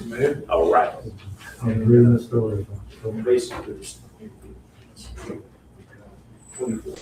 Mayor, All right. I'm reading the story. basically, there's 24.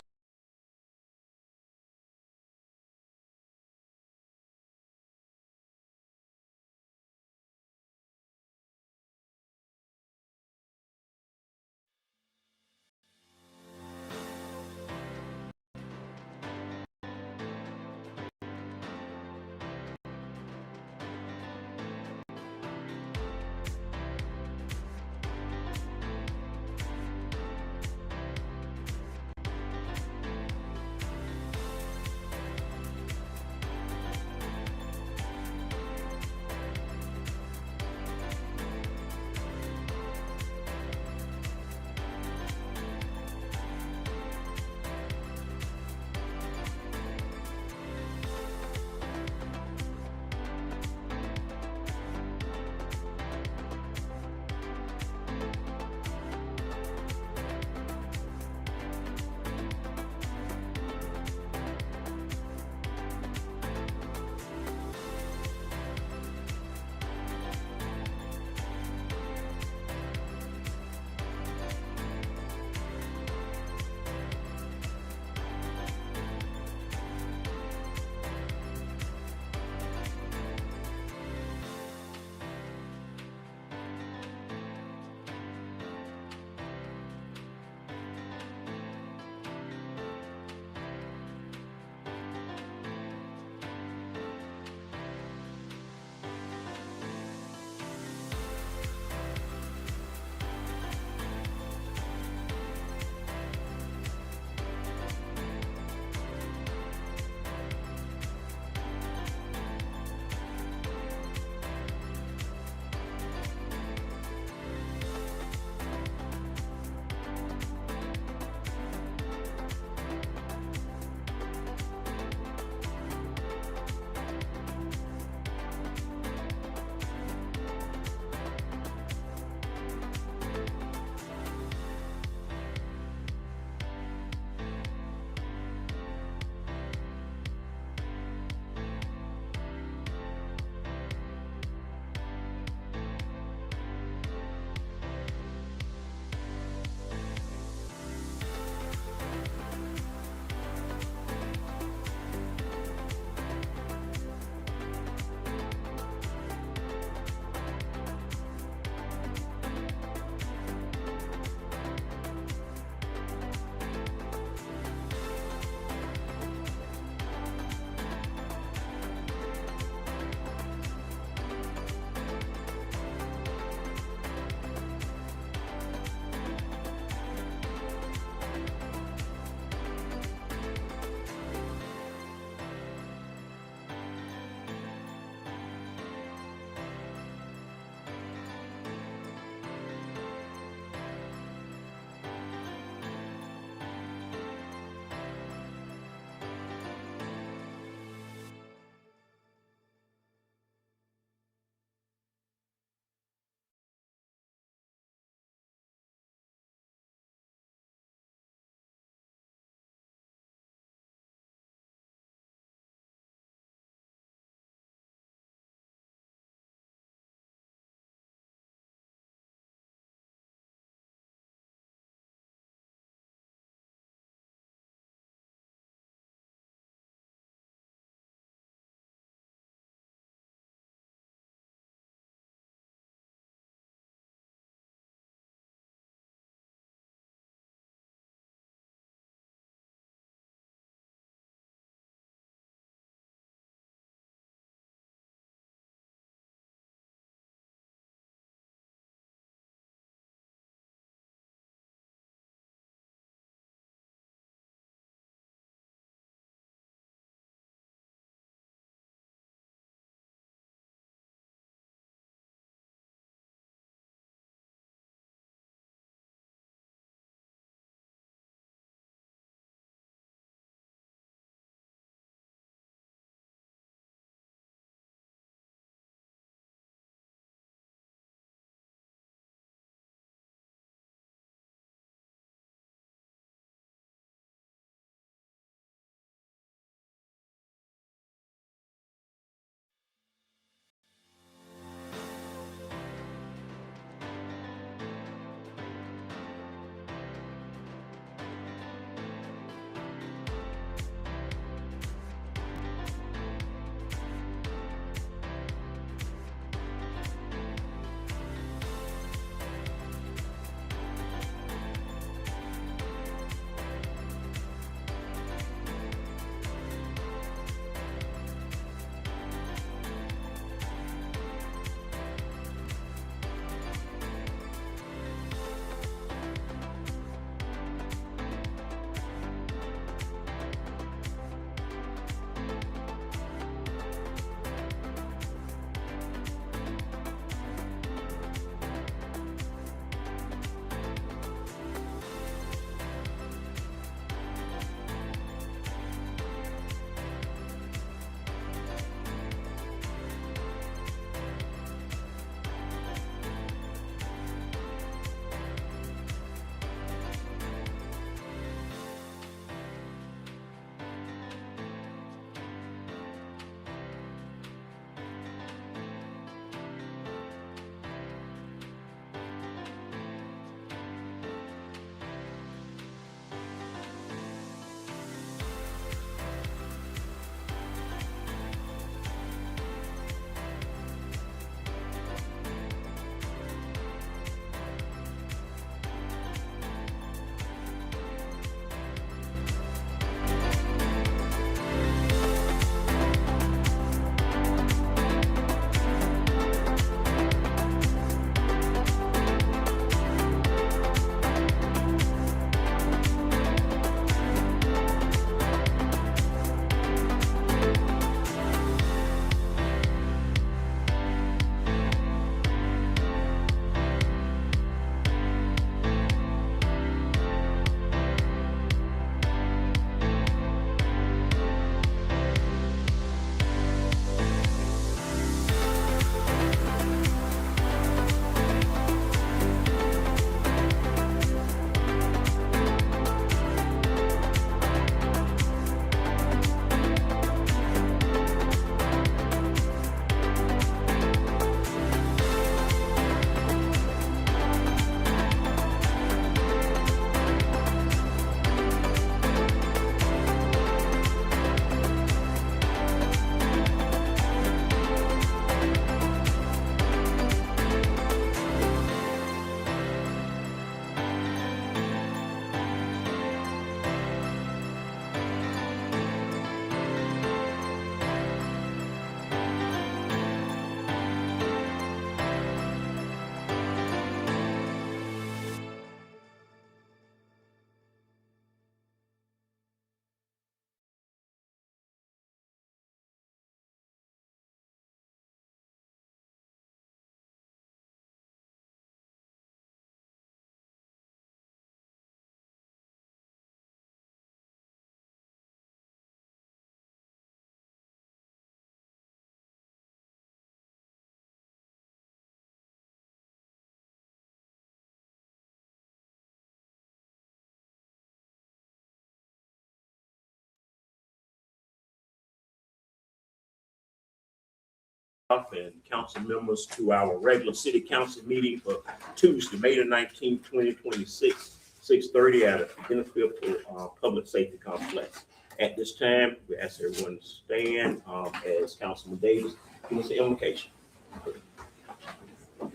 And council members to our regular city council meeting for Tuesday, May the 19th, 2026, 6:30 at Bennettsville Public Safety Complex. At this time, we ask everyone to stand as Councilman Davis give us the invocation.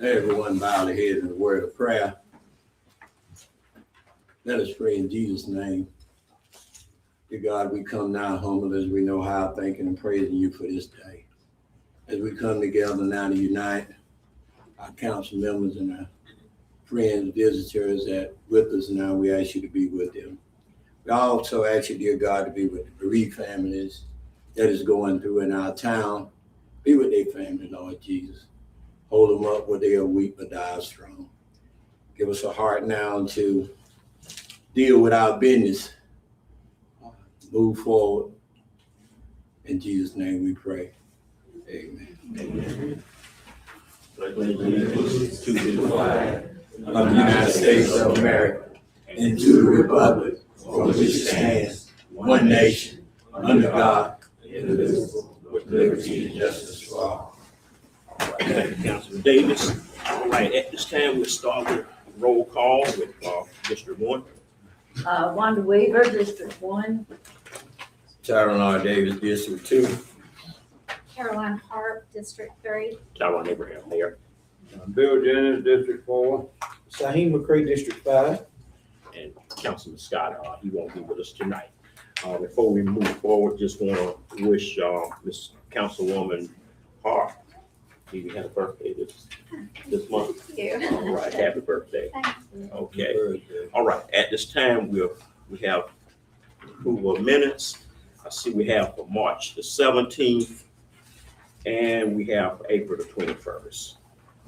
Everyone bow their head in a word of prayer. Let us pray in Jesus' name. Dear God, we come now humble as we know how, thanking and praising you for this day. As we come together now to unite our council members and our friends, visitors that with us now, we ask you to be with them. We also ask you, dear God, to be with the bereaved families that is going through in our town. Be with their family, Lord Jesus. Hold them up where they are weak but die strong. Give us a heart now to deal with our business. Move forward. In Jesus' name we pray. Amen. Amen. Pledge allegiance to the flag Of the United States of America and to the republic for which it stands, one nation, under God, indivisible, with liberty and justice for all. Thank you, Councilman Davis. All right, at this time, we'll start with roll call with District 1. Wanda Weaver, District 1. Tyron R. Davis, District 2. Caroline Harp, District 3. Tyrone Abraham, Mayor. Bill Jennings, District 4. Shaheem McCray, District 5. And Councilman Scott, he won't be with us tonight. Before we move forward, just want to wish Miss Councilwoman Hart, she had a birthday this month. Thank you. All right, happy birthday. Thank you. Okay. All right, at this time, we have approval of minutes. I see we have for March the 17th, and we have April the 21st.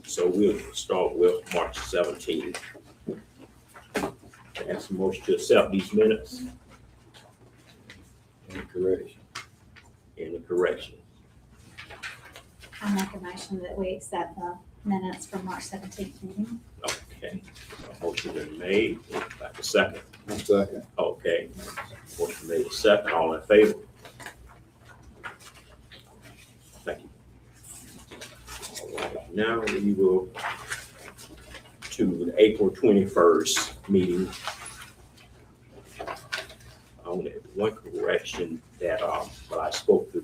So we'll start with March 17th. Ask a motion to accept these minutes. Any correction? Any corrections? I make a motion that we accept the minutes from March 17th meeting. Okay, a motion been made, like a second. Second. Okay, motion made a second, all in favor? Thank you. All right, now we will to the April 21st meeting. Only one correction that, but I spoke to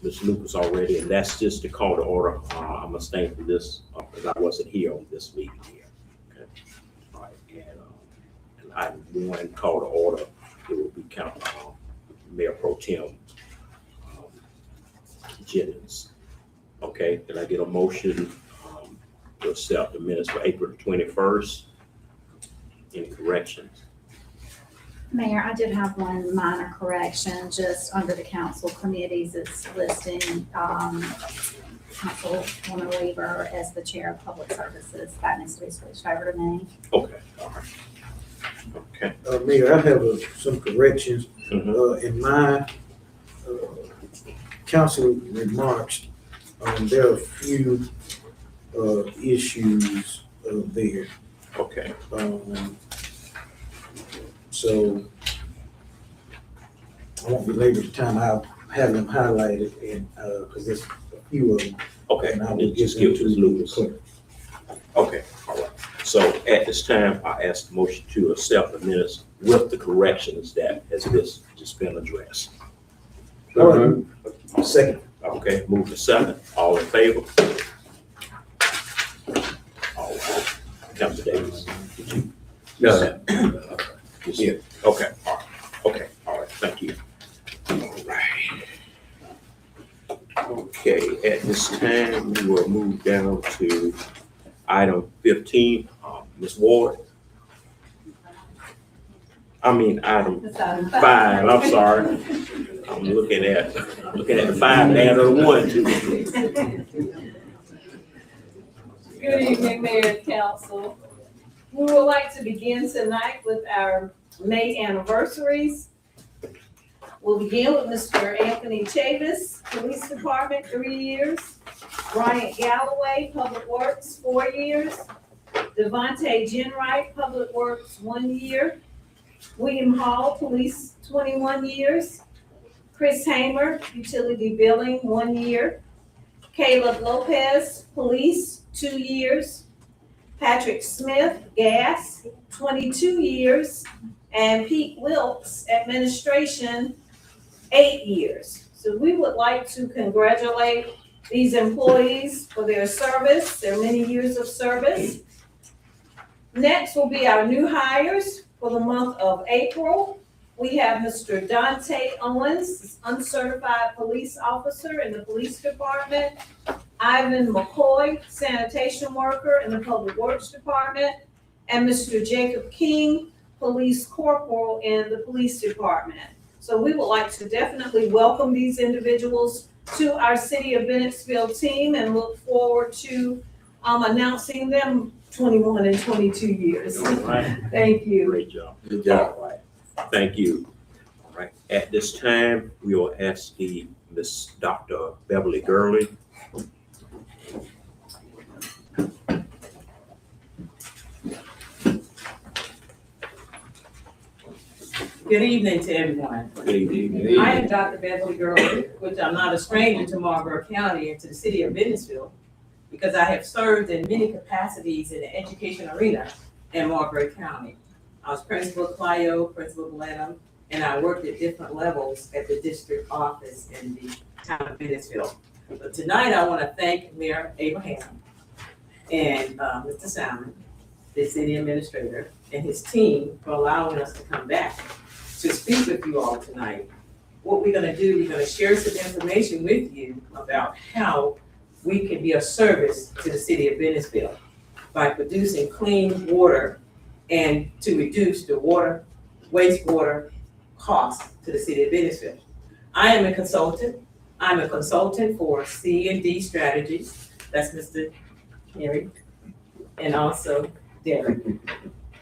Ms. Lucas already, and that's just to call to order. I'm abstaining for this because I wasn't here on this meeting here. Okay. All right, and item 1, call to order, it will be Mayor Pro Tem Jennings. Okay, can I get a motion to accept the minutes for April the 21st? Any corrections? Mayor, I did have one minor correction, just under the council committees, it's listing Councilwoman Weaver as the chair of public services. That needs to be switched over to me. Okay, all right. Okay. Mayor, I have some corrections. Mhm. In my council remarks, there are a few issues there. Okay. So I won't belabor the time. I'll have them highlighted and because there's a few of them. Okay, And I will just give give them it to to Lucas. the clerk. Okay, all right. So at this time, I ask the motion to accept the minutes with the corrections that has just been addressed. All right. Second. Okay, move to second. All in favor? All right. Councilman Davis, did you? No. Yeah. Okay, all right. Okay, all right, thank you. All right. Okay, at this time, we will move down to item 15, Ms. Ward. Item That's item 5, I'm sorry. I'm looking at the 5 and the 1 too. Good evening, Mayor and Council. We would like to begin tonight with our May anniversaries. We'll begin with Mr. Anthony Chavis, Police Department, 3 years. Bryant Galloway, Public Works, 4 years. Devontae Jenwright, Public Works, 1 year. William Hall, Police, 21 years. Chris Hamer, utility billing, 1 year. Caleb Lopez, police, 2 years. Patrick Smith, gas, 22 years. And Pete Wilkes, administration, 8 years. So we would like to congratulate these employees for their service, their many years of service. Next will be our new hires for the month of April. We have Mr. Dante Owens, uncertified police officer in the police department. Ivan McCoy, sanitation worker in the public works department. And Mr. Jacob King, police corporal in the police department. So we would like to definitely welcome these individuals to our City of Bennettsville team and look forward to announcing them 21 and 22 years. All right, Thank you. great job. Good job. All right, thank you. All right, at this time, we will ask the Miss Dr. Beverly Gurley. Good evening to everyone. Good evening. I am Dr. Beverly Gurley, which I'm not a stranger to Marlboro County and to the city of Bennettsville, because I have served in many capacities in the education arena in Marlboro County. I was principal at Clio, principal at Lanham, and I worked at different levels at the district office in the town of Bennettsville. But tonight, I want to thank Mayor Abraham and Mr. Salmon, the city administrator, and his team for allowing us to come back to speak with you all tonight. What we're gonna do, we're gonna share some information with you about how we can be of service to the city of Bennettsville by producing clean water and to reduce the water, wastewater costs to the city of Bennettsville. I am a consultant. I'm a consultant for C&D Strategies. That's Mr. Henry, and also Derek.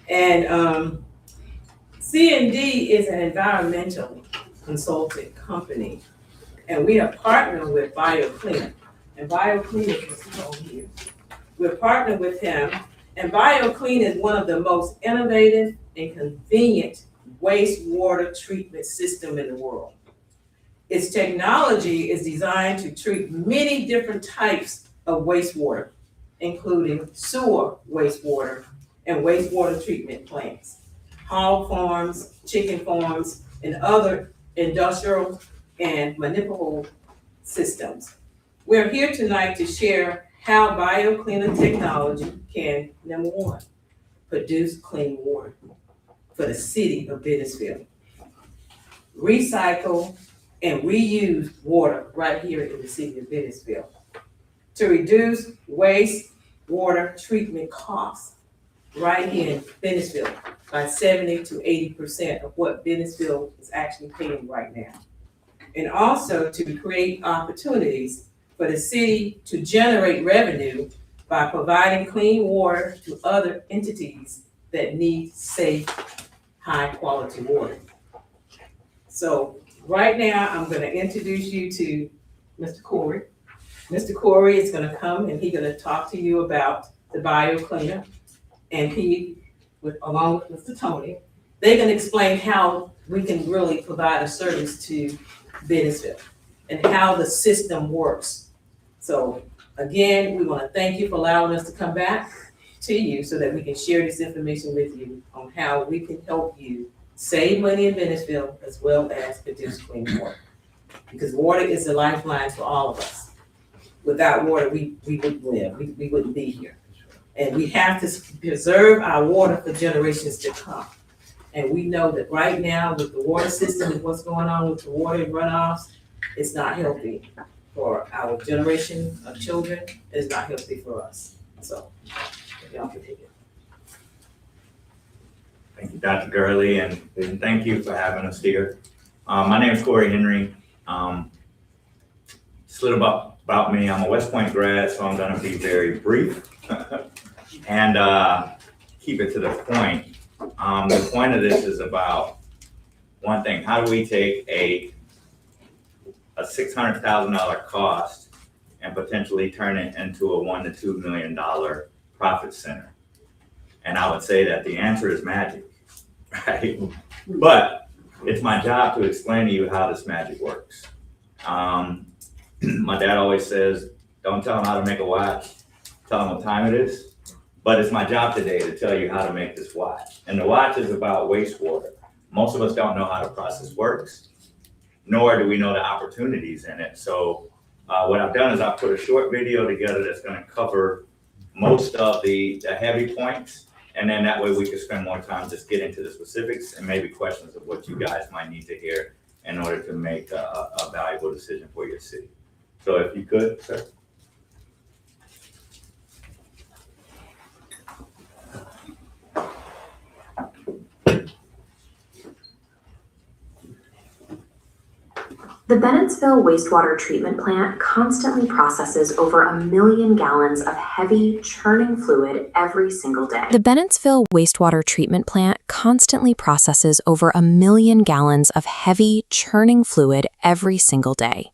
And C&D is an environmental consulting company, and we are partnered with BioClean. And BioClean is shown here. We're partnered with him, and BioClean is one of the most innovative and convenient wastewater treatment system in the world. Its technology is designed to treat many different types of wastewater, including sewer wastewater and wastewater treatment plants, hog farms, chicken farms, and other industrial and municipal systems. We're here tonight to share how BioCleaner technology can, number one, produce clean water for the city of Bennettsville, recycle and reuse water right here in the city of Bennettsville, to reduce wastewater treatment costs right here in Bennettsville by 70 to 80% of what Bennettsville is actually paying right now. And also to create opportunities for the city to generate revenue by providing clean water to other entities that need safe, high-quality water. So right now, I'm gonna introduce you to Mr. Corey. Mr. Corey is gonna come and he's gonna talk to you about the BioCleaner. And he, along with Mr. Tony, they're gonna explain how we can really provide a service to Bennettsville and how the system works. So again, we wanna thank you for allowing us to come back to you so that we can share this information with you on how we can help you save money in Bennettsville as well as produce clean water. Because water is the lifeline for all of us. Without water, we wouldn't live, we wouldn't be here. And we have to preserve our water for generations to come. And we know that right now with the water system and what's going on with the water runoffs, it's not healthy for our generation of children, it's not healthy for us. So, if y'all can take it. Thank you, Dr. Gurley, and thank you for having us here. My name is Corey Henry. Just a little about me. I'm a West Point grad, so I'm gonna be very brief and keep it to the point. The point of this is about one thing: how do we take a $600,000 cost and potentially turn it into a $1 to $2 million profit center? And I would say that the answer is magic, right? But it's my job to explain to you how this magic works. My dad always says, don't tell them how to make a watch, tell them what time it is. But it's my job today to tell you how to make this watch. And the watch is about wastewater. Most of us don't know how the process works, nor do we know the opportunities in it. So what I've done is I've put a short video together that's gonna cover most of the heavy points. And then that way we can spend more time just getting into the specifics and maybe questions of what you guys might need to hear in order to make a valuable decision for your city. So if you could, sir. The Bennettsville wastewater treatment plant constantly processes over 1 million gallons of heavy, churning fluid every single day. The Bennettsville wastewater treatment plant constantly processes over 1 million gallons of heavy, churning fluid every single day.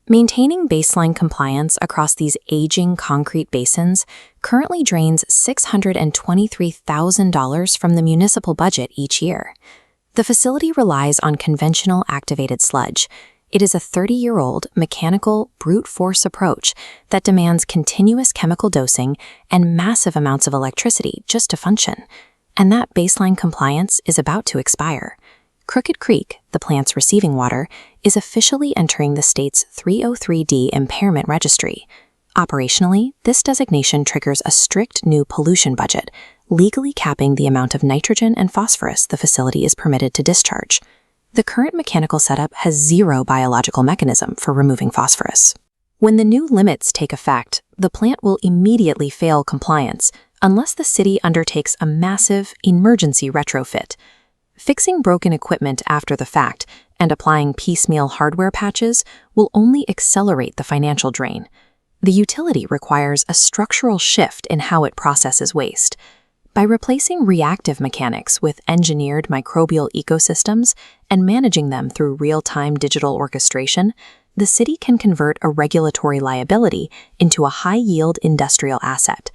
Maintaining baseline compliance across these aging concrete basins currently drains $623,000 from the municipal budget each year. The facility relies on conventional activated sludge. It is a 30-year-old mechanical brute force approach that demands continuous chemical dosing and massive amounts of electricity just to function. And that baseline compliance is about to expire. Crooked Creek, the plant's receiving water, is officially entering the state's 303D impairment registry. Operationally, this designation triggers a strict new pollution budget, legally capping the amount of nitrogen and phosphorus the facility is permitted to discharge. The current mechanical setup has zero biological mechanism for removing phosphorus. When the new limits take effect, the plant will immediately fail compliance unless the city undertakes a massive emergency retrofit. Fixing broken equipment after the fact and applying piecemeal hardware patches will only accelerate the financial drain. The utility requires a structural shift in how it processes waste. By replacing reactive mechanics with engineered microbial ecosystems and managing them through real-time digital orchestration, the city can convert a regulatory liability into a high-yield industrial asset.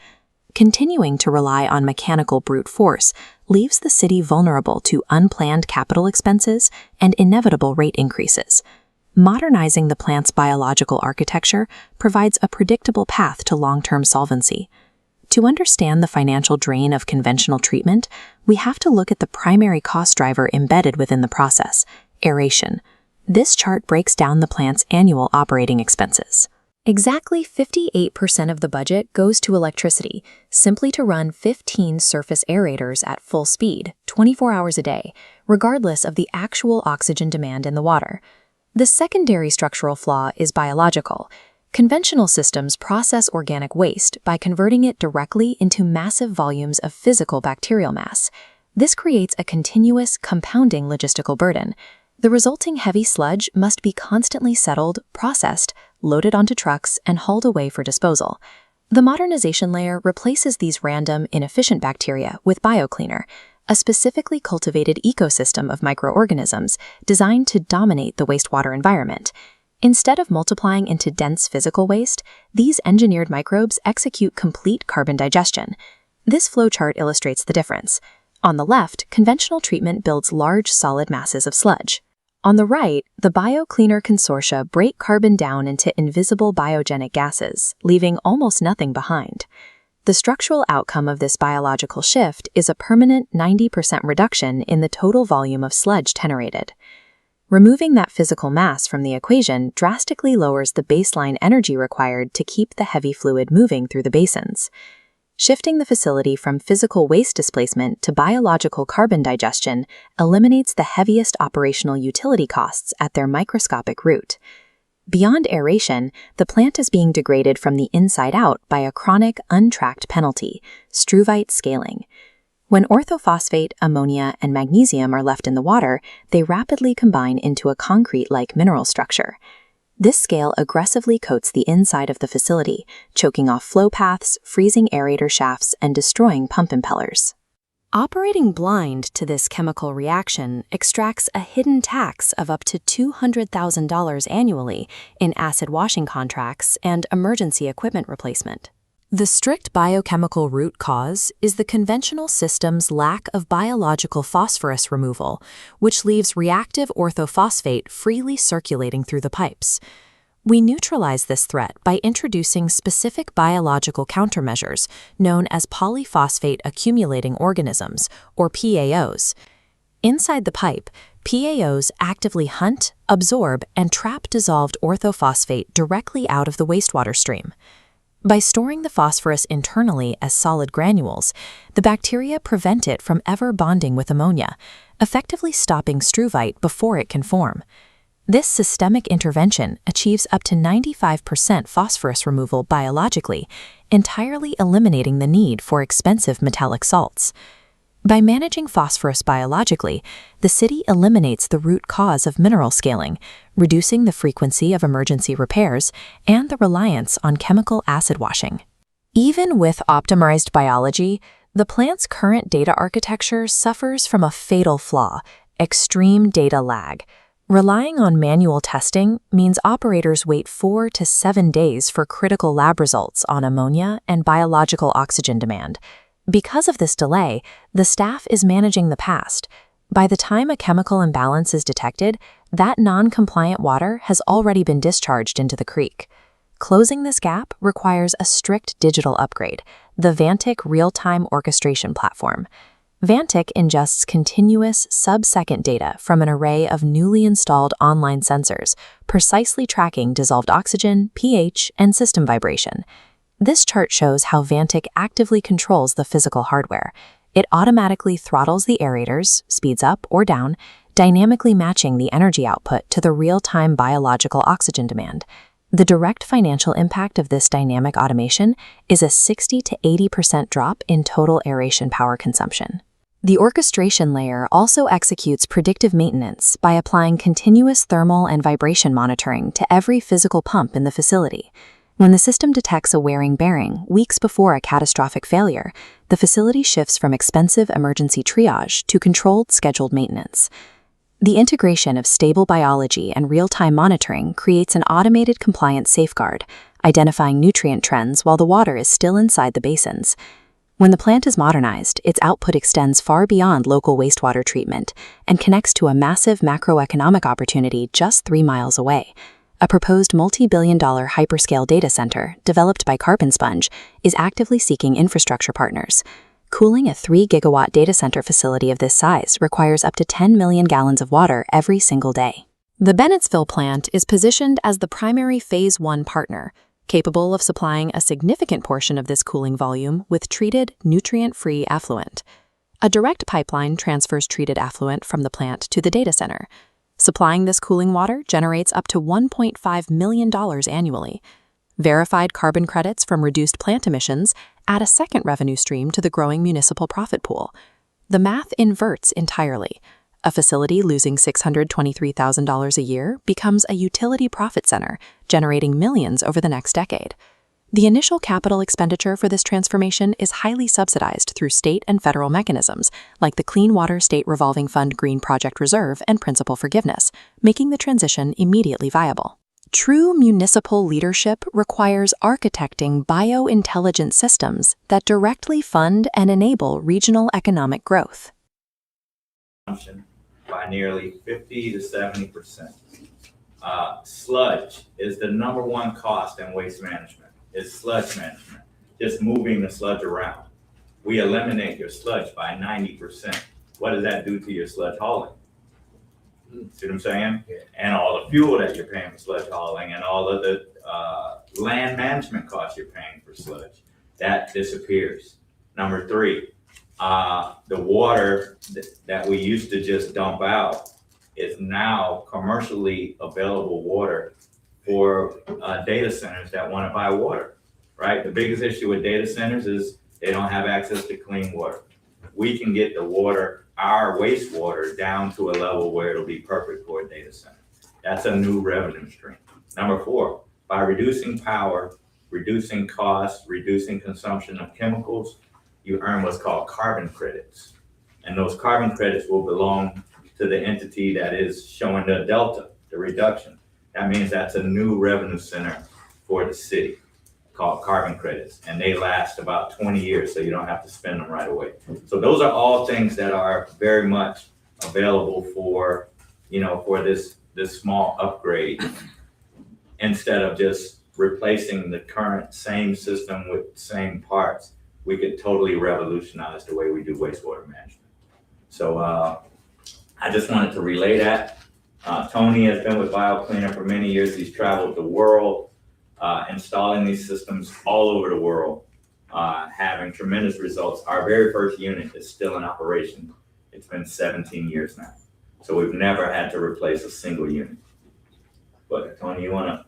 Continuing to rely on mechanical brute force leaves the city vulnerable to unplanned capital expenses and inevitable rate increases. Modernizing the plant's biological architecture provides a predictable path to long-term solvency. To understand the financial drain of conventional treatment, we have to look at the primary cost driver embedded within the process, aeration. This chart breaks down the plant's annual operating expenses. Exactly 58% of the budget goes to electricity, simply to run 15 surface aerators at full speed, 24 hours a day, regardless of the actual oxygen demand in the water. The secondary structural flaw is biological. Conventional systems process organic waste by converting it directly into massive volumes of physical bacterial mass. This creates a continuous, compounding logistical burden. The resulting heavy sludge must be constantly settled, processed, loaded onto trucks, and hauled away for disposal. The modernization layer replaces these random, inefficient bacteria with BioCleaner, a specifically cultivated ecosystem of microorganisms designed to dominate the wastewater environment. Instead of multiplying into dense physical waste, these engineered microbes execute complete carbon digestion. This flowchart illustrates the difference. On the left, conventional treatment builds large solid masses of sludge. On the right, the BioCleaner consortia break carbon down into invisible biogenic gases, leaving almost nothing behind. The structural outcome of this biological shift is a permanent 90% reduction in the total volume of sludge generated. Removing that physical mass from the equation drastically lowers the baseline energy required to keep the heavy fluid moving through the basins. Shifting the facility from physical waste displacement to biological carbon digestion eliminates the heaviest operational utility costs at their microscopic root. Beyond aeration, the plant is being degraded from the inside out by a chronic, untracked penalty, struvite scaling. When orthophosphate, ammonia, and magnesium are left in the water, they rapidly combine into a concrete-like mineral structure. This scale aggressively coats the inside of the facility, choking off flow paths, freezing aerator shafts, and destroying pump impellers. Operating blind to this chemical reaction extracts a hidden tax of up to $200,000 annually in acid washing contracts and emergency equipment replacement. The strict biochemical root cause is the conventional system's lack of biological phosphorus removal, which leaves reactive orthophosphate freely circulating through the pipes. We neutralize this threat by introducing specific biological countermeasures known as polyphosphate accumulating organisms, or PAOs. Inside the pipe, PAOs actively hunt, absorb, and trap dissolved orthophosphate directly out of the wastewater stream. By storing the phosphorus internally as solid granules, the bacteria prevent it from ever bonding with ammonia, effectively stopping struvite before it can form. This systemic intervention achieves up to 95% phosphorus removal biologically, entirely eliminating the need for expensive metallic salts. By managing phosphorus biologically, the city eliminates the root cause of mineral scaling, reducing the frequency of emergency repairs and the reliance on chemical acid washing. Even with optimized biology, the plant's current data architecture suffers from a fatal flaw: extreme data lag. Relying on manual testing means operators wait 4 to 7 days for critical lab results on ammonia and biological oxygen demand. Because of this delay, the staff is managing the past. By the time a chemical imbalance is detected, that non-compliant water has already been discharged into the creek. Closing this gap requires a strict digital upgrade, the Vantic real-time orchestration platform. Vantic ingests continuous sub-second data from an array of newly installed online sensors, precisely tracking dissolved oxygen, pH, and system vibration. This chart shows how Vantic actively controls the physical hardware. It automatically throttles the aerators, speeds up or down, dynamically matching the energy output to the real-time biological oxygen demand. The direct financial impact of this dynamic automation is a 60 to 80% drop in total aeration power consumption. The orchestration layer also executes predictive maintenance by applying continuous thermal and vibration monitoring to every physical pump in the facility. When the system detects a wearing bearing weeks before a catastrophic failure, the facility shifts from expensive emergency triage to controlled, scheduled maintenance. The integration of stable biology and real-time monitoring creates an automated compliance safeguard, identifying nutrient trends while the water is still inside the basins. When the plant is modernized, its output extends far beyond local wastewater treatment and connects to a massive macroeconomic opportunity just 3 miles away. A proposed multi-billion-dollar hyperscale data center, developed by Carbon Sponge, is actively seeking infrastructure partners. Cooling a 3-gigawatt data center facility of this size requires up to 10 million gallons of water every single day. The Bennettsville plant is positioned as the primary Phase 1 partner, capable of supplying a significant portion of this cooling volume with treated, nutrient-free affluent. A direct pipeline transfers treated affluent from the plant to the data center. Supplying this cooling water generates up to $1.5 million annually. Verified carbon credits from reduced plant emissions add a second revenue stream to the growing municipal profit pool. The math inverts entirely. A facility losing $623,000 a year becomes a utility profit center, generating millions over the next decade. The initial capital expenditure for this transformation is highly subsidized through state and federal mechanisms, like the Clean Water State Revolving Fund Green Project Reserve and Principal Forgiveness, making the transition immediately viable. True municipal leadership requires architecting biointelligent systems that directly fund and enable regional economic growth. By nearly 50 to 70%. Sludge is the #1 cost in waste management. Is sludge management, just moving the sludge around. We eliminate your sludge by 90%. What does that do to your sludge hauling? See what I'm saying? Yeah. And all the fuel that you're paying for sludge hauling and all of the land management costs you're paying for sludge, that disappears. Number 3, the water that we used to just dump out is now commercially available water for data centers that want to buy water, right? The biggest issue with data centers is they don't have access to clean water. We can get the water, our wastewater, down to a level where it'll be perfect for a data center. That's a new revenue stream. Number 4, by reducing power, reducing costs, reducing consumption of chemicals, you earn what's called carbon credits. And those carbon credits will belong to the entity that is showing the delta, the reduction. That means that's a new revenue center for the city. called carbon credits, and they last about 20 years, so you don't have to spend them right away. So those are all things that are very much available for, for this small upgrade, instead of just replacing the current same system with same parts. We could totally revolutionize the way we do wastewater management. So I just wanted to relay that. Tony has been with BioCleaner for many years. He's traveled the world, installing these systems all over the world, having tremendous results. Our very first unit is still in operation. It's been 17 years now. So we've never had to replace a single unit. But Tony, you wanna?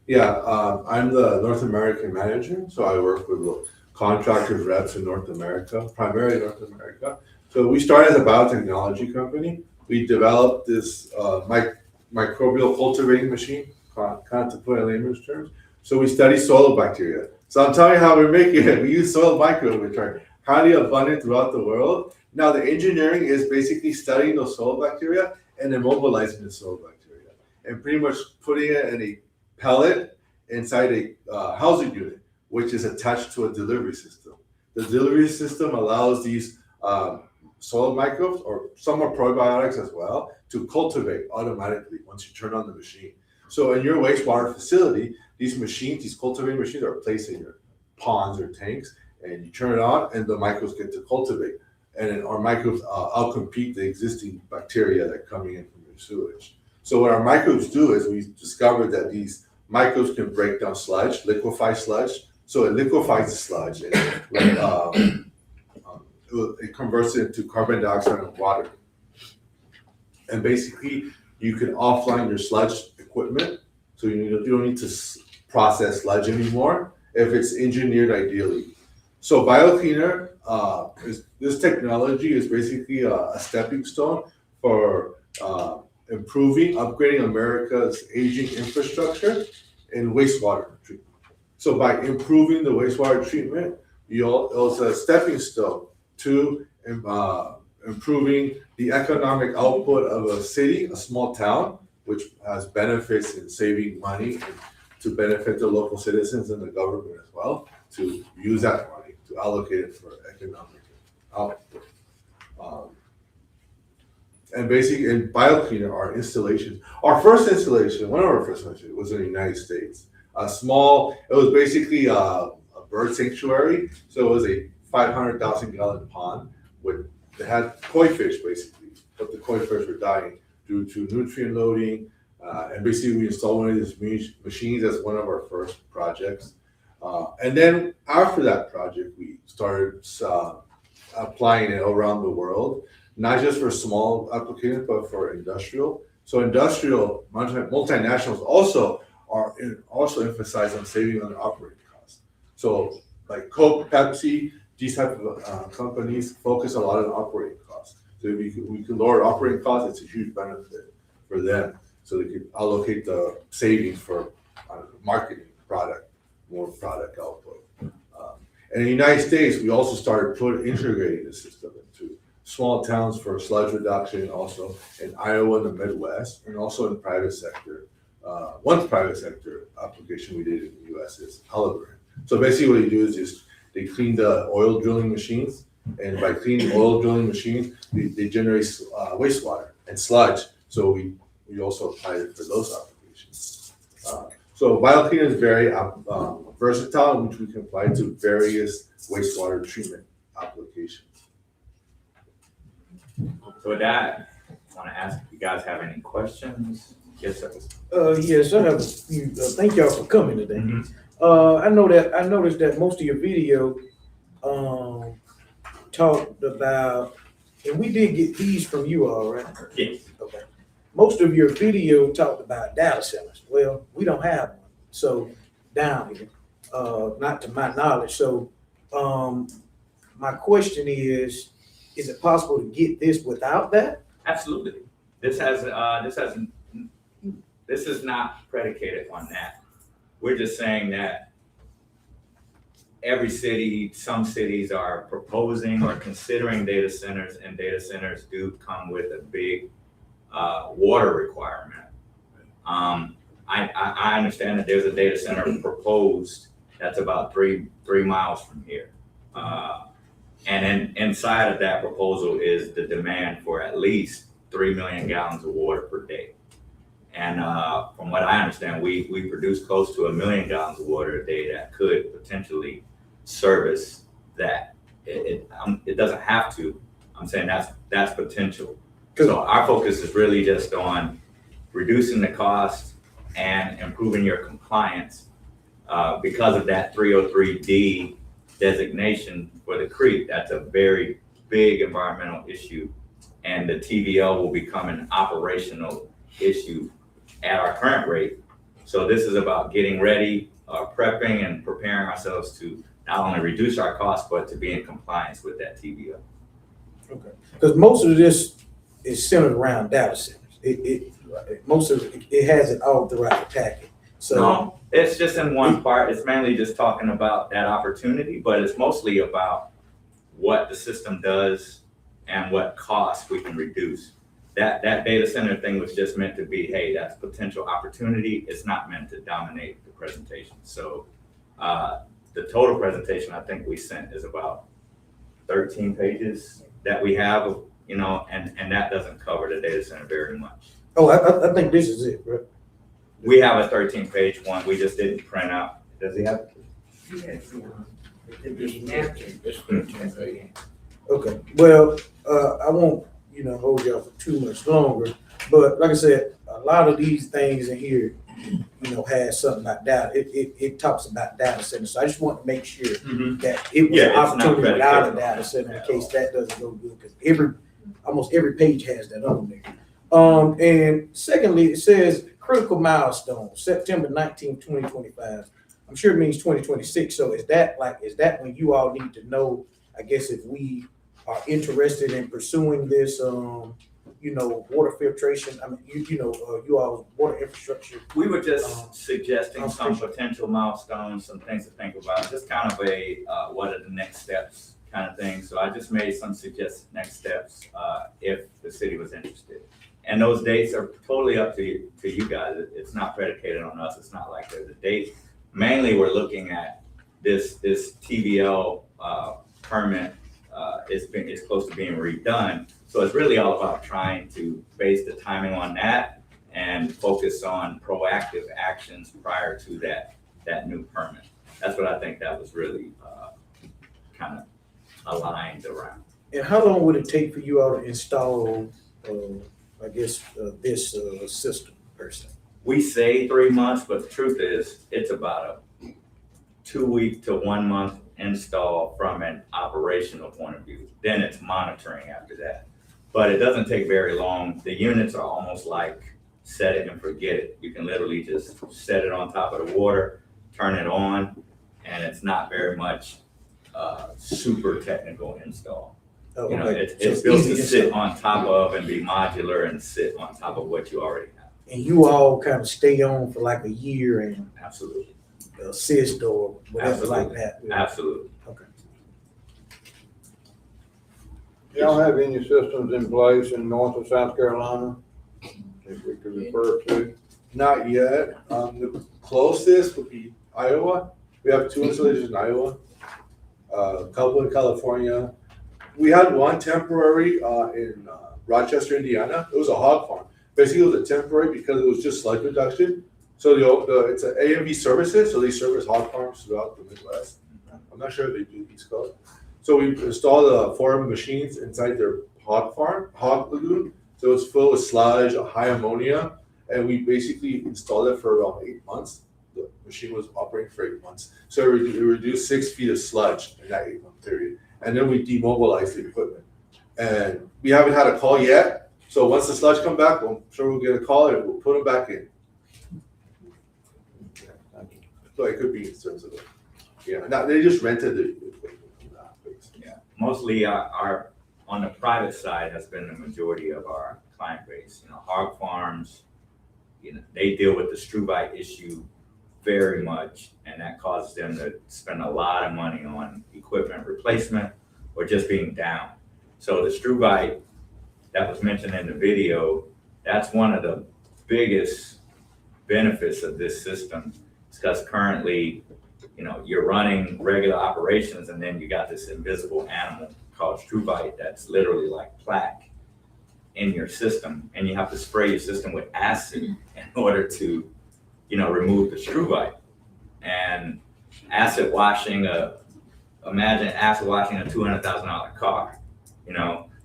Yeah, I'm the North American manager, so I work with contractors, reps in North America, primarily North America. So we started as a biotechnology company. We developed this microbial cultivating machine, kind to put in layman's terms. So we study soil bacteria. So I'm telling you how we're making it. We use soil microbes, which are highly abundant throughout the world. Now the engineering is basically studying those soil bacteria and then mobilizing the soil bacteria and pretty much putting it in a pellet inside a housing unit, which is attached to a delivery system. The delivery system allows these soil microbes, or some are probiotics as well, to cultivate automatically once you turn on the machine. So in your wastewater facility, these machines, these cultivating machines, are placed in your ponds or tanks, and you turn it on and the microbes get to cultivate. And then our microbes outcompete the existing bacteria that are coming in from your sewage. So what our microbes do is we discovered that these microbes can break down sludge, liquefy sludge. So it liquefies the sludge and it converts it into carbon dioxide and water. And basically, you can offline your sludge equipment, so you don't need to process sludge anymore if it's engineered ideally. So BioCleaner, this technology is basically a stepping stone for improving, upgrading America's aging infrastructure in wastewater treatment. So by improving the wastewater treatment, it's a stepping stone to improving the economic output of a city, a small town, which has benefits in saving money and to benefit the local citizens and the government as well, to use that money, to allocate it for economic output. And basically in BioCleaner, our first installation, one of our first installations was in the United States. It was basically a bird sanctuary. So it was a 500,000 gallon pond that had koi fish basically, but the koi fish were dying due to nutrient loading. And basically we installed one of these machines as one of our first projects. And then after that project, we started applying it around the world, not just for small applications, but for industrial. So industrial multinationals also emphasize on saving on their operating costs. So like Coke, Pepsi, these type of companies focus a lot on operating costs. So if we can lower operating costs, it's a huge benefit for them. So they could allocate the savings for marketing more product output. And in the United States, we also started integrating the system into small towns for sludge reduction, also in Iowa and the Midwest, and also in private sector. One private sector application we did in the US is Halliburton. So basically what you do is they clean the oil drilling machines, and by cleaning oil drilling machines, they generate wastewater and sludge. So we also apply it for those applications. So BioCleaner is very versatile, which we can apply to various wastewater treatment applications. So with that, I want to ask if you guys have any questions. Yes, sir. Yes, I have a few. Thank y'all for coming today. I noticed that most of your video talked about, and we did get these from you all, right? Yes. Okay. Most of your video talked about data centers. Well, we don't have one, so down here, not to my knowledge. So, my question is it possible to get this without that? Absolutely. This is not predicated on that. We're just saying that some cities are proposing or considering data centers, and data centers do come with a big water requirement. I understand that there's a data center proposed That's about three miles from here. And then inside of that proposal is the demand for at least 3 million gallons of water per day. And from what I understand, we produce close to 1 million gallons of water a day that could potentially service that. It doesn't have to. I'm saying that's potential. So our focus is really just on reducing the cost and improving your compliance because of that 303D designation for the creek. That's a very big environmental issue, and the TVL will become an operational issue at our current rate. So this is about getting ready, prepping and preparing ourselves to not only reduce our costs, but to be in compliance with that TVL. Okay, because most of this is centered around data centers. Most of it has it all throughout the packet. So No, it's just in one part. It's mainly just talking about that opportunity, but it's mostly about what the system does and what costs we can reduce. That data center thing was just meant to be, hey, that's potential opportunity. It's not meant to dominate the presentation. So the total presentation I think we sent is about 13 pages that we have, you know, and that doesn't cover the data center very much. oh, I think this is it, right? We have a 13-page one. We just didn't print out. Does he have? Okay, well, I won't, hold y'all for too much longer, but like I said, a lot of these things in here, has something about data. It talks about data centers, so I just want to make sure that it was Yeah, an it's not opportunity without a predicated on data that center in at case all. that doesn't go good, because almost every page has that on there. And secondly, it says critical milestone, September 19th, 2025. I'm sure it means 2026. So is that when you all need to know, I guess, if we are interested in pursuing this, water filtration? I mean, you all water infrastructure. We were just suggesting some potential milestones, some things to think about, just kind of a what are the next steps kind of thing. So I just made some suggested next steps if the city was interested. And those dates are totally up to you guys. It's not predicated on us. It's not like there's a date. Mainly, we're looking at this TVL permit is close to being redone. So it's really all about trying to base the timing on that and focus on proactive actions prior to that new permit. That's what I think that was really kind of aligned around. And how long would it take for you all to install, this system per se? We say 3 months, but the truth is it's about a 2 week to 1 month install from an operational point of view. Then it's monitoring after that. But it doesn't take very long. The units are almost like set it and forget it. You can literally just set it on top of the water, turn it on, and it's not very much super technical install. Oh, You know, okay. it's So built easy to sit on top of and be modular and sit on top of what you already have. And you all kind of stay on for like a year and Absolutely. assist or whatever like that. Absolutely. Okay. Y'all have any systems in place in North or South Carolina that we could refer to? Not yet. The closest would be Iowa. We have 2 installations in Iowa, a couple in California. We had one temporary in Rochester, Indiana. It was a hog farm. Basically, it was a temporary because it was just sludge reduction. So it's an AMV services, so they service hog farms throughout the Midwest. I'm not sure if they do East Coast. So we installed 4 machines inside their hog lagoon. So it's full of sludge, high ammonia, and we basically installed it for around 8 months. The machine was operating for 8 months. So it reduced 6 feet of sludge in that 8-month period. And then we demobilized the equipment. And we haven't had a call yet. So once the sludge come back, I'm sure we'll get a call and we'll put them back in. So it could be in terms of it. Yeah, now they just rented the equipment. Yeah, mostly our on the private side has been the majority of our client base. You know, hog farms, they deal with the struvite issue very much, and that causes them to spend a lot of money on equipment replacement or just being down. So the struvite that was mentioned in the video, that's one of the biggest benefits of this system. It's because currently, you're running regular operations and then you got this invisible animal called struvite that's literally like plaque in your system, and you have to spray your system with acid in order to, remove the struvite. And acid washing imagine acid washing a $200,000 car,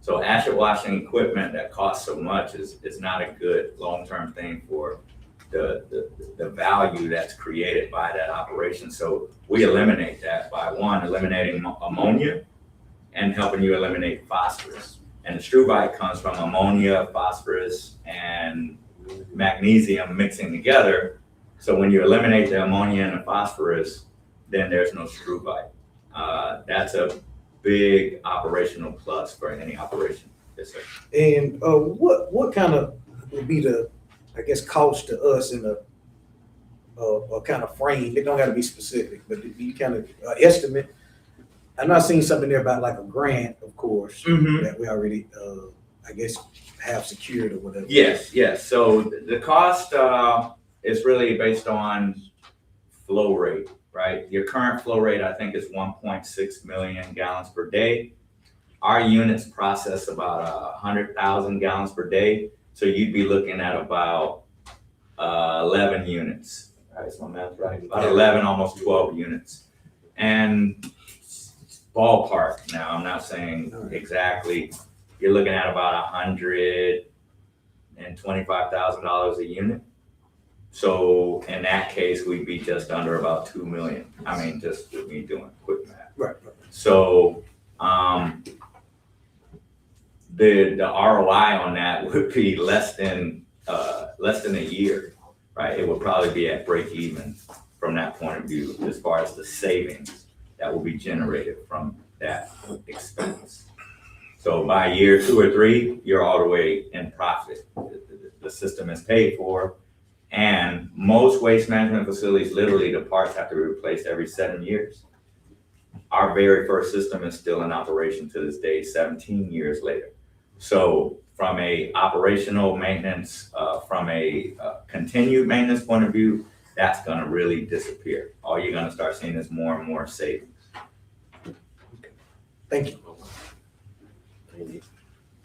So acid washing equipment that costs so much is not a good long-term thing for the value that's created by that operation. So we eliminate that by eliminating ammonia and helping you eliminate phosphorus. And the struvite comes from ammonia, phosphorus, and magnesium mixing together. So when you eliminate the ammonia and the phosphorus, then there's no struvite. That's a big operational plus for any operation. Yes, sir. And what kind of would be the, I guess, cost to us in a kind of frame? It don't got to be specific, but you kind of estimate. I'm not seeing something there about like a grant, of course, that we already, I guess, have secured or whatever. Yes. So the cost is really based on flow rate, right? Your current flow rate, I think, is 1.6 million gallons per day. Our units process about 100,000 gallons per day. So you'd be looking at about 11 units. Right, is my math right? About 11, almost 12 units. And ballpark now, I'm not saying exactly, you're looking at about $125,000 a unit. So in that case, we'd be just under about 2 million. I mean, just with me doing quick math. Right. So the ROI on that would be less than a year, right? It would probably be at break even from that point of view, as far as the savings that will be generated from that expense. So by year 2 or 3, you're all the way in profit. The system is paid for, and most waste management facilities, literally the parts have to be replaced every 7 years. Our very first system is still in operation to this day, 17 years later. So from a operational maintenance, from a continued maintenance point of view, that's gonna really disappear. All you're gonna start seeing is more and more savings. Thank you.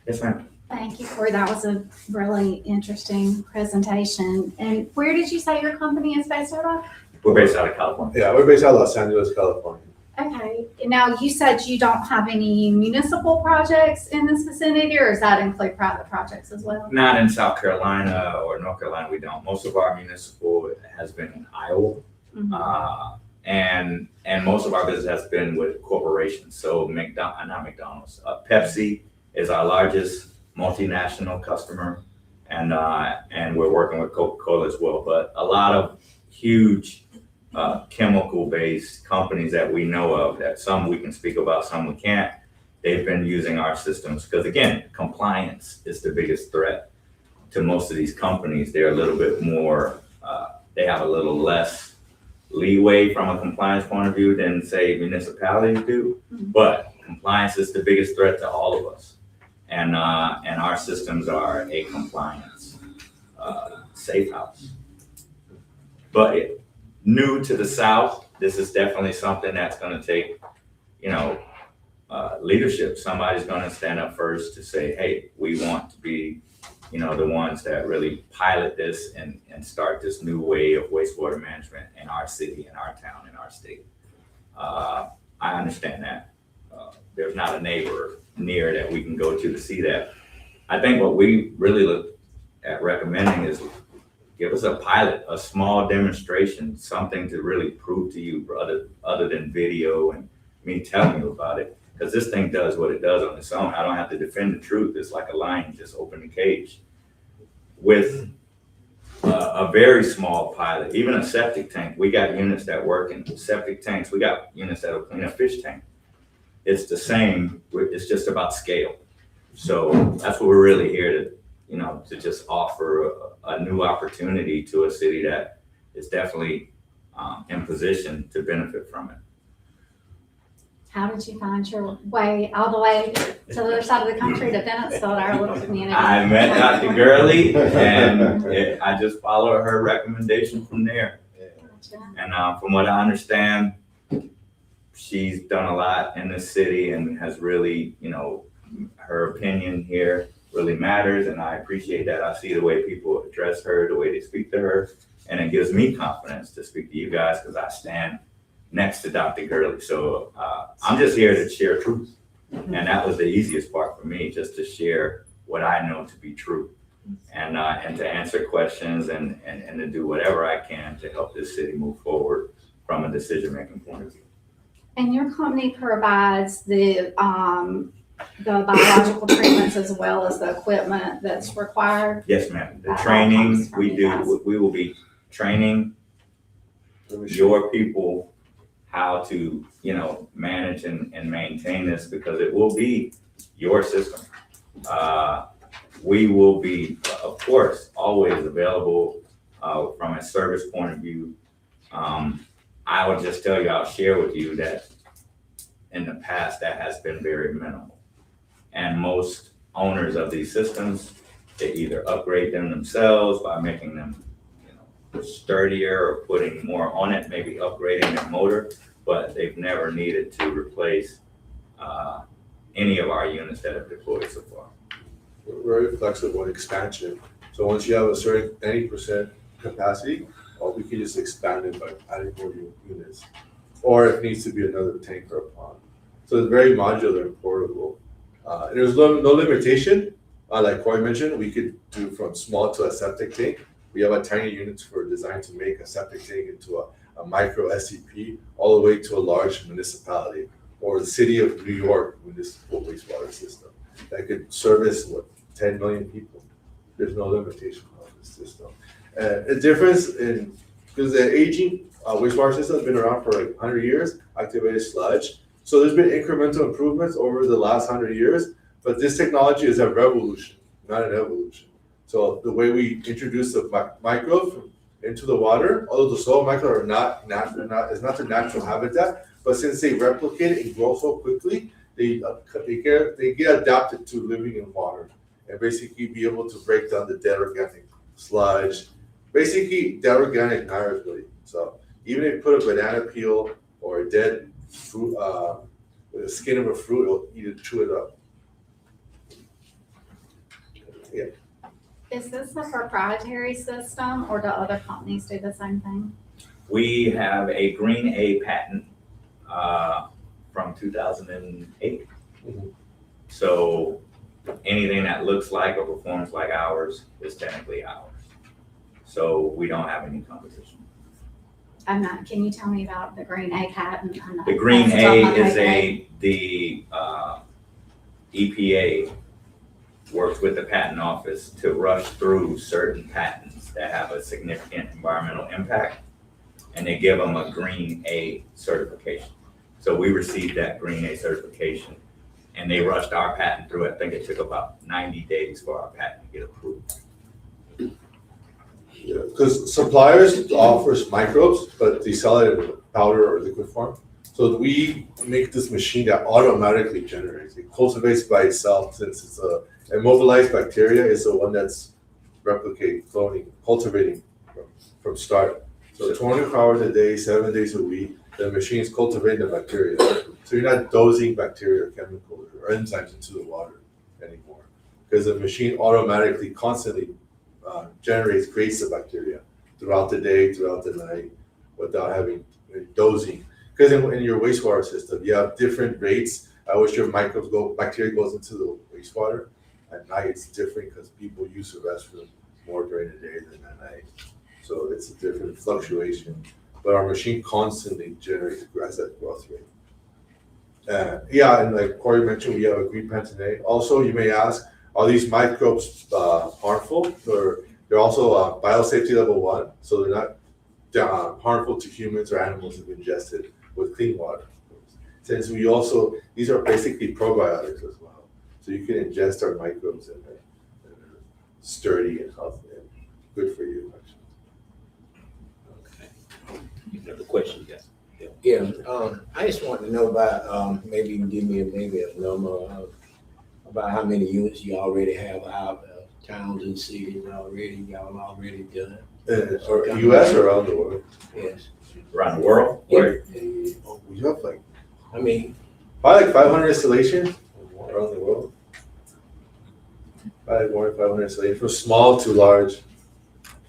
Yes, ma'am. Thank you, Corey. That was a really interesting presentation. And where did you say your company is based out of? We're based out of California. Yeah, we're based out of Los Angeles, California. Okay. Now, you said you don't have any municipal projects in this vicinity, or does that include private projects as well? Not in South Carolina or North Carolina, we don't. Most of our municipal has been in Iowa. And most of our business has been with corporations. So Pepsi is our largest multinational customer, and we're working with Coca-Cola as well. But a lot of huge chemical-based companies that we know of, that some we can speak about, some we can't, they've been using our systems because, again, compliance is the biggest threat to most of these companies. They're a little bit more, they have a little less leeway from a compliance point of view than, say, municipalities do. But compliance is the biggest threat to all of us. And our systems are a compliance safe house. But new to the South, this is definitely something that's going to take, leadership. Somebody's going to stand up first to say, hey, we want to be, the ones that really pilot this and start this new way of wastewater management in our city, in our town, in our state. I understand that. There's not a neighbor near that we can go to see that. I think what we really look at recommending is give us a pilot, a small demonstration, something to really prove to you other than video and me telling you about it. Because this thing does what it does on its own. I don't have to defend the truth. It's like a lion just open the cage. With a very small pilot, even a septic tank, we got units that work in septic tanks. We got units that will clean a fish tank. It's the same, it's just about scale. So that's what we're really here to, to just offer a new opportunity to a city that is definitely in position to benefit from it. How did you find your way all the way to the other side of the country to Bennettsville, our little community? I met Dr. Gurley and I just followed her recommendation from there. Gotcha. And from what I understand, she's done a lot in this city and has really, her opinion here really matters, and I appreciate that. I see the way people address her, the way they speak to her, and it gives me confidence to speak to you guys because I stand next to Dr. Gurley. So I'm just here to share truth. And that was the easiest part for me, just to share what I know to be true and to answer questions and to do whatever I can to help this city move forward from a decision-making point of view. And your company provides the biological treatments as well as the equipment that's required? Yes, ma'am. The That all training comes from we you guys. do, we will be training your people how to, manage and maintain this because it will be your system. We will be, of course, always available from a service point of view. I would just tell you, I'll share with you that in the past, that has been very minimal. And most owners of these systems, they either upgrade them themselves by making them, sturdier or putting more on it, maybe upgrading their motor, but they've never needed to replace any of our units that have deployed so far. We're very flexible in expansion. So once you have a certain 90% capacity, we can just expand it by adding more units. Or if it needs to be another tank or a pond. So it's very modular and portable. And there's no limitation. Like Corey mentioned, we could do from small to a septic tank. We have a tiny units for design to make a septic tank into a micro SCP, all the way to a large municipality or the city of New York municipal wastewater system that could service 10 million people. There's no limitation on this system. A difference in, because the aging wastewater system has been around for like 100 years, activated sludge. So there's been incremental improvements over the last 100 years, but this technology is a revolution, not an evolution. So the way we introduce the microbes into the water, although the soil microbes is not their natural habitat, but since they replicate and grow so quickly, they get adapted to living in water and basically be able to break down the dead organic sludge, basically dead organic matter really. So even if you put a banana peel or a dead fruit, with the skin of a fruit, it'll either chew it up. Yeah. Is this a proprietary system or do other companies do the same thing? We have a Green A patent from 2008. Mhm. So anything that looks like or performs like ours is technically ours. So we don't have any competition. Can you tell me about the Green A patent? The Green A is the EPA works with the patent office to rush through certain patents that have a significant environmental impact, and they give them a Green A certification. So we received that Green A certification, and they rushed our patent through. I think it took about 90 days for our patent to get approved. Yeah, because suppliers offers microbes, but they sell it in powder or liquid form. So we make this machine that automatically generates. It cultivates by itself since it's a immobilized bacteria is the one that's cultivating from start. So 24 hours a day, 7 days a week, the machine is cultivating the bacteria. So you're not dosing bacteria or chemicals or enzymes into the water anymore. Because the machine automatically, constantly creates the bacteria throughout the day, throughout the night, without having dosing. Because in your wastewater system, you have different rates at which your bacteria goes into the wastewater. At night, it's different because people use the restroom more during the day than at night. So it's a different fluctuation. But our machine constantly generates that growth rate. And like Corey mentioned, we have a green pantanate. Also, you may ask, are these microbes harmful? They're also biosafety level 1, so they're not harmful to humans or animals if ingested with clean water. Since these are basically probiotics as well. So you can ingest our microbes and they're sturdy and healthy and good for you. Okay. You have a question, yes? Yeah, I just want to know about, maybe you can give me a number about how many units you already have out of towns and cities already, y'all already done. Or US or around the world? Yes. Around the world? Yeah. We have like I mean, Probably like 500 installations around the world. Probably more than 500 installations, from small to large.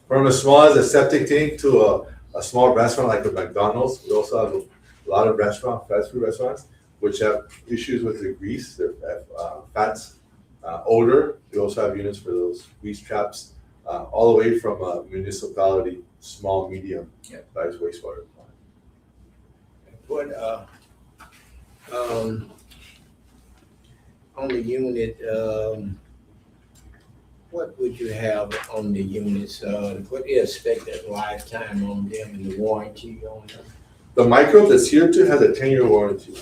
From as small as a septic tank to a small restaurant like a McDonald's. We also have a lot of fast food restaurants, which have issues with the grease, their fats, odor. We also have units for those grease traps, all the way from a municipality, small, medium size wastewater plant. what, on the unit, what would you have on the units? What the expected lifetime on them and the warranty on them? The microbe that's here too has a 10-year warranty.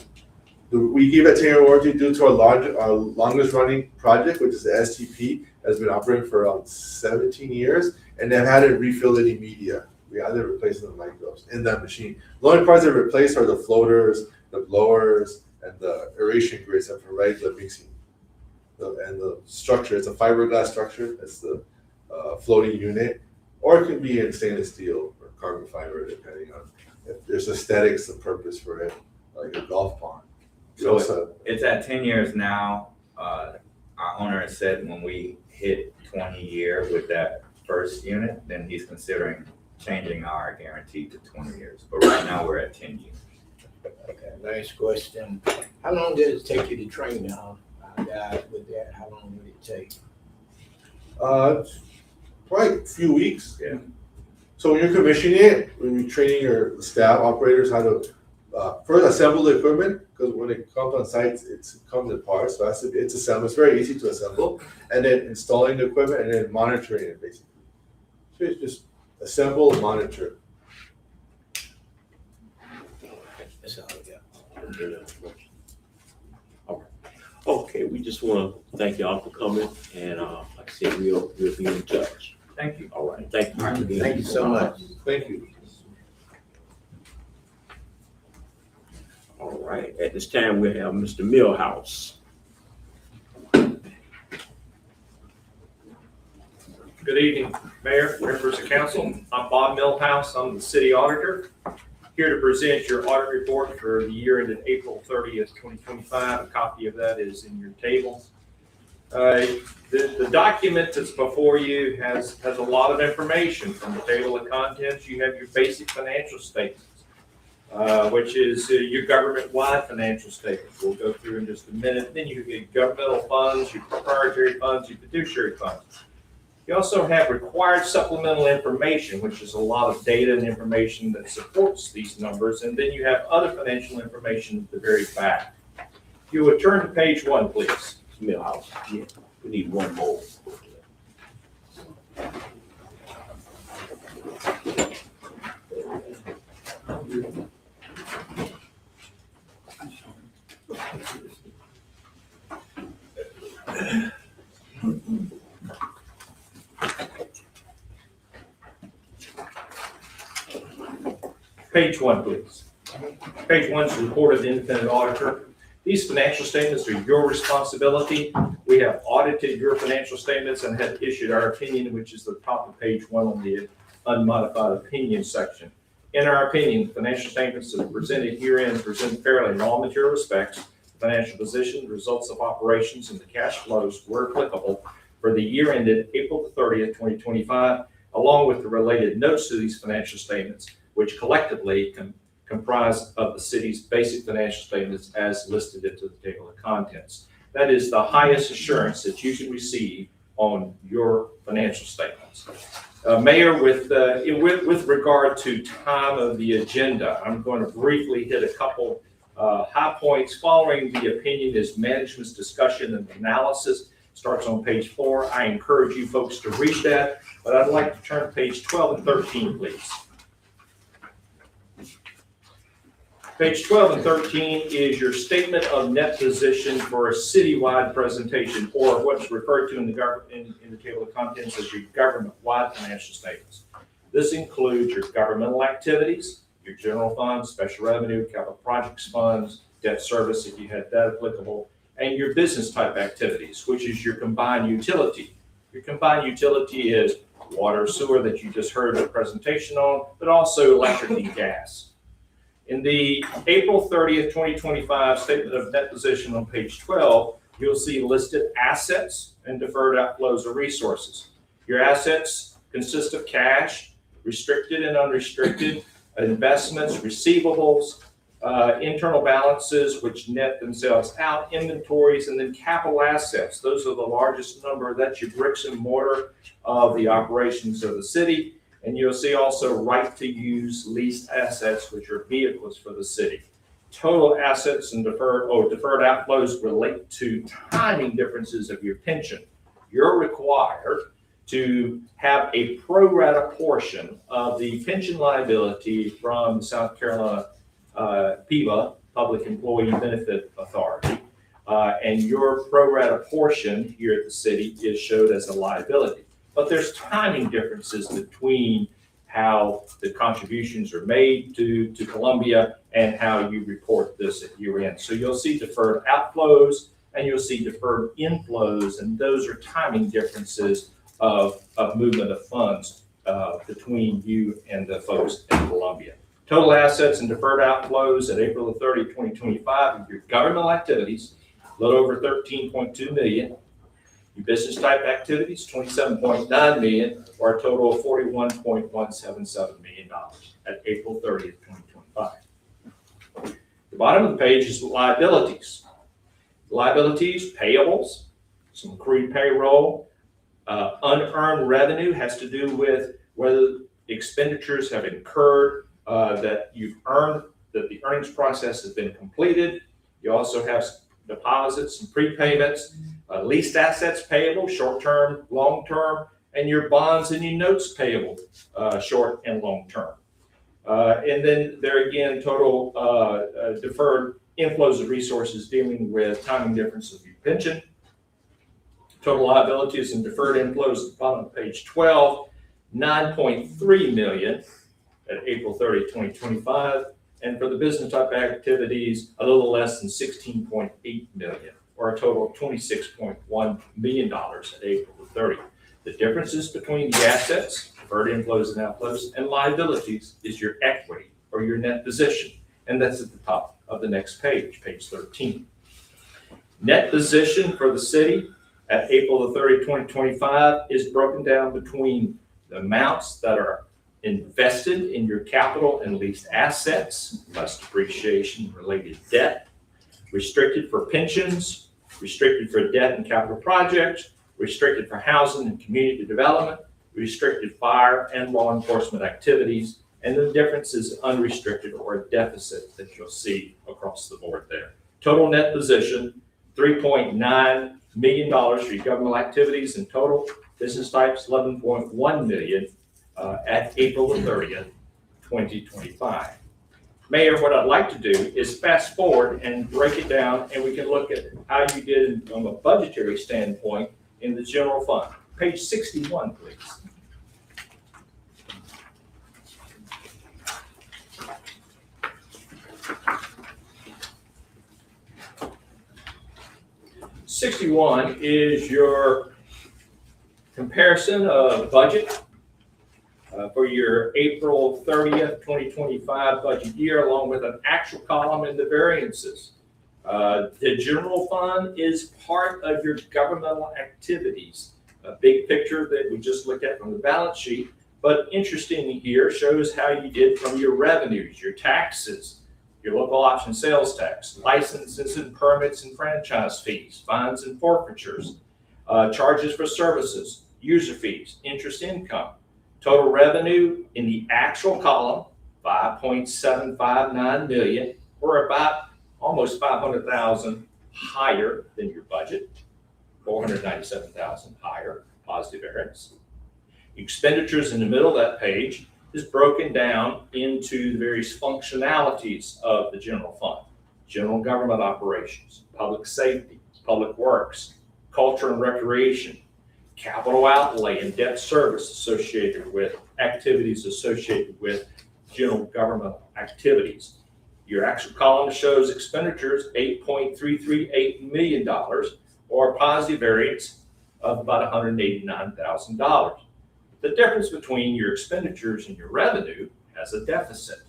We give a 10-year warranty due to our longest running project, which is the STP, has been operating for around 17 years, and they've had to refill any media. We had to replace the microbes in that machine. The only parts that replaced are the floaters, the blowers, and the aeration grids that provide the mixing. And the structure, it's a fiberglass structure, that's the floating unit, or it could be in stainless steel or carbon fiber, depending on if there's aesthetics and purpose for it, like a golf pond. So it's at 10 years now. Our owner has said when we hit 20 year with that first unit, then he's considering changing our guarantee to 20 years. But right now we're at 10 years. Okay, last question. How long did it take you to train our guys with that? How long would it take? Probably a few weeks. Yeah. So when you're commissioning it, when you're training your staff operators how to first assemble the equipment, because when it comes on site, it comes in parts, so it's assembled. It's very easy to assemble, and then installing the equipment and then monitoring it basically. So it's just assemble, monitor. That's all I got. Okay, we just want to thank y'all for coming, and like I said, we'll be in touch. Thank you. All right, thank you. All right, thank you so much. Thank you. All right, at this time, we have Mr. Millhouse. Good evening, Mayor, members of council. I'm Bob Millhouse. I'm the city auditor, here to present your audit report for the year ended April 30th, 2025. A copy of that is in your table. The document that's before you has a lot of information. From the table of contents, you have your basic financial statements, which is your government-wide financial statements. We'll go through in just a minute. Then you get governmental funds, your proprietary funds, your fiduciary funds. You also have required supplemental information, which is a lot of data and information that supports these numbers. And then you have other financial information at the very back. If you would turn to page 1, please. Millhouse, yeah, we need one more. Page 1, please. Page 1 is the report of the independent auditor. These financial statements are your responsibility. We have audited your financial statements and have issued our opinion, which is the top of page 1 on the unmodified opinion section. In our opinion, the financial statements that are presented herein present fairly in all material respects. The financial position, the results of operations, and the cash flows were applicable for the year ended April 30th, 2025, along with the related notes to these financial statements, which collectively comprise of the city's basic financial statements as listed into the table of contents. That is the highest assurance that you can receive on your financial statements. Mayor, with regard to time of the agenda, I'm going to briefly hit a couple high points. Following the opinion is management's discussion and analysis. Starts on page 4. I encourage you folks to read that, but I'd like to turn to page 12 and 13, please. Page 12 and 13 is your statement of net position for a citywide presentation, or what's referred to in the table of contents as your government-wide financial statements. This includes your governmental activities, your general funds, special revenue, capital projects funds, debt service if you had that applicable, and your business type activities, which is your combined utility. Your combined utility is water, sewer that you just heard a presentation on, but also electric and gas. In the April 30th, 2025 statement of net position on page 12, you'll see listed assets and deferred outflows of resources. Your assets consist of cash, restricted and unrestricted, investments, receivables, internal balances, which net themselves out, inventories, and then capital assets. Those are the largest number. That's your bricks and mortar of the operations of the city. And you'll see also right to use leased assets, which are vehicles for the city. Total assets and deferred outflows relate to timing differences of your pension. You're required to have a pro rata portion of the pension liability from South Carolina PEBA, Public Employee Benefit Authority, and your pro rata portion here at the city is showed as a liability. But there's timing differences between how the contributions are made to Columbia and how you report this at year end. So you'll see deferred outflows and you'll see deferred inflows, and those are timing differences of movement of funds between you and the folks in Columbia. Total assets and deferred outflows at April 30, 2025 of your governmental activities, a little over 13.2 million. Your business type activities, 27.9 million, or a total of $41.177 million at April 30th, 2025. The bottom of the page is liabilities. Liabilities, payables, some accrued payroll, unearned revenue has to do with whether expenditures have incurred that you've earned, that the earnings process has been completed. You also have deposits and prepayments, leased assets payable, short-term, long-term, and your bonds and your notes payable, short and long-term. And then there again, total deferred inflows of resources dealing with timing difference of your pension. Total liabilities and deferred inflows at the bottom of page 12, 9.3 million at April 30, 2025. And for the business type activities, a little less than 16.8 million, or a total of $26.1 million at April 30. The differences between the assets, deferred inflows and outflows, and liabilities is your equity or your net position. And that's at the top of the next page, page 13. Net position for the city at April 30, 2025 is broken down between the amounts that are invested in your capital and leased assets, less depreciation related debt, restricted for pensions, restricted for debt and capital projects, restricted for housing and community development, restricted fire and law enforcement activities, and the difference is unrestricted or a deficit that you'll see across the board there. Total net position, $3.9 million for your governmental activities in total. Business types, 11.1 million at April 30th, 2025. Mayor, what I'd like to do is fast forward and break it down, and we can look at how you did from a budgetary standpoint in the general fund. Page 61, please. '61 is your comparison of budget for your April 30th, 2025 budget year, along with an actual column in the variances. The general fund is part of your governmental activities. A big picture that we just looked at from the balance sheet, but interesting here shows how you did from your revenues, your taxes, your local option sales tax, licenses and permits and franchise fees, fines and forfeitures, charges for services, user fees, interest income. Total revenue in the actual column, 5.759 million, or about almost 500,000 higher than your budget, 497,000 higher, positive variance. Expenditures in the middle of that page is broken down into the various functionalities of the general fund. General government operations, public safety, public works, culture and recreation, capital outlay and debt service associated with activities associated with general government activities. Your actual column shows expenditures, $8.338 million, or a positive variance of about $189,000. The difference between your expenditures and your revenue has a deficit.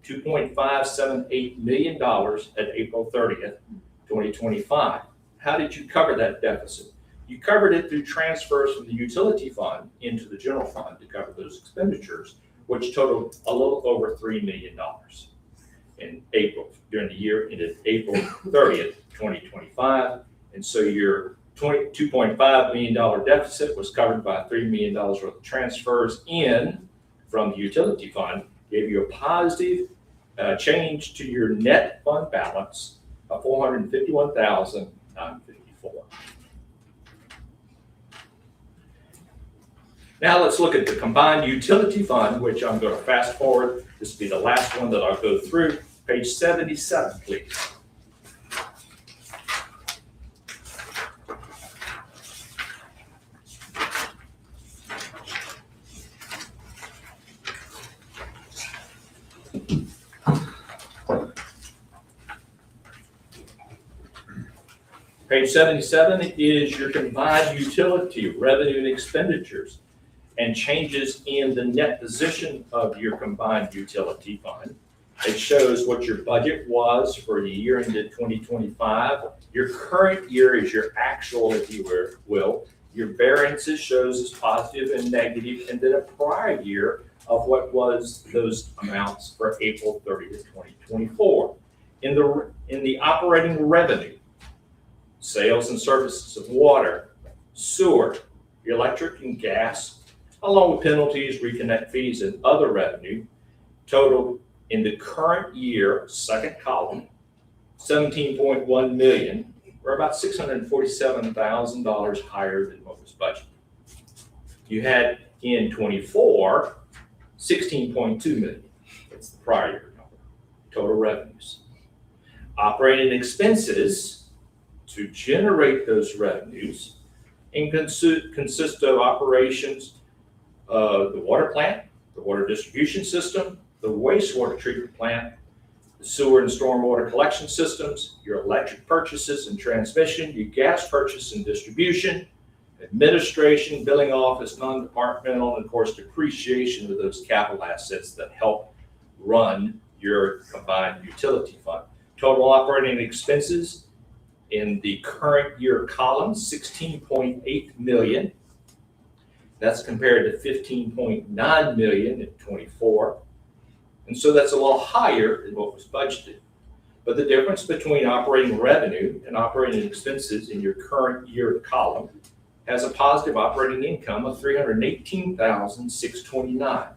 $2.578 million at April 30th, 2025. How did you cover that deficit? You covered it through transfers from the utility fund into the general fund to cover those expenditures, which totaled a little over $3 million in April, during the year ended April 30th, 2025. And so your $2.5 million deficit was covered by $3 million worth of transfers in from the utility fund, gave you a positive change to your net fund balance of $451,954. Now let's look at the combined utility fund, which I'm going to fast forward. This will be the last one that I'll go through. Page 77, please. Page 77 is your combined utility revenue and expenditures and changes in the net position of your combined utility fund. It shows what your budget was for the year ended 2025. Your current year is your actual, if you will. Your variances shows as positive and negative, and then a prior year of what was those amounts for April 30th, 2024. In the operating revenue, sales and services of water, sewer, electric and gas, along with penalties, reconnect fees, and other revenue, totaled in the current year, second column, $17.1 million, or about $647,000 higher than what was budgeted. You had in 24, $16.2 million. That's the prior year number, total revenues. Operating expenses to generate those revenues and consist of operations of the water plant, the water distribution system, the wastewater treatment plant, the sewer and stormwater collection systems, your electric purchases and transmission, your gas purchase and distribution, administration, billing office, non-departmental, and of course depreciation of those capital assets that help run your combined utility fund. Total operating expenses in the current year column, $16.8 million. That's compared to $15.9 million in 24. And so that's a little higher than what was budgeted. But the difference between operating revenue and operating expenses in your current year column has a positive operating income of $318,629.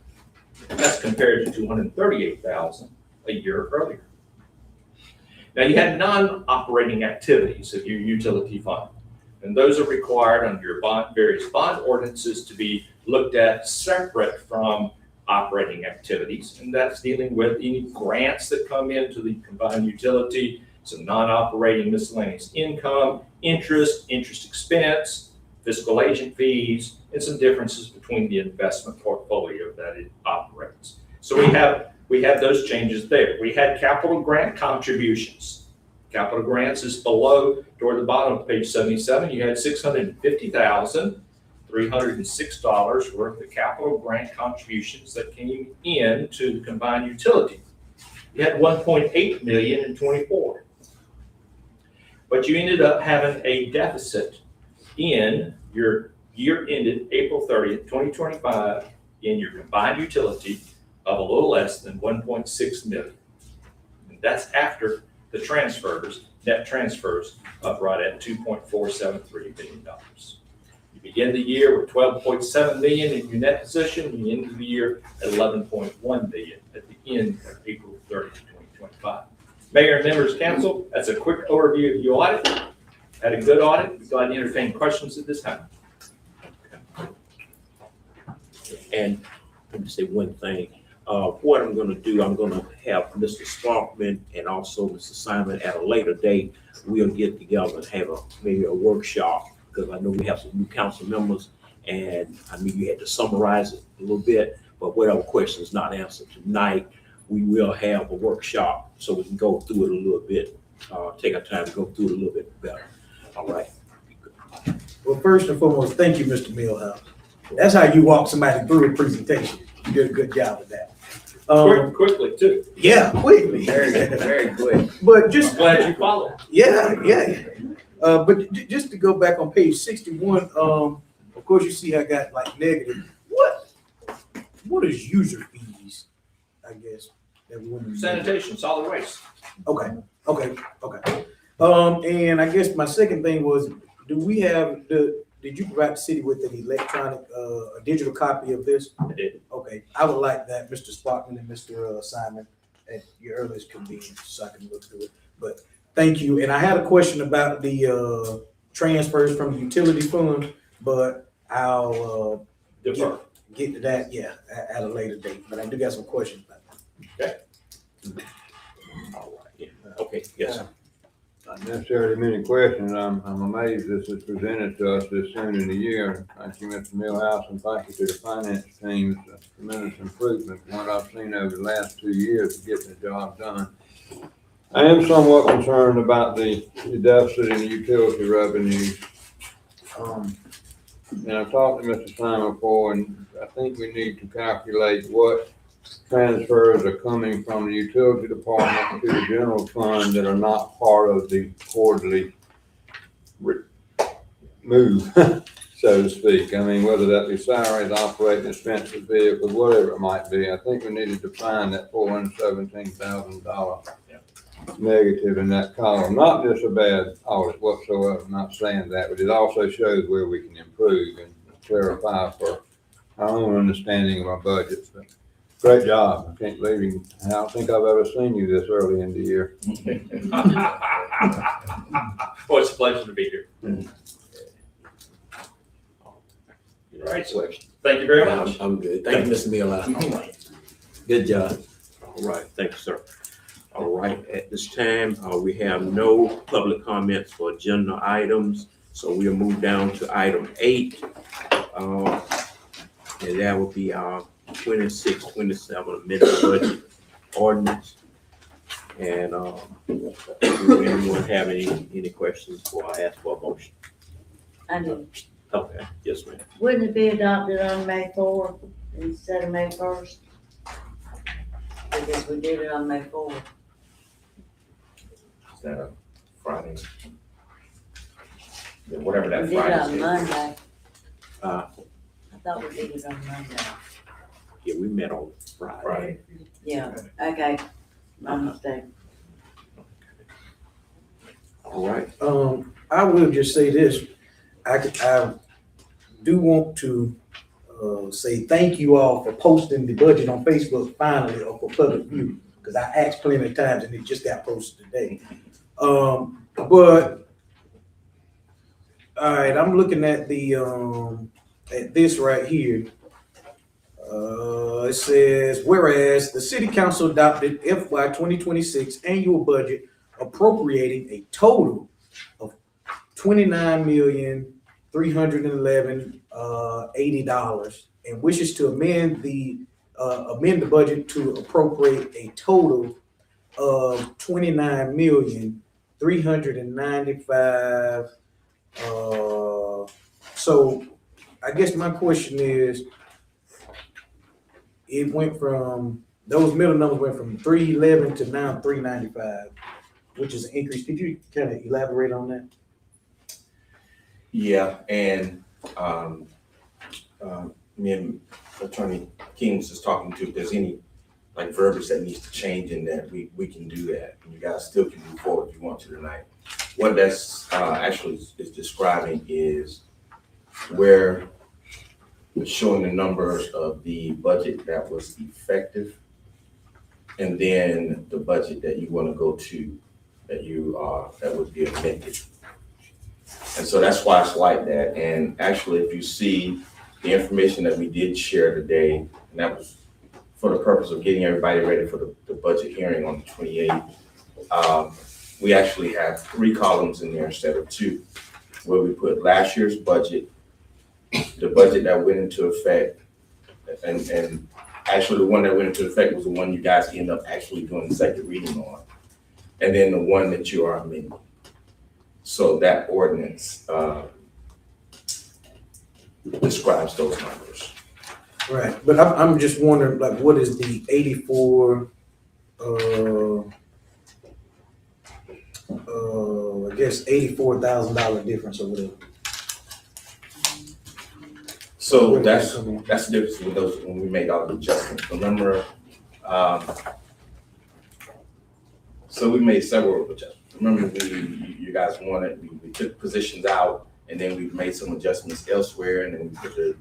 That's compared to $238,000 a year earlier. Now you had non-operating activities of your utility fund, and those are required under your various bond ordinances to be looked at separate from operating activities, and that's dealing with any grants that come into the combined utility, some non-operating miscellaneous income, interest expense, fiscal agent fees, and some differences between the investment portfolio that it operates. So we have those changes there. We had capital grant contributions. Capital grants is below, toward the bottom of page 77. You had $650,306 worth of capital grant contributions that came in to the combined utility. You had $1.8 million in 24. But you ended up having a deficit in your year ended April 30th, 2025 in your combined utility of a little less than $1.6 million. And that's after the transfers, net transfers of right at $2.473 billion. You begin the year with $12.7 million in your net position, and you end the year at $11.1 million at the end of April 30th, 2025. Mayor and members of council, that's a quick overview of your audit. Had a good audit. Be glad to entertain questions at this time. And let me say one thing. What I'm going to do, I'm going to have Mr. Sparkman and also Mr. Simon at a later date. We'll get together and have maybe a workshop, because I know we have some new council members, and I mean, you had to summarize it a little bit, but whatever questions not answered tonight, we will have a workshop so we can go through it a little bit, take our time to go through it a little bit better. All right. Well, first and foremost, thank you, Mr. Millhouse. That's how you walk somebody through a presentation. You did a good job with that. Quickly too. Yeah, quickly. Very quick. But I'm just, glad you followed. yeah. But just to go back on page 61, of course, you see I got like negative. What is user fees, I guess, that we want to. Sanitation, solid waste. Okay. And I guess my second thing was, did you provide the city with an electronic, a digital copy of this? I did. Okay, I would like that, Mr. Sparkman and Mr. Simon, at your earliest convenience, so I can look through it. But thank you, and I had a question about the transfers from the utility fund, but I'll Defer. get to that, at a later date. But I do got some questions about that. All right, yeah, okay, yes, sir. Not necessarily many questions. I'm amazed this is presented to us this soon in the year. Thank you, Mr. Millhouse, and thank you to the finance team. It's a tremendous improvement from what I've seen over the last 2 years of getting the job done. I am somewhat concerned about the deficit in the utility revenues. And I've talked to Mr. Simon before, and I think we need to calculate what transfers are coming from the utility department to the general fund that are not part of the quarterly move, so to speak. I mean, whether that be salaries, operating expenses, vehicles, whatever it might be. I think we need to define that $417,000 negative in that column. Not just a bad audit whatsoever, I'm not saying that, but it also shows where we can improve and clarify for our own understanding of our budgets. But great job. I can't believe you, I don't think I've ever seen you this early in the year. Well, it's a pleasure to be here. All right, so thank you very much. I'm good. Thank you, Mr. Millhouse. Good job. All right, thank you, sir. All right, at this time, we have no public comments for agenda items, so we'll move down to item 8. And that will be our 26-27 amended budget ordinance. And do anyone have any questions before I ask for a motion? I do. Okay, yes, ma'am. Wouldn't it be adopted on May 4th instead of May 1st? Because we did it on May 4th. Is that a Friday? Yeah, whatever that We did it Friday on is. Monday. Uh, I thought we did it on Monday. yeah, we met on Friday. Yeah, okay, my mistake. All right, I will just say this, I do want to, say thank you all for posting the budget on Facebook finally, or for public view, because I asked plenty of times and it just got posted today. But, all right, I'm looking at the, at this right here. It says, whereas the city council adopted FY 2026 annual budget appropriating a total of $29,311,080 and wishes to amend the budget to appropriate a total of $29,395,000. So I guess my question is, it went from, those middle numbers went from 311 to now 395, which is an increase. Could you kind of elaborate on that? Yeah, and me and Attorney King was just talking to, if there's any like verbiage that needs to change in that, we can do that. And you guys still can move forward if you want to tonight. What that's actually is describing is where it's showing the numbers of the budget that was effective, and then the budget that you want to go to, that that would be amended. And so that's why it's like that. And actually, if you see the information that we did share today, and that was for the purpose of getting everybody ready for the budget hearing on the 28th, we actually have 3 columns in there instead of 2, where we put last year's budget, the budget that went into effect, and actually the one that went into effect was the one you guys end up actually doing the second reading on, and then the one that you are amending. So that ordinance describes those numbers. Right, but I'm just wondering, like, what is the 84, I guess $84,000 difference or whatever? So Where did that that's come in? the difference with those, when we made all the adjustments. Remember, so we made several adjustments. Remember, you guys wanted, we took positions out, and then we made some adjustments elsewhere, and then we put the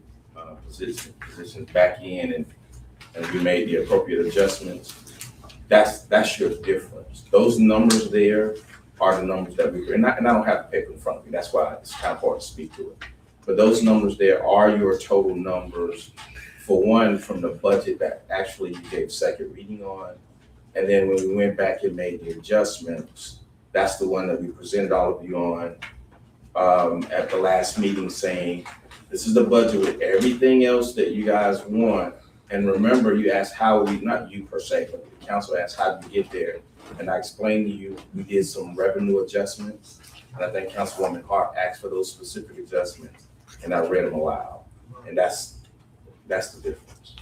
positions back in, and we made the appropriate adjustments. That's your difference. Those numbers there are the numbers that we, and I don't have the paper in front of me, that's why it's kind of hard to speak to it. But those numbers there are your total numbers, for one, from the budget that actually you gave second reading on. And then when we went back and made the adjustments, that's the one that we presented all of you on at the last meeting, saying, this is the budget with everything else that you guys want. And remember, you asked how we, not you per se, but the council asked how did we get there? And I explained to you, we did some revenue adjustments. And I think Councilwoman Hart asked for those specific adjustments, and I read them aloud. And that's the difference.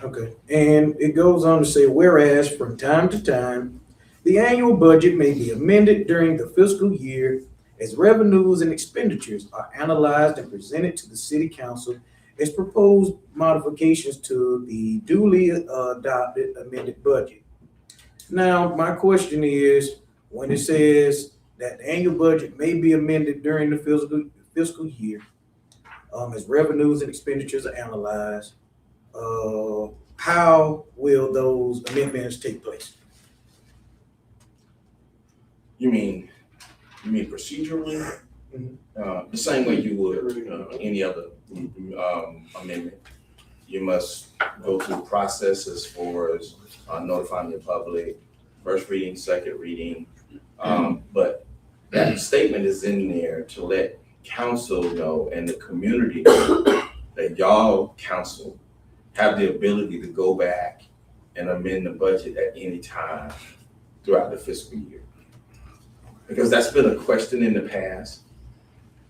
Okay, and it goes on to say, whereas from time to time, the annual budget may be amended during the fiscal year as revenues and expenditures are analyzed and presented to the city council as proposed modifications to the duly adopted amended budget. Now, my question is, when it says that the annual budget may be amended during the fiscal year, as revenues and expenditures are analyzed, how will those amendments take place? You mean procedurally? The same way you would any other amendment. You must go through process as far as notifying the public, first reading, second reading. But that statement is in there to let council know and the community know that y'all council have the ability to go back and amend the budget at any time throughout the fiscal year. Because that's been a question in the past.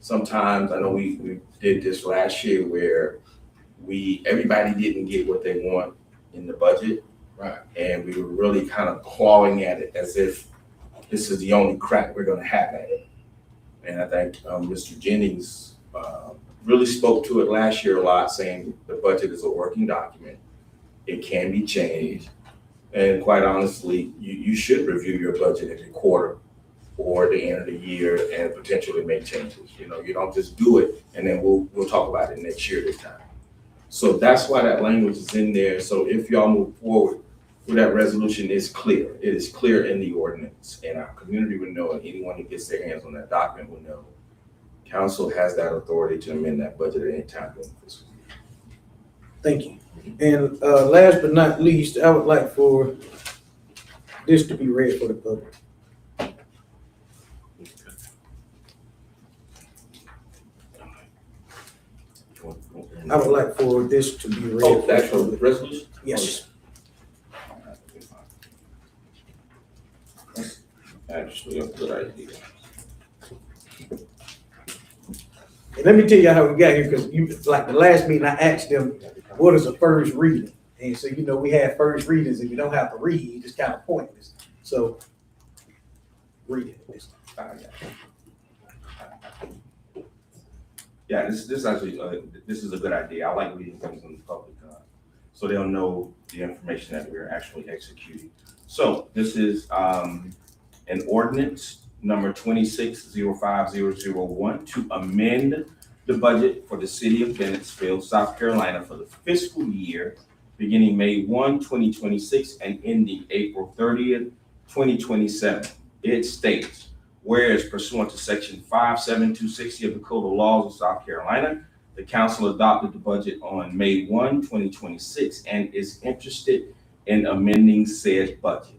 Sometimes, I know we did this last year where everybody didn't get what they want in the budget. Right. And we were really kind of clawing at it as if this is the only crack we're gonna have at it. And I think Mr. Jennings really spoke to it last year a lot, saying the budget is a working document. It can be changed. And quite honestly, you should review your budget every quarter or the end of the year and potentially make changes. You know, you don't just do it and then we'll talk about it next year this time. So that's why that language is in there. So if y'all move forward with that resolution, it's clear. It is clear in the ordinance, and our community would know, and anyone who gets their hands on that document will know. Council has that authority to amend that budget at any time during the fiscal year. Thank you. And last but not least, I would like for this to be read for the public. I would like for this to be read. Oh, the actual resolution? Yes. That's actually a good idea. And let me tell you how we got here, because like the last meeting, I asked them, what is a first reading? And so, we have first readings, and you don't have to read, it's kind of pointless. So, read it this time. Yeah, this actually, this is a good idea. I like reading things in the public, so they'll know the information that we're actually executing. So this is an ordinance number 26-05001 to amend the budget for the city of Bennettsville, South Carolina for the fiscal year beginning May 1, 2026 and ending April 30th, 2027. It states, whereas pursuant to section 57260 of the Code of Laws of South Carolina, the council adopted the budget on May 1, 2026 and is interested in amending said budget.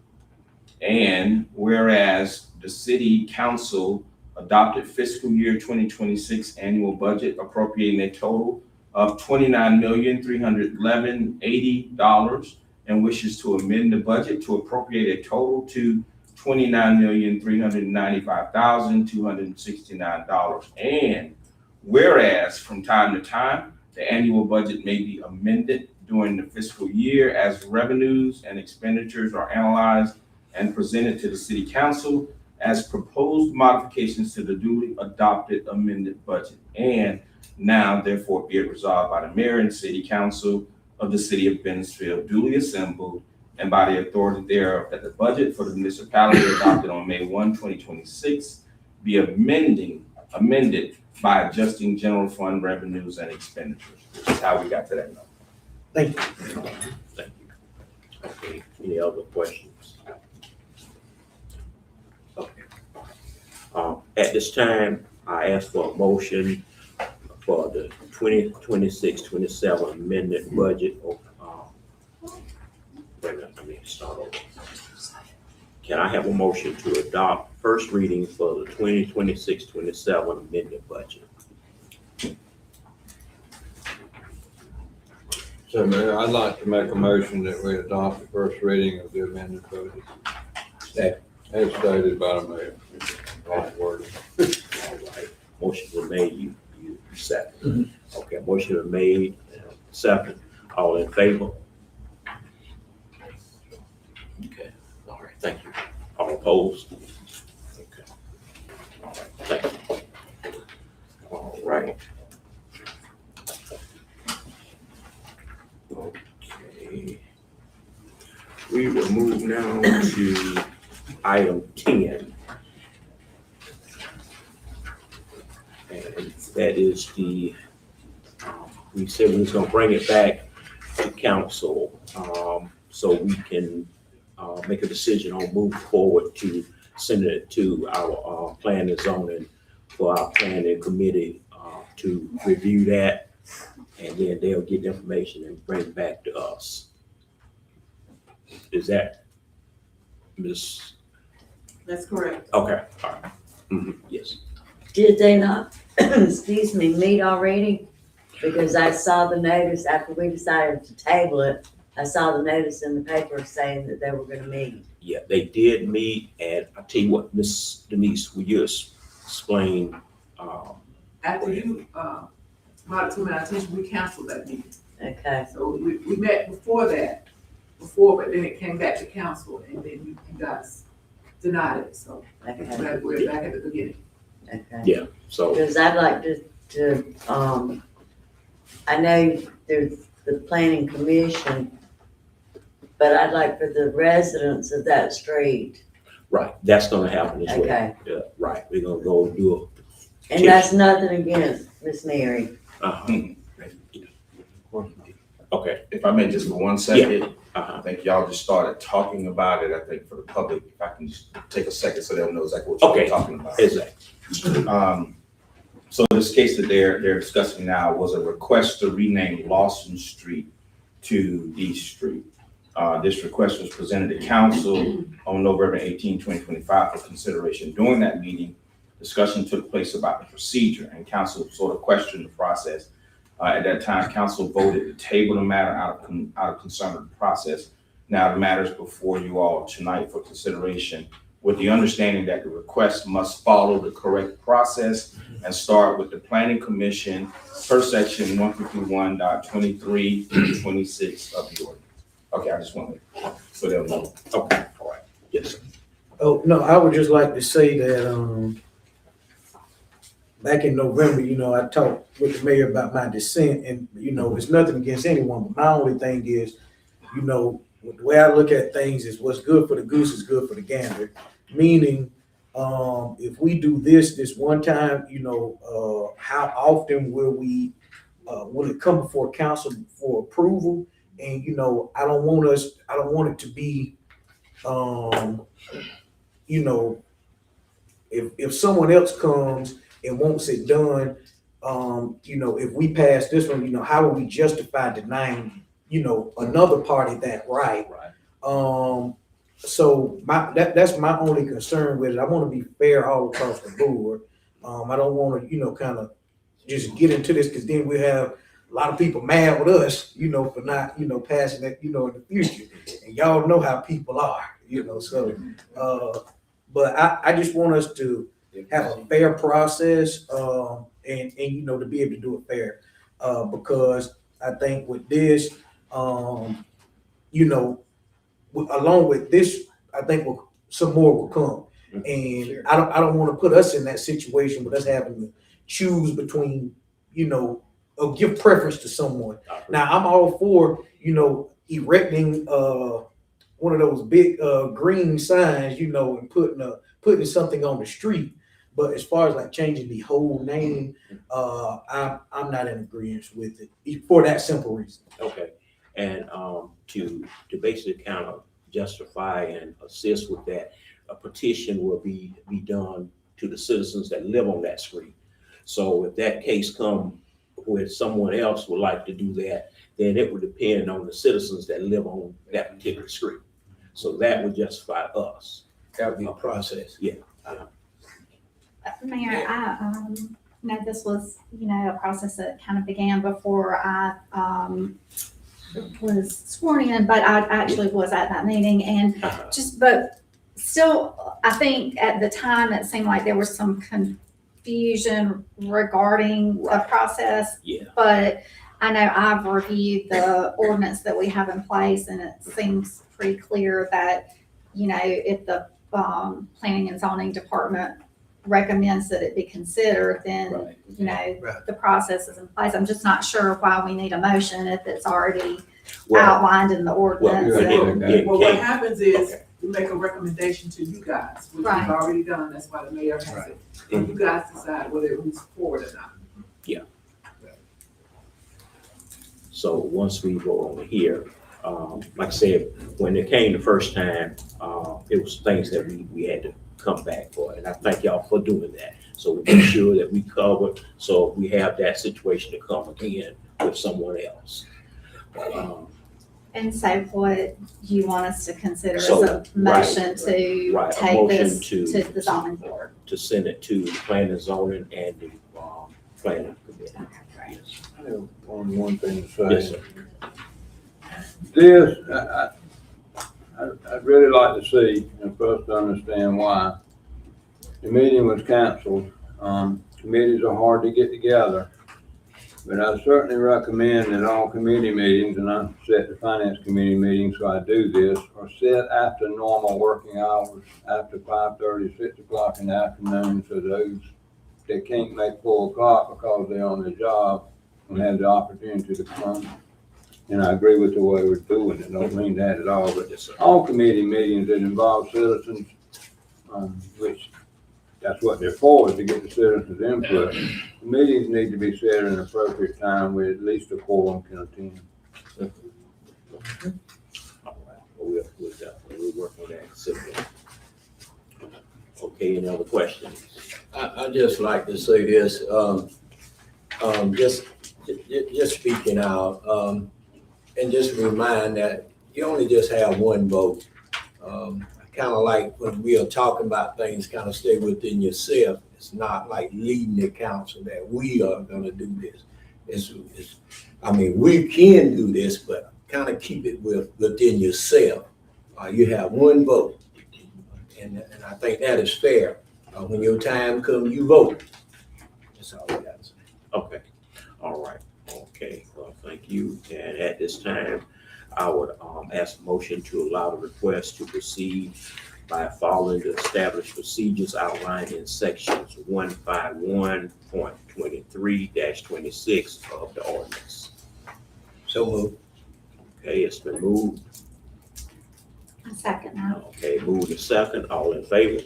And whereas the city council adopted fiscal year 2026 annual budget appropriating a total of $29,311,080 and wishes to amend the budget to appropriate a total to $29,395,269. And whereas from time to time, The annual budget may be amended during the fiscal year as revenues and expenditures are analyzed and presented to the city council as proposed modifications to the duly adopted amended budget. And now therefore be it resolved by the mayor and city council of the city of Bennettsville, duly assembled, and by the authority thereof, that the budget for the municipality adopted on May 1, 2026 be amended by adjusting general fund revenues and expenditures, which is how we got to that number. Thank you. Thank you. Okay, any other questions? Okay. At this time, I ask for a motion for the 2026-27 amended budget of, wait a minute, let me start over. Can I have a motion to adopt first reading for the 2026-27 amended budget? So Mayor, I'd like to make a motion that we adopt the first reading of the amended budget. Second. As stated by the mayor. Right word. All right, motion was made, you second. Okay, motion was made, second, all in favor? Okay, all right, thank you. All opposed? Okay. All right, thank you. All right. Okay. We will move now to item 10. And that is the, we said we was gonna bring it back to council, so we can, make a decision on moving forward to send it to our, planning and zoning for our planning committee, to review that. And then they'll get the information and bring it back to us. Is that, Ms.? That's correct. Okay, all right. Yes. Did they not, excuse me, meet already? Because I saw the notice after we decided to table it. I saw the notice in the paper saying that they were gonna meet. Yeah, they did meet, and I'll tell you what, Ms. Denise, will you explain, After you, brought it to my attention, we canceled that meeting. Okay, So we met before that, but then it came back to council and then you guys denied it, so okay, we're back at the beginning. okay. yeah, so, Because I'd like to, I know there's the planning commission, but I'd like for the residents of that street, right, that's gonna happen as well. okay? Yeah, right, we're gonna go do And that's nothing against Miss Mary. Okay, If I may, just for 1 second, uh-huh, I think y'all just started talking about it. I think for the public, if I can just take a second so they'll know exactly what you're Okay. talking about. exactly. So this case that they're discussing now was a request to rename Lawson Street to D Street. This request was presented to council on November 18, 2025 for consideration. During that meeting, discussion took place about the procedure and council sort of questioned the process. At that time, council voted to table the matter out of concern of the process. Now the matter is before you all tonight for consideration, with the understanding that the request must follow the correct process and start with the planning commission per section 151.23-26 of the ordinance. Okay, I just wanted to, so they'll know. Okay, all right, yes, sir. Oh, no, I would just like to say that, back in November, I talked with the mayor about my dissent and, it's nothing against anyone, but my only thing is, the way I look at things is what's good for the goose is good for the gander. Meaning, if we do this one time, how often will it come before council for approval? And, I don't want it to be, if someone else comes and wants it done, if we pass this one, how will we justify denying, another party that right? Right. So that's my only concern with it. I want to be fair all across the board. I don't want to, kind of just get into this because then we have a lot of people mad with us, for not, passing that, in the future. And y'all know how people are, so, but I just want us to have a fair process, and to be able to do it fair. because I think with this, you know, along with this, I think some more will come. And I don't want to put us in that situation with us having to choose between, you know, or give preference to someone. Now, I'm all for, you know, erecting one of those big green signs, you know, and putting something on the street. But as far as like changing the whole name, I'm not in agreement with it for that simple reason. Okay, and to basically kind of justify and assist with that, a petition will be done to the citizens that live on that street. So if that case come where someone else would like to do that, then it would depend on the citizens that live on that particular street. So that would justify us. That would be a process. Yeah. Mayor, I know this was, you know, a process that kind of began before I was sworn in, but I actually was at that meeting and but still, I think at the time it seemed like there was some confusion regarding the process. Yeah. But I know I've reviewed the ordinance that we have in place and it seems pretty clear that, you know, if the planning and zoning department recommends that it be considered, then, you know, the process is in place. I'm just not sure why we need a motion if it's already outlined in the ordinance. Well, what happens is we make a recommendation to you guys, which we've Right. already done, that's why the mayor has it. And you guys decide whether it moves forward or not. Yeah. So once we go over here, like I said, when it came the first time, it was things that we had to come back for, and I thank y'all for doing that. So we make sure that we cover, so we have that situation to come again with someone else. And so what you want us to consider So, is a motion to right, a take motion this to- to the zoning board. To send it to the planning and zoning and the planning committee. Yes. I have one thing to say. Yes, sir. This, I'd really like to see, and for us to understand why, the meeting was canceled. Committees are hard to get together, but I certainly recommend that all committee meetings, and I set the finance committee meeting, so I do this, are set after normal working hours, after 5:30, 6 o'clock in the afternoon, so those that can't make 4 o'clock because they're on the job will have the opportunity to come. And I agree with the way we're doing it, don't mean that at all, but all committee meetings that involve citizens, which that's what they're for, is to get the citizens' input. The meetings need to be set at an appropriate time where at least a quorum can attend. All right, well, we'll work on that. Okay, any other questions? I just like to say this, just speaking out, and just remind that you only just have one vote. Kind of like when we are talking about things, kind of stay within yourself. It's not like leading the council that we are gonna do this. I mean, we can do this, but kind of keep it within yourself. You have one vote, and I think that is fair. When your time comes, you vote. That's all I got to say. Okay, all right, okay, well, thank you. And at this time, I would ask a motion to allow the request to proceed by following the established procedures outlined in sections 151.23-26 of the ordinance. So moved. Okay, it's been moved. A second now. Okay, moved and second, all in favor?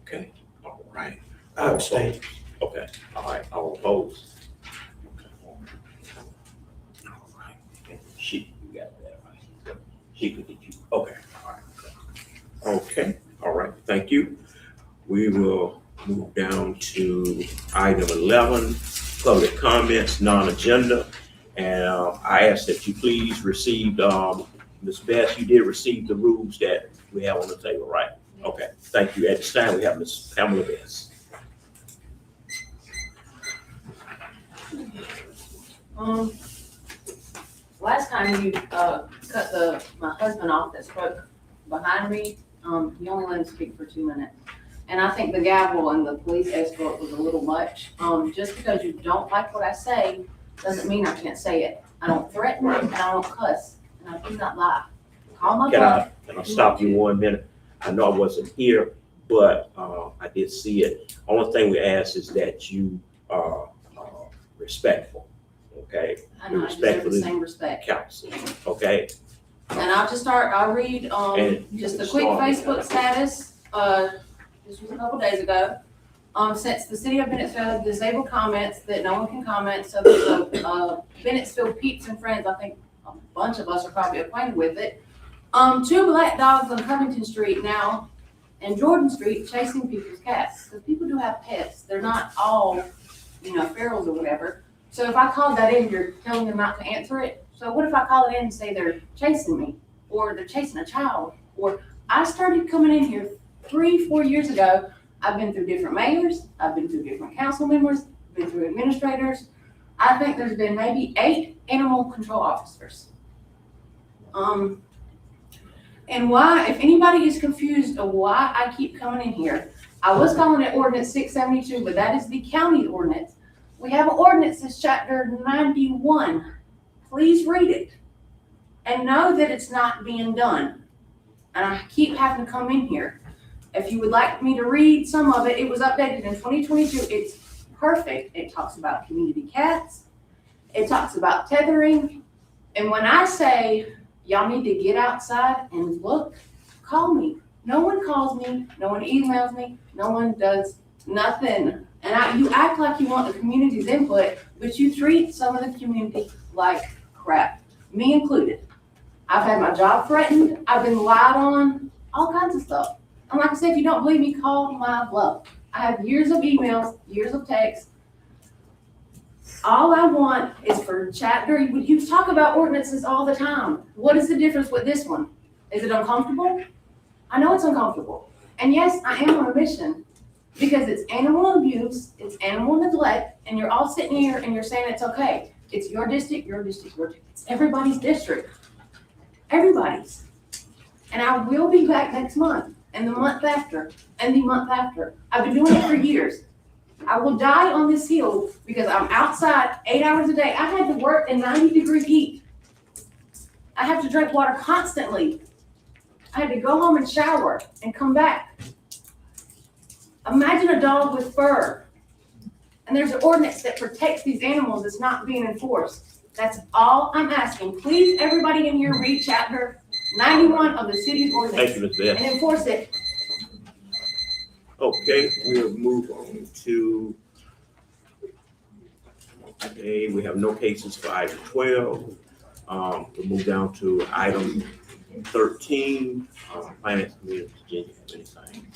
Okay, all right. I abstain. Okay, all right, all opposed? All right, she, you got that right. She could get you, okay, all right. Okay, all right, thank you. We will move down to item 11, public comments, non-agenda. And I ask that you please receive, Ms. Bess, you did receive the rules that we have on the table, right? Okay, thank you. At this time, we have Ms. Pamela Bess. Last time you cut my husband off that spoke behind me, you only let him speak for 2 minutes. And I think the gavel and the police escort was a little much. Just because you don't like what I say, doesn't mean I can't say it. I don't threaten and I don't cuss, and I do not lie. Call my bluff. Can I stop you 1 minute? I know I wasn't here, but, I did see it. Only thing we ask is that you are, respectful, okay? I know I deserve the same respect. Council, okay? And I'll read, And just a quick start. Facebook status, this was a couple days ago. Since the city of Bennettsville disabled comments that no one can comment, so there's a Bennettsville Peeps and Friends, I think a bunch of us are probably acquainted with it. 2 black dogs on Covington Street now and Jordan Street chasing people's cats, because people do have pets. They're not all, ferals or whatever. So if I call that in, you're telling them not to answer it. So what if I call it in and say they're chasing me, or they're chasing a child? Or I started coming in here 3-4 years ago. I've been through different mayors, I've been through different council members, been through administrators. I think there's been maybe 8 animal control officers. And why, if anybody is confused of why I keep coming in here, I was calling it ordinance 672, but that is the county ordinance. We have an ordinance that's chapter 91. Please read it and know that it's not being done. And I keep having to come in here. If you would like me to read some of it, it was updated in 2022. It's perfect. It talks about community cats. It talks about tethering. And when I say y'all need to get outside and look, call me. No one calls me. No one emails me. No one does nothing. And you act like you want the community's input, but you treat some of the community like crap, me included. I've had my job threatened. I've been lied on, all kinds of stuff. And like I said, if you don't believe me, call my bluff. I have years of emails, years of texts. All I want is for chapter, you talk about ordinances all the time. What is the difference with this one? Is it uncomfortable? I know it's uncomfortable. And yes, I am on a mission because it's animal abuse, it's animal neglect, and you're all sitting here and you're saying it's okay. It's your district, your district, your district. It's everybody's district. Everybody's. And I will be back next month, and the month after, and the month after. I've been doing it for years. I will die on this hill because I'm outside 8 hours a day. I had to work in 90-degree heat. I have to drink water constantly. I had to go home and shower and come back. Imagine a dog with fur. And there's an ordinance that protects these animals that's not being enforced. That's all I'm asking. Please, everybody in here, read chapter 91 of the city's ordinance. Thank you, Ms. Beth. And enforce it. Okay, we'll move on to, okay, we have no cases for item 12. We'll move down to item 13, Finance Committee. Virginia, anything?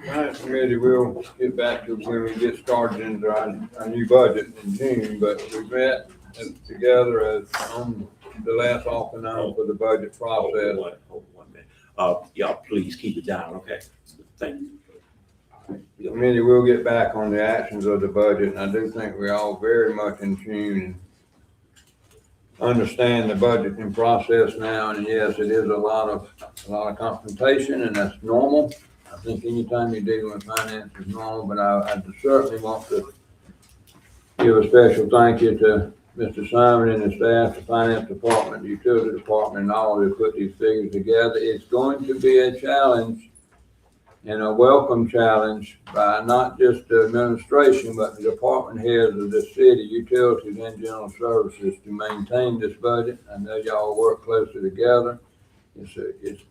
Finance Committee will get back to when we get started into our new budget in June, but we met together as on the last off and on for the budget process. Hold one minute. Y'all please keep it down, okay? Thank you. The committee will get back on the actions of the budget, and I do think we're all very much in tune and understand the budgeting process now. And yes, it is a lot of confrontation, and that's normal. I think anytime you're dealing with finance is normal, but I certainly want to give a special thank you to Mr. Simon and the staff, the finance department, the utility department, and all who put these figures together. It's going to be a challenge, and a welcome challenge by not just the administration, but the department heads of the city, utilities, and general services to maintain this budget. I know y'all work closely together. It's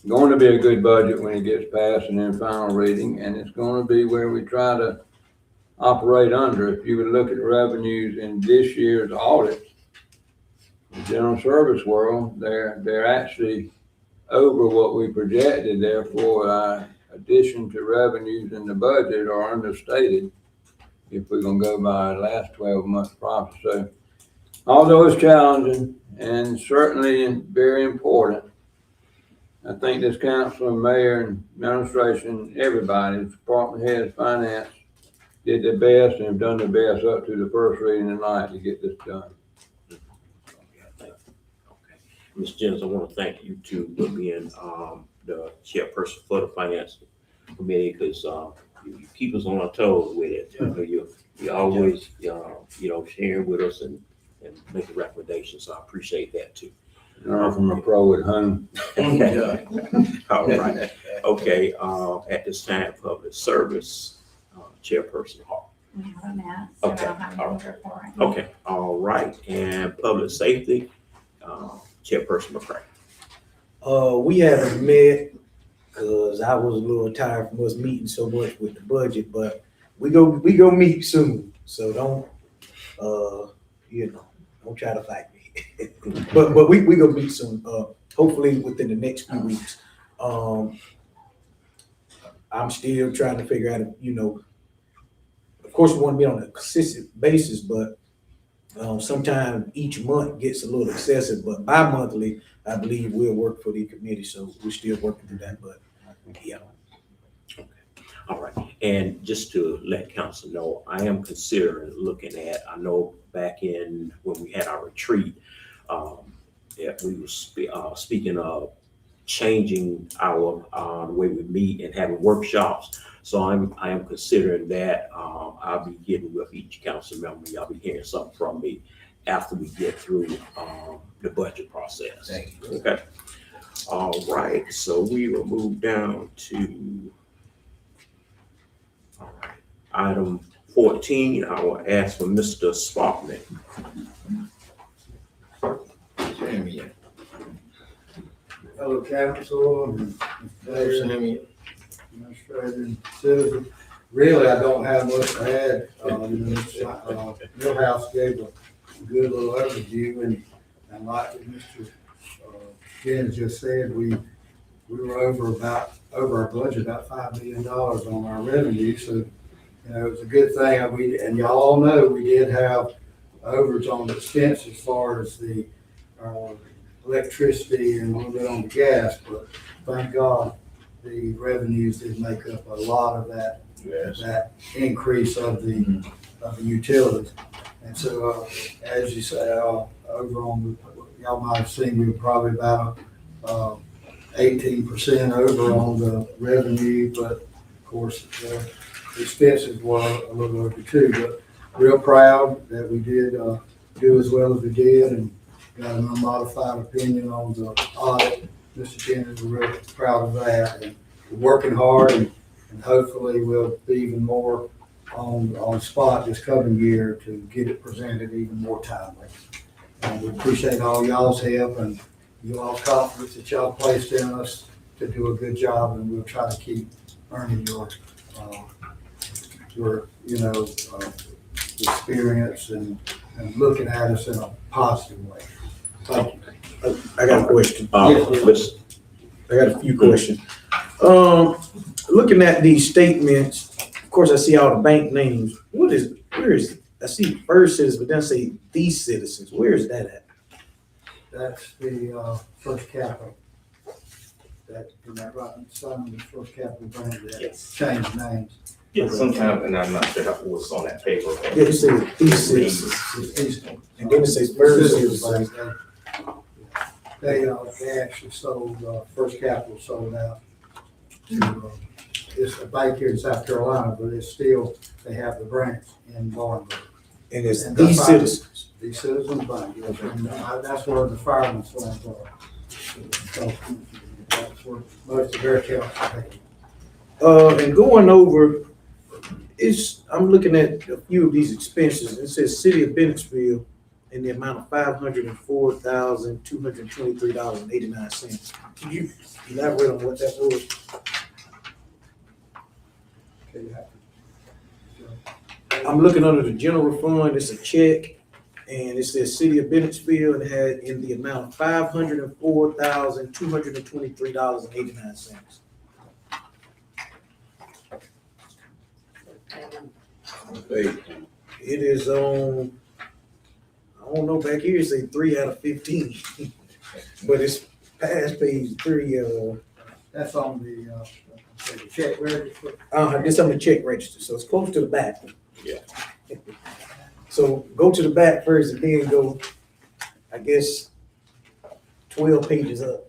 going to be a good budget when it gets passed and in final reading, and it's going to be where we try to operate under. If you would look at revenues in this year's audit, the general service world, they're actually over what we projected. Therefore, addition to revenues in the budget are understated if we're going to go by last 12 months profit. So although it's challenging and certainly very important, I think this council and mayor and administration, everybody, department heads, finance, did their best and have done their best up to the first reading tonight to get this done. Ms. Jennings, I want to thank you too for being the chairperson for the finance committee, because you keep us on our toes with it. You always, sharing with us and making recommendations, so I appreciate that too. Learn from a pro at home. All right, okay, at this time, public service, chairperson Hall. Okay, all right. Okay, all right, and public safety, chairperson McCray. We haven't met, cause I was a little tired from us meeting so much with the budget, but we go meet soon, so don't try to fight me. But we go meet soon, hopefully within the next few weeks. I'm still trying to figure out, of course, we want to be on a consistent basis, but sometimes each month gets a little excessive, but bi-monthly, I believe we'll work for the committee, so we're still working through that, but yeah. Okay. All right, and just to let council know, I am considering looking at, I know back in when we had our retreat, that we were speaking of changing our the way we meet and having workshops. So I am considering that. I'll be getting with each council member. Y'all be hearing something from me after we get through the budget process. Thank you. Okay. All right. So we will move down to item 14. I will ask for Mr. Sparkman. Hello, council, and administrator, and citizens. Really, I don't have much to add. Millhouse gave a good little overview, and like Mr. Ken just said, we were over our budget, about $5 million on our revenue. So, it was a good thing. And y'all all know we did have overage on the expense as far as the electricity and a little bit on the gas, but thank God the revenues did make up a lot of that. Yes. That increase of the utilities. And so, as you say, over on, y'all might have seen, we were probably about 18% over on the revenue, but of course, the expenses were a little over too. But real proud that we did do as well as we did, and got an unmodified opinion on the audit. Mr. Jennings, we're real proud of that, and we're working hard, and hopefully we'll be even more on spot this coming year to get it presented even more timely. And we appreciate all y'all's help and you all's confidence that y'all placed in us to do a good job, and we'll try to keep earning your experience and looking at us in a positive way. Thank you. I got a question. Yes, I got a few questions. Looking at these statements, of course, I see all the bank names. Where is it? I see First Citizens, but then I say these citizens. Where is that at? That's the First Capital. Isn't that right? Some of the First Capital brand that Yes. changed names. Yeah, sometimes, and I'm not sure what's on that paper. Yeah, it says these citizens. And then it says First Citizens. They actually sold, First Capital sold out to, it's a bank here in South Carolina, but it's still, they have the branch in Barnborough. And it's And these citizens. These Citizens Bank, yes, and that's where the firemen's funds are. So that's where most of their accounts are. And going over, I'm looking at a few of these expenses. It says City of Bennettsville in the amount of $504,223.89. Can you elaborate on what that was? I'm looking under the general fund. It's a check, and it says City of Bennettsville, and it had in the amount of $504,223.89. It is on, I don't know, back here it say 3 out of 15, but it's past page 3. That's on the check register. It's on the check register, so it's close to the back. Yeah. So go to the back first, and then go, I guess, 12 pages up.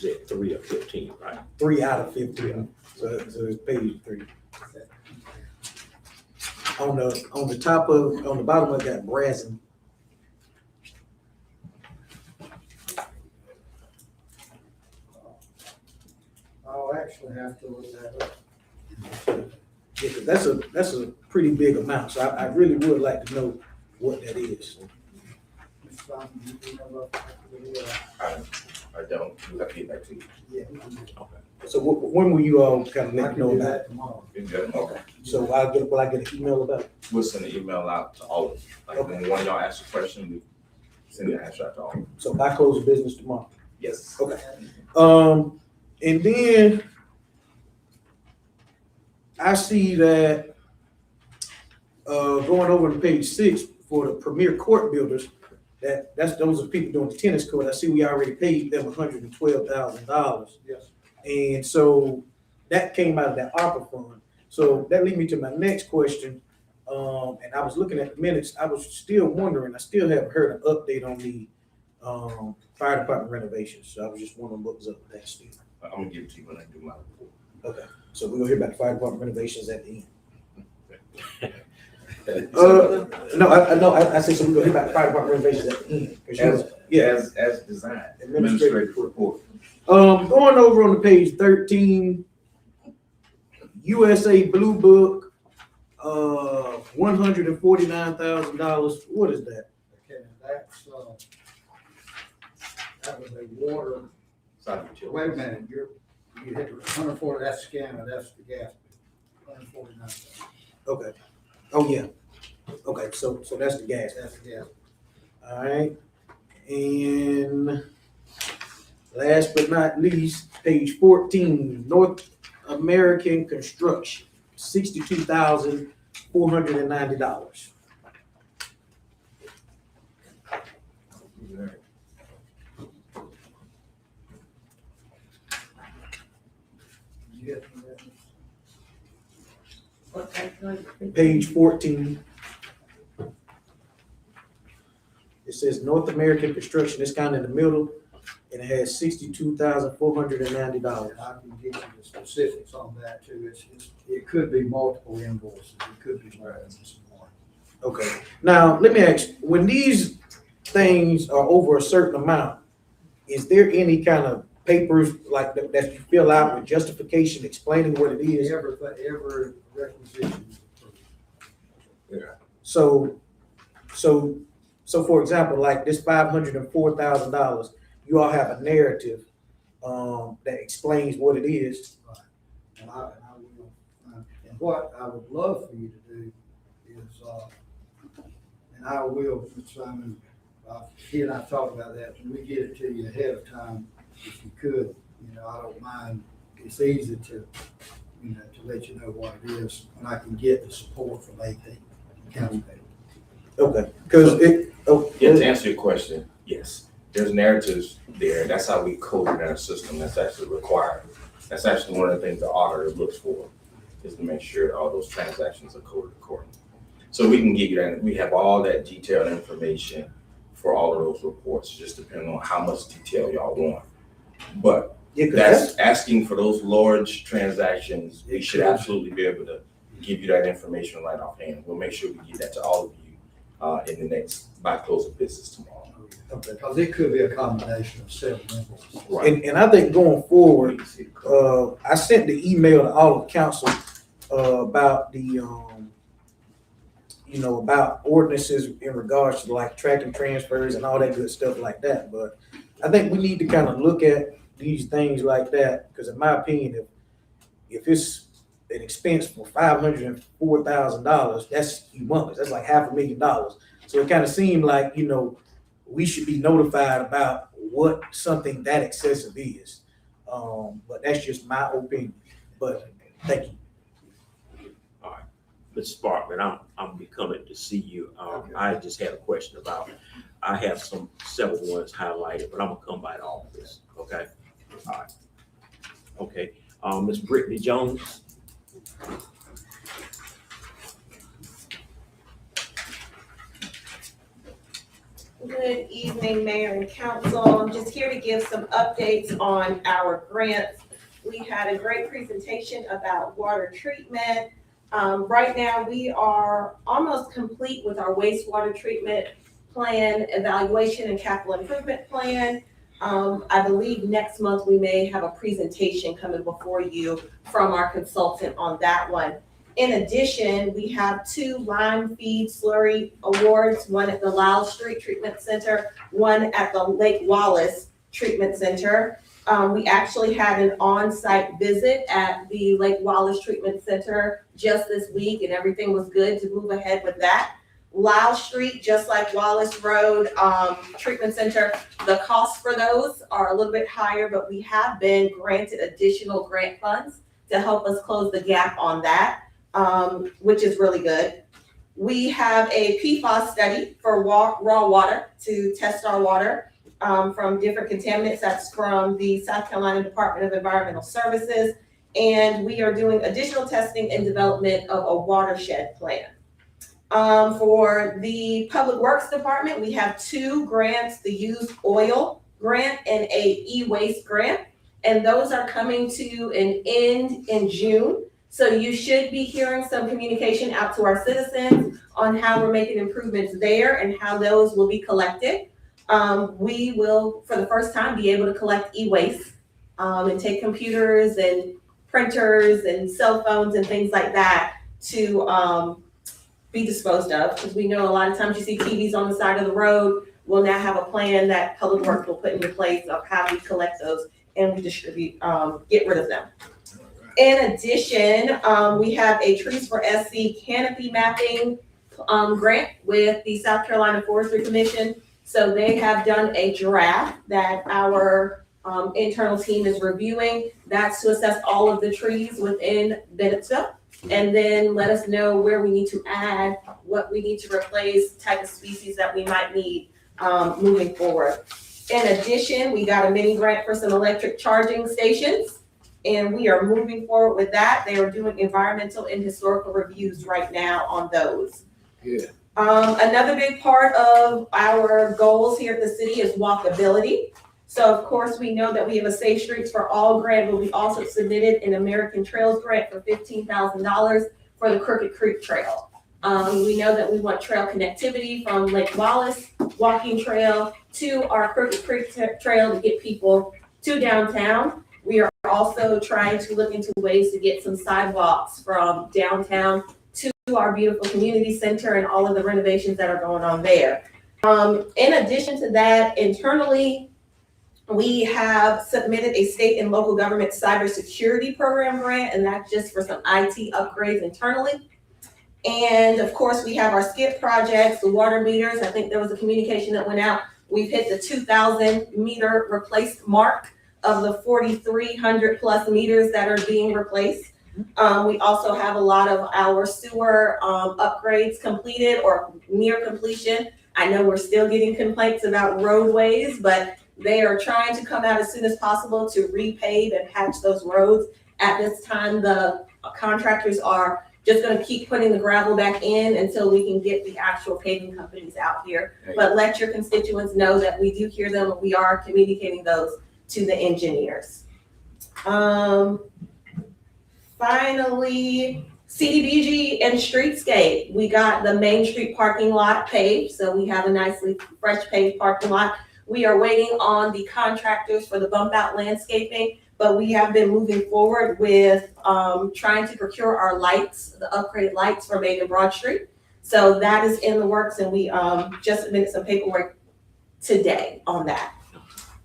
said 3 of 15, right? 3 out of 15, so it's page 3. On the top of, on the bottom of that Brazen. I'll actually have to look that up. Yeah, 'cause that's a pretty big amount, so I really would like to know what that is. Mr. Simon, you know about- I don't, we'll have to get back to you. Yeah. So when will you all kind of I let me can know do about that it? tomorrow. Okay. So will I get an email about it? We'll send an email out to all of you. Like when one of y'all asks a question, we send an answer out to all. of you. So by close of business tomorrow? Yes. Okay. And then I see that, going over to page 6 for the Premier Court Builders, those are people doing the tennis court. I see we already paid them $112,000. Yes. And so that came out of that ARPA fund. So that leads me to my next question. And I was looking at the minutes, I was still wondering, I still haven't heard an update on the fire department renovations. So I was just wondering what was up with that still. I'm gonna give it to you when I do my report. Okay, so we're gonna hear about the fire department renovations at the end. No, I said, so we're gonna hear about the fire department renovations at the end. 'Cause you know, As designed, Administrative administrative report. going over on the page 13, USA Blue Book, $149,000. What is that? Okay, that's, that was a water, wait a minute, you hit the 140, that's scanner, that's the gas bill, 149. Okay. Oh, yeah. Okay, so that's the gas. That's the gas. All right. And last but not least, page 14, North American Construction, $62,490. You get that? Page 14. It says North American Construction, it's kind of in the middle, and it has $62,490. I can get you the specifics on that too. It could be multiple invoices. It could be more than just one. Okay, now, let me ask, when these things are over a certain amount, is there any kind of papers like that you fill out with justification explaining what it is? Every requisition. So for example, like this $504,000, you all have a narrative that explains what it is. And I will, and what I would love for you to do is, and I will, Mr. Simon, he and I talked about that, when we get it to you ahead of time, if you could, I don't mind, it's easy to, to let you know what it is, when I can get the support from AP, council. Okay, because Yeah, to answer your question, yes, there's narratives there. That's how we code in our system. That's actually required. That's actually one of the things the auditor looks for, is to make sure all those transactions are coded accordingly. So we can give you that. We have all that detailed information for all of those reports, just depending on how much detail y'all want. But that's asking for those large transactions. We should absolutely be able to give you that information right offhand. We'll make sure we give that to all of you in the next, by close of business tomorrow. Okay, because it could be a combination of several invoices. Right. And I think going forward, I sent the email to all of council about the about ordinances in regards to like tracking transfers and all that good stuff like that. But I think we need to kind of look at these things like that, because in my opinion, if it's an expense for $504,000, that's humongous. That's like $500,000. So it kind of seemed like, we should be notified about what something that excessive is. But that's just my opinion. But thank you. All right, Mr. Sparkman, I'm coming to see you. I just had a question about, I have several ones highlighted, but I'm gonna come by to all of this, okay? All right. Okay, Ms. Brittany Jones. Good evening, Mayor and Council. I'm just here to give some updates on our grants. We had a great presentation about water treatment. Right now, we are almost complete with our wastewater treatment plan, evaluation and capital improvement plan. I believe next month we may have a presentation coming before you from our consultant on that one. In addition, we have 2 lime feed slurry awards, one at the Lyle Street Treatment Center, one at the Lake Wallace Treatment Center. We actually had an on-site visit at the Lake Wallace Treatment Center just this week, and everything was good to move ahead with that. Lyle Street, just like Wallace Road Treatment Center, the costs for those are a little bit higher, but we have been granted additional grant funds to help us close the gap on that. Which is really good. We have a PFAS study for raw water to test our water from different contaminants. That's from the South Carolina Department of Environmental Services. And we are doing additional testing and development of a watershed plan. For the Public Works Department, we have 2 grants, the used oil grant and a e-waste grant. And those are coming to an end in June. So you should be hearing some communication out to our citizens on how we're making improvements there and how those will be collected. We will, for the first time, be able to collect e-waste and take computers and printers and cell phones and things like that to be disposed of. Because we know a lot of times you see TVs on the side of the road. We'll now have a plan that Public Works will put into place of how we collect those and we distribute, get rid of them. In addition, we have a Trees for SC canopy mapping grant with the South Carolina Forestry Commission. So they have done a draft that our internal team is reviewing. That's to assess all of the trees within Bennettsville and then let us know where we need to add, what we need to replace, type of species that we might need moving forward. In addition, we got a mini grant for some electric charging stations. And we are moving forward with that. They are doing environmental and historical reviews right now on those. Yeah. Another big part of our goals here at the city is walkability. So of course, we know that we have a Safe Streets for All grant, but we also submitted an American Trails grant for $15,000 for the Crooked Creek Trail. We know that we want trail connectivity from Lake Wallace walking trail to our Crooked Creek Trail to get people to downtown. We are also trying to look into ways to get some sidewalks from downtown to our beautiful community center and all of the renovations that are going on there. In addition to that, internally, we have submitted a state and local government cybersecurity program grant, and that's just for some IT upgrades internally. And of course, we have our SKIP projects, the water meters. I think there was a communication that went out. We've hit the 2,000 meter replaced mark of the 4,300 plus meters that are being replaced. We also have a lot of our sewer upgrades completed or near completion. I know we're still getting complaints about roadways, but they are trying to come out as soon as possible to repave and patch those roads. At this time, the contractors are just gonna keep putting the gravel back in until we can get the actual paving companies out here. But let your constituents know that we do hear them and we are communicating those to the engineers. Finally, CDBG and streetscape. We got the Main Street parking lot paved, so we have a nicely fresh paved parking lot. We are waiting on the contractors for the bump out landscaping, but we have been moving forward with trying to procure our lights, the upgraded lights for Main and Broad Street. So that is in the works, and we just submitted some paperwork today on that.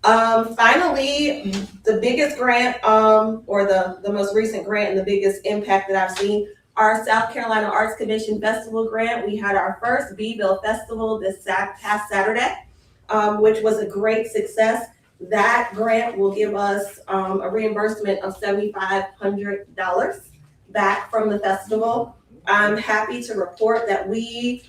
Finally, the biggest grant, or the most recent grant and the biggest impact that I've seen, our South Carolina Arts Commission Festival grant. We had our first Beeville Festival this past Saturday, which was a great success. That grant will give us a reimbursement of $7,500 back from the festival. I'm happy to report that we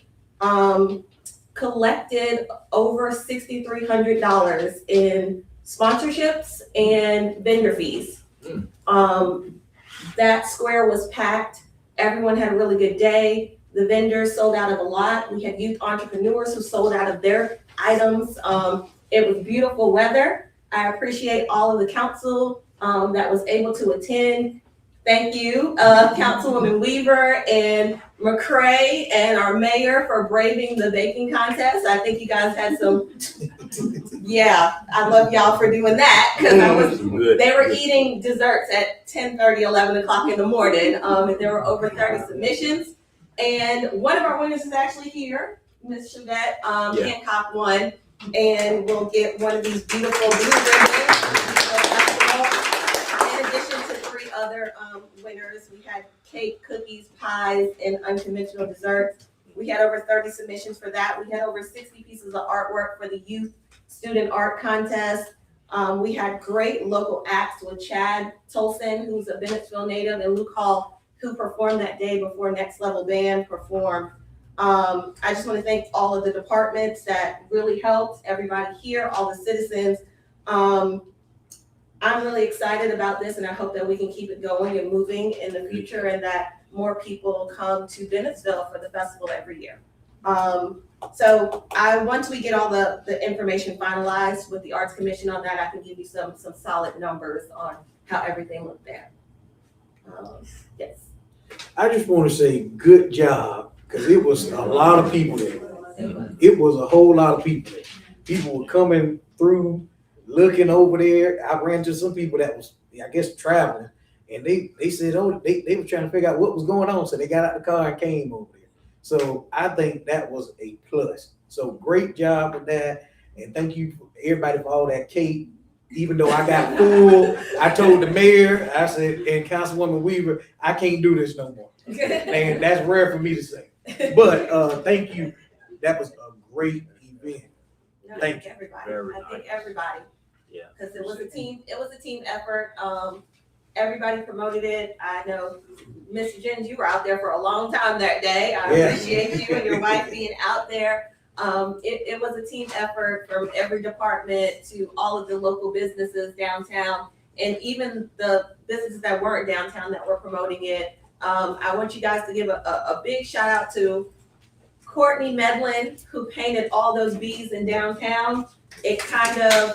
collected over $6,300 in sponsorships and vendor fees. That square was packed. Everyone had a really good day. The vendors sold out of a lot. We had youth entrepreneurs who sold out of their items. It was beautiful weather. I appreciate all of the council that was able to attend. Thank you, Councilwoman Weaver and McCray and our mayor for braving the baking contest. I think you guys had some, yeah, I love y'all for doing that, because they were eating desserts at 10:30, 11 o'clock in the morning, and there were over 30 submissions. And one of our winners is actually here, Ms. Chevette, Hancock won, and we'll get one of these beautiful blue ribbons. In addition to 3 other winners, we had cake, cookies, pies, and unconventional desserts. We had over 30 submissions for that. We had over 60 pieces of artwork for the youth student art contest. We had great local acts with Chad Tolson, who's a Bennettsville native, and Luke Hall, who performed that day before Next Level Band performed. I just want to thank all of the departments that really helped, everybody here, all the citizens. I'm really excited about this, and I hope that we can keep it going and moving in the future, and that more people come to Bennettsville for the festival every year. So once we get all the information finalized with the Arts Commission on that, I can give you some solid numbers on how everything looked there. Yes. I just want to say good job, because it was a lot of people there. It was a whole lot of people there. People were coming through, looking over there. I ran into some people that was, I guess, traveling, and they said, oh, they were trying to figure out what was going on, so they got out the car and came over there. So I think that was a plus. So great job with that, and thank you for everybody for all that cake. Even though I got full, I told the mayor, I said, and Councilwoman Weaver, I can't do this no more. And that's rare for me to say. But thank you. That was a great event. Thank you. Everybody. I think everybody. Yeah. Because it was a team effort. Everybody promoted it. I know, Mr. Jennings, you were out there for a long time that day. I appreciate you and your wife being out there. It was a team effort from every department to all of the local businesses downtown, and even the businesses that weren't downtown that were promoting it. I want you guys to give a big shout out to Courtney Medlin, who painted all those bees in downtown. It kind of,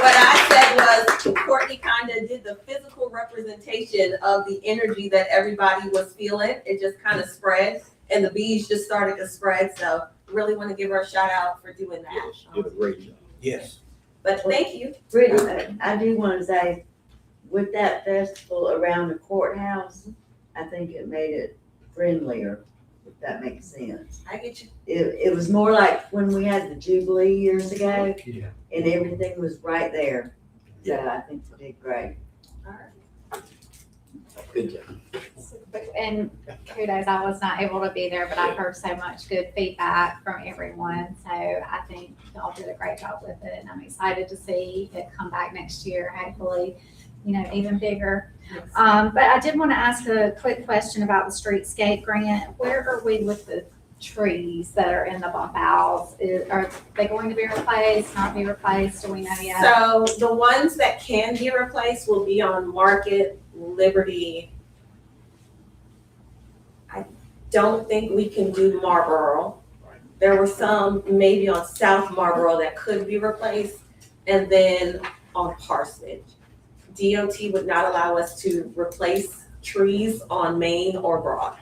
what I said was Courtney kind of did the physical representation of the energy that everybody was feeling. It just kind of spread, and the bees just started to spread. So really want to give her a shout out for doing that. Yes, did a great job. Yes. But thank you. Brittany, I do want to say, with that festival around the courthouse, I think it made it friendlier, if that makes sense. I get you. It was more like when we had the Jubilee years ago, and everything was right there. So I think they did great. All right. Good job. And kudos, I was not able to be there, but I've heard so much good feedback from everyone. So I think y'all did a great job with it. And I'm excited to see it come back next year, hopefully, even bigger. But I did want to ask a quick question about the streetscape grant. Where are we with the trees that are in the bump outs? Are they going to be replaced, not be replaced? Do we know yet? So the ones that can be replaced will be on Market, Liberty. I don't think we can do Marlboro. There were some maybe on South Marlboro that could be replaced, and then on Parsonage. DOT would not allow us to replace trees on Main or Broad.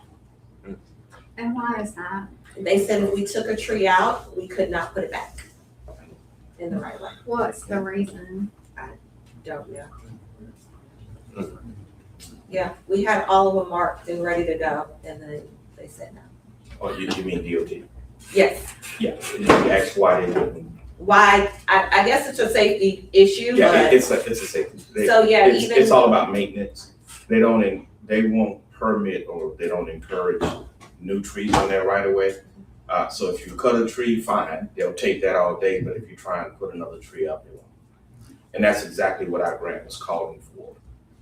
And why is that? They said if we took a tree out, we could not put it back in the right way. What's the reason? Don't know. Yeah, we had all of them marked and ready to go, and then they said no. Oh, you mean DOT? Yes. Yeah, that's why they wouldn't. Why? I guess it's a safety issue, Yeah, but it's a safety. So, yeah, it's all about maintenance. They won't permit or they don't encourage new trees on there right away. So if you cut a tree, fine, they'll take that all day. But if you try and put another tree up, they won't. And that's exactly what our grant was calling for.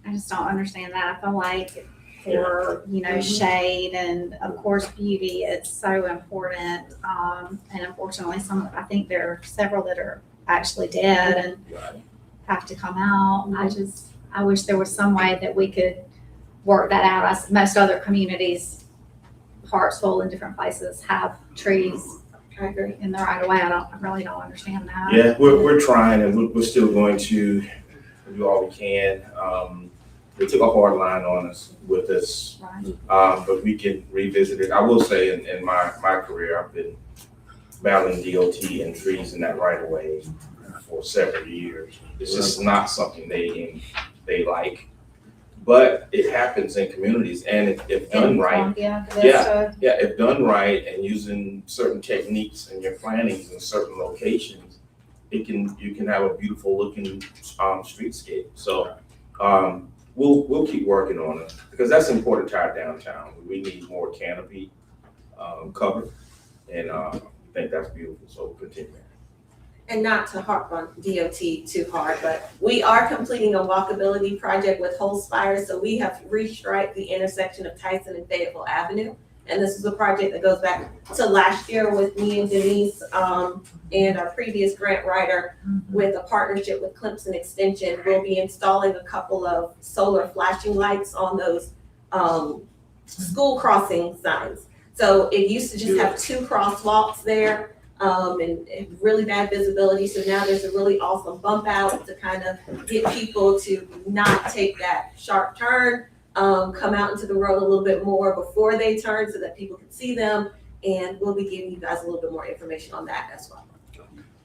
I just don't understand that. I feel like for, shade and of course beauty, it's so important. And unfortunately I think there are several that are actually dead and have to come out. I wish there was some way that we could work that out. Most other communities Hartsville and different places have trees I agree. in the right of way. I really don't understand that. Yeah, we're trying and we're still going to do all we can. They took a hard line on us with this, Right. but we can revisit it. I will say in my career, I've been battling DOT and trees in that right of way for several years. It's just not something they like, but it happens in communities, and if done right, if done right and using certain techniques in your plannings in certain locations, you can have a beautiful looking streetscape. So we'll keep working on it because that's important to our downtown. We need more canopy cover, and I think that's beautiful. So we'll continue. And not to harp on DOT too hard, but we are completing a walkability project with Holspire. So we have restriped the intersection of Tyson and Fayetteville Avenue. And this is a project that goes back to last year with me and Denise and our previous grant writer with a partnership with Clemson Extension. We'll be installing a couple of solar flashing lights on those school crossing signs. So it used to just have 2 crosswalks there. And really bad visibility. So now there's a really awesome bump out to kind of get people to not take that sharp turn, come out into the road a little bit more before they turn so that people can see them. And we'll be giving you guys a little bit more information on that as well.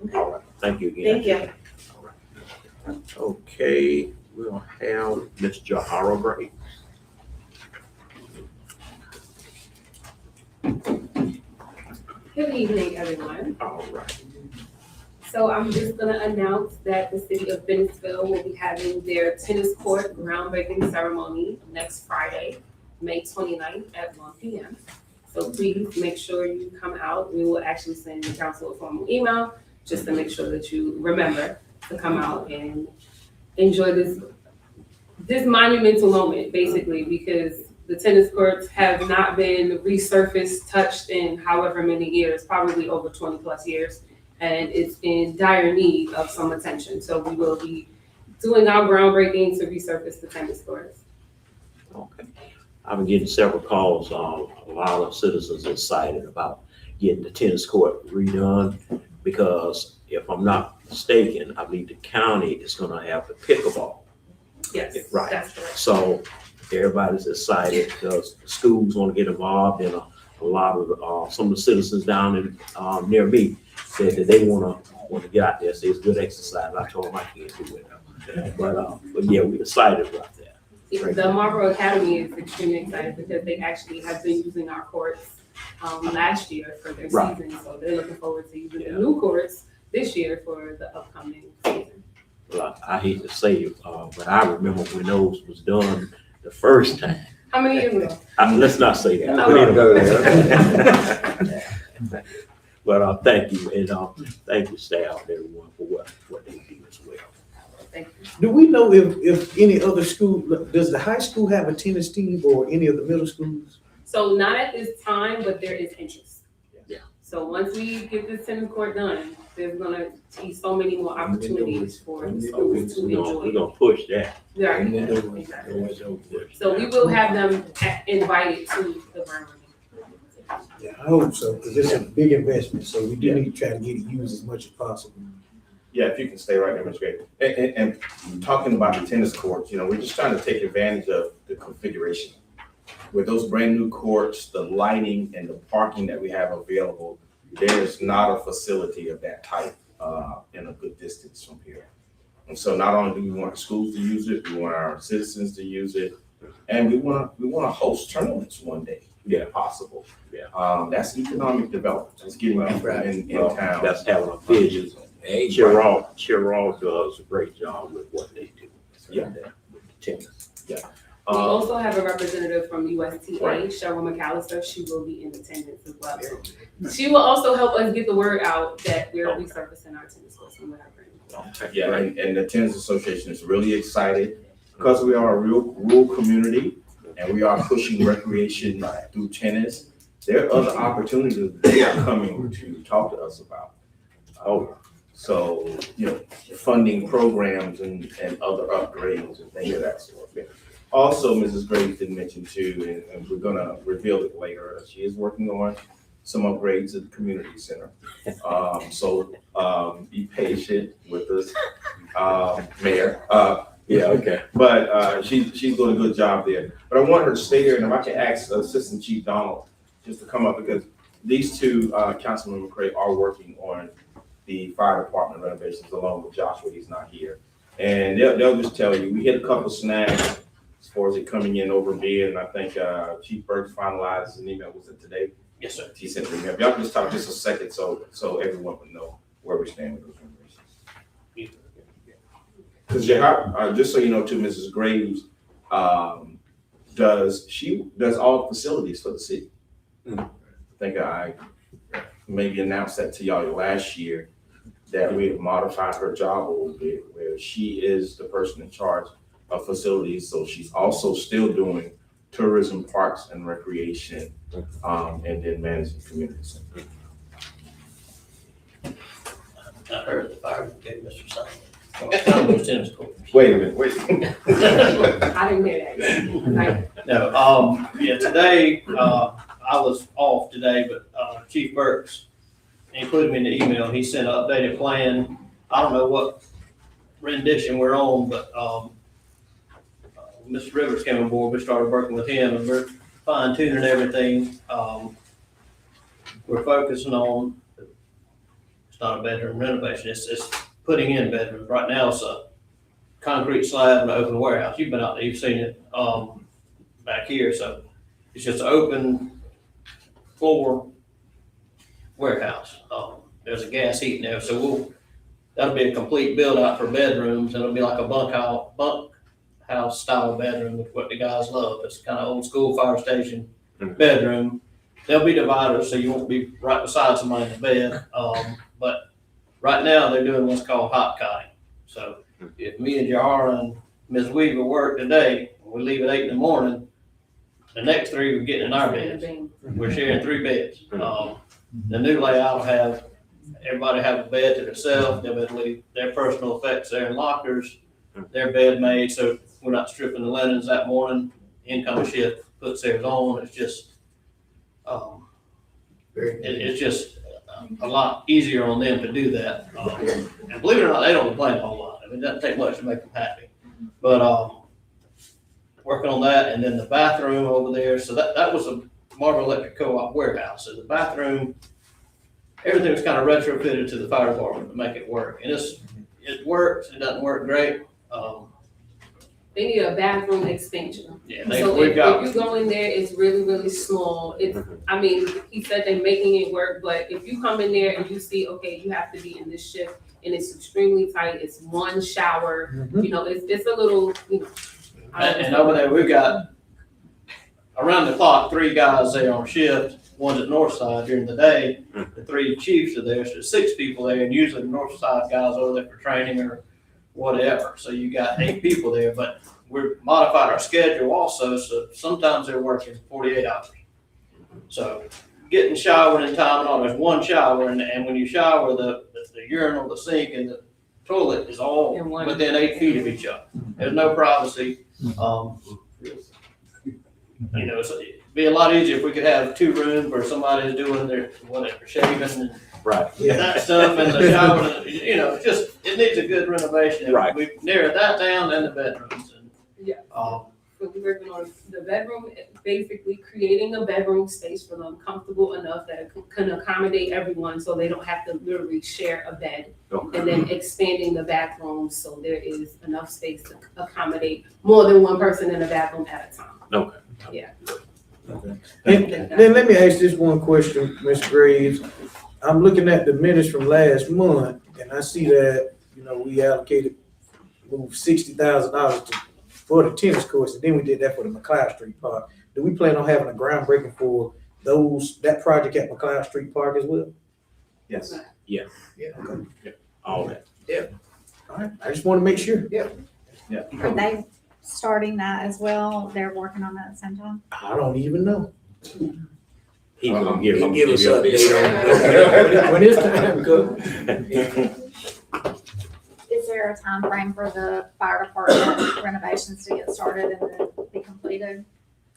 Okay. All right, thank you again. Thank you. All right. Okay, we'll have Ms. Jahara Gray. Good evening, everyone. All right. So I'm just gonna announce that the city of Bennettsville will be having their tennis court groundbreaking ceremony next Friday, May 29th at 1 p.m. So please make sure you come out. We will actually send the council a formal email just to make sure that you remember to come out and enjoy this monumental moment, basically, because the tennis courts have not been resurfaced, touched in however many years, probably over 20 plus years, and it's in dire need of some attention. So we will be doing our groundbreaking to resurface the tennis courts. Okay. I've been getting several calls. A lot of citizens excited about getting the tennis court redone because if I'm not mistaken, I believe the county is gonna have the pickleball. Yes, Right. that's correct. So everybody's excited because the schools want to get involved, and a lot of some of the citizens down in near me said that they want to get out there. Say it's good exercise. I told them I can't do it, but yeah, we're excited about that. The Marlboro Academy is extremely excited because they actually have been using our courts last year for their season. So they're looking forward to using the new courts this year for the upcoming season. Well, I hate to say it, but I remember when those was done the first time. How many years ago? Let's not say that. Okay. We don't go there. But thank you, and thank you, staff, and everyone for what they do as well. Thank you. Do we know if any other school, does the high school have a tennis team or any of the middle schools? So not at this time, but there is interest. Yeah. So once we get this tennis court done, there's gonna be so many more opportunities for the schools to enjoy. We're gonna push that. Right, exactly. So we will have them invited to the groundbreaking. Yeah, I hope so, because it's a big investment, so we do need to try to get it used as much as possible. Yeah, if you can stay right there, Mr. Gray. And talking about the tennis courts, we're just trying to take advantage of the configuration. With those brand new courts, the lighting and the parking that we have available, there's not a facility of that type in a good distance from here. And so not only do we want the schools to use it, we want our citizens to use it, and we want to host tournaments one day, if possible. Yeah. That's economic development. That's getting people in town. That's having a vision. Cheryl does a great job with what they do. Yeah. With the tennis. Yeah. We also have a representative from USTA, Right. Cheryl McAllister. She will be in attendance as well. She will also help us get the word out that we're resurfacing our tennis courts and whatever. Yeah, and the Tennis Association is really excited because we are a rural community and we are pushing recreation through tennis. There are other opportunities they are coming to talk to us about. So, funding programs and other upgrades and things of that sort. Also, Mrs. Graves did mention too, and we're gonna reveal it later, she is working on some upgrades at the community center. Be patient with us, Mayor. Yeah, okay. But she's doing a good job there. But I want her to stay there, and if I can ask Assistant Chief Donald just to come up, because these two, Councilman McCray, are working on the fire department renovations along with Joshua. He's not here. And they'll just tell you, we hit a couple snags as far as it coming in over bid, and I think Chief Burks finalized an email, was it today? Yes, sir. He sent an email. Y'all just talk just a second so everyone would know where we stand with those renovations. Because just so you know too, Mrs. Graves does all facilities for the city. I think I maybe announced that to y'all last year, that we have modified her job a little bit, where she is the person in charge of facilities. So she's also still doing tourism, parks and recreation, and then managing community center. I heard the fire brigade, Mr. Simon. Wait a minute. I didn't hear that. No, yeah, today, I was off today, but Chief Burks included me in the email. He sent an updated plan. I don't know what rendition we're on, but Mr. Rivers came on board. We started working with him, and we're fine tuning everything. We're focusing on, it's not a bedroom renovation, it's putting in bedrooms. Right now, it's a concrete slab and an open warehouse. You've been out there, you've seen it back here. So it's just an open floor warehouse. There's a gas heat in there, so that'll be a complete build out for bedrooms. It'll be like a bunkhouse style bedroom, with what the guys love. It's kind of old school fire station bedroom. There'll be dividers, so you won't be right beside somebody in the bed. But right now they're doing what's called hot cotting. So if me and Jahara and Ms. Weaver work today, we leave at 8 in the morning, the next 3 we're getting in our beds. We're sharing 3 beds. The new layout will have everybody have a bed to themselves. They'll be able to leave their personal effects there in lockers, their bed made, so we're not stripping the linens that morning. Incoming shift puts theirs on. It's just, it's just a lot easier on them to do that. And believe it or not, they don't complain a whole lot. I mean, it doesn't take much to make them happy. But working on that, and then the bathroom over there. So that was a Marvin Electric Co-op warehouse. So the bathroom, everything was kind of retrofitted to the fire department to make it work. And it works. It doesn't work great. They need a bathroom expansion. Yeah, So if you go in there, it's really, really small. I mean, he said they're making it work, but if you come in there and you see, okay, you have to be in this shift and it's extremely tight, it's one shower, you know, it's a little, you know. And over there, we've got around the clock, 3 guys there on shift. One's at north side during the day. The 3 chiefs are there, so there's 6 people there, and usually the north side guys are there for training or whatever. So you got 8 people there, but we're modified our schedule also, so sometimes they're working 48 hours. So getting showered in time and all, there's one shower, and when you shower, the urinal, the sink, and the toilet is all within 8 feet of each other. There's no privacy. You know, so it'd be a lot easier if we could have 2 rooms where somebody's doing their whatever, shaving and that stuff, and the shower. You know, it needs a good renovation. Right. We've narrowed that down, and the bedrooms. And, yeah. So we're working on the bedroom, basically creating a bedroom space for them comfortable enough that it can accommodate everyone, so they don't have to literally share a bed. Okay. And then expanding the bathroom so there is enough space to accommodate more than one person in a bathroom at a time. Okay. Yeah. Okay. And then let me ask this one question, Ms. Graves. I'm looking at the minutes from last month, and I see that, you know, we allocated $60,000 for the tennis courts, and then we did that for the McLeod Street Park. Do we plan on having a groundbreaking for that project at McLeod Street Park as well? Yes. Yeah. Yeah. Okay. Yeah. All that. Yeah. All right. I just want to make sure. Yeah. Yeah. Are they starting that as well? They're working on that at the same time? I don't even know. He's gonna give us an update when it's time comes. Is there a time frame for the fire department renovations to get started and then completed?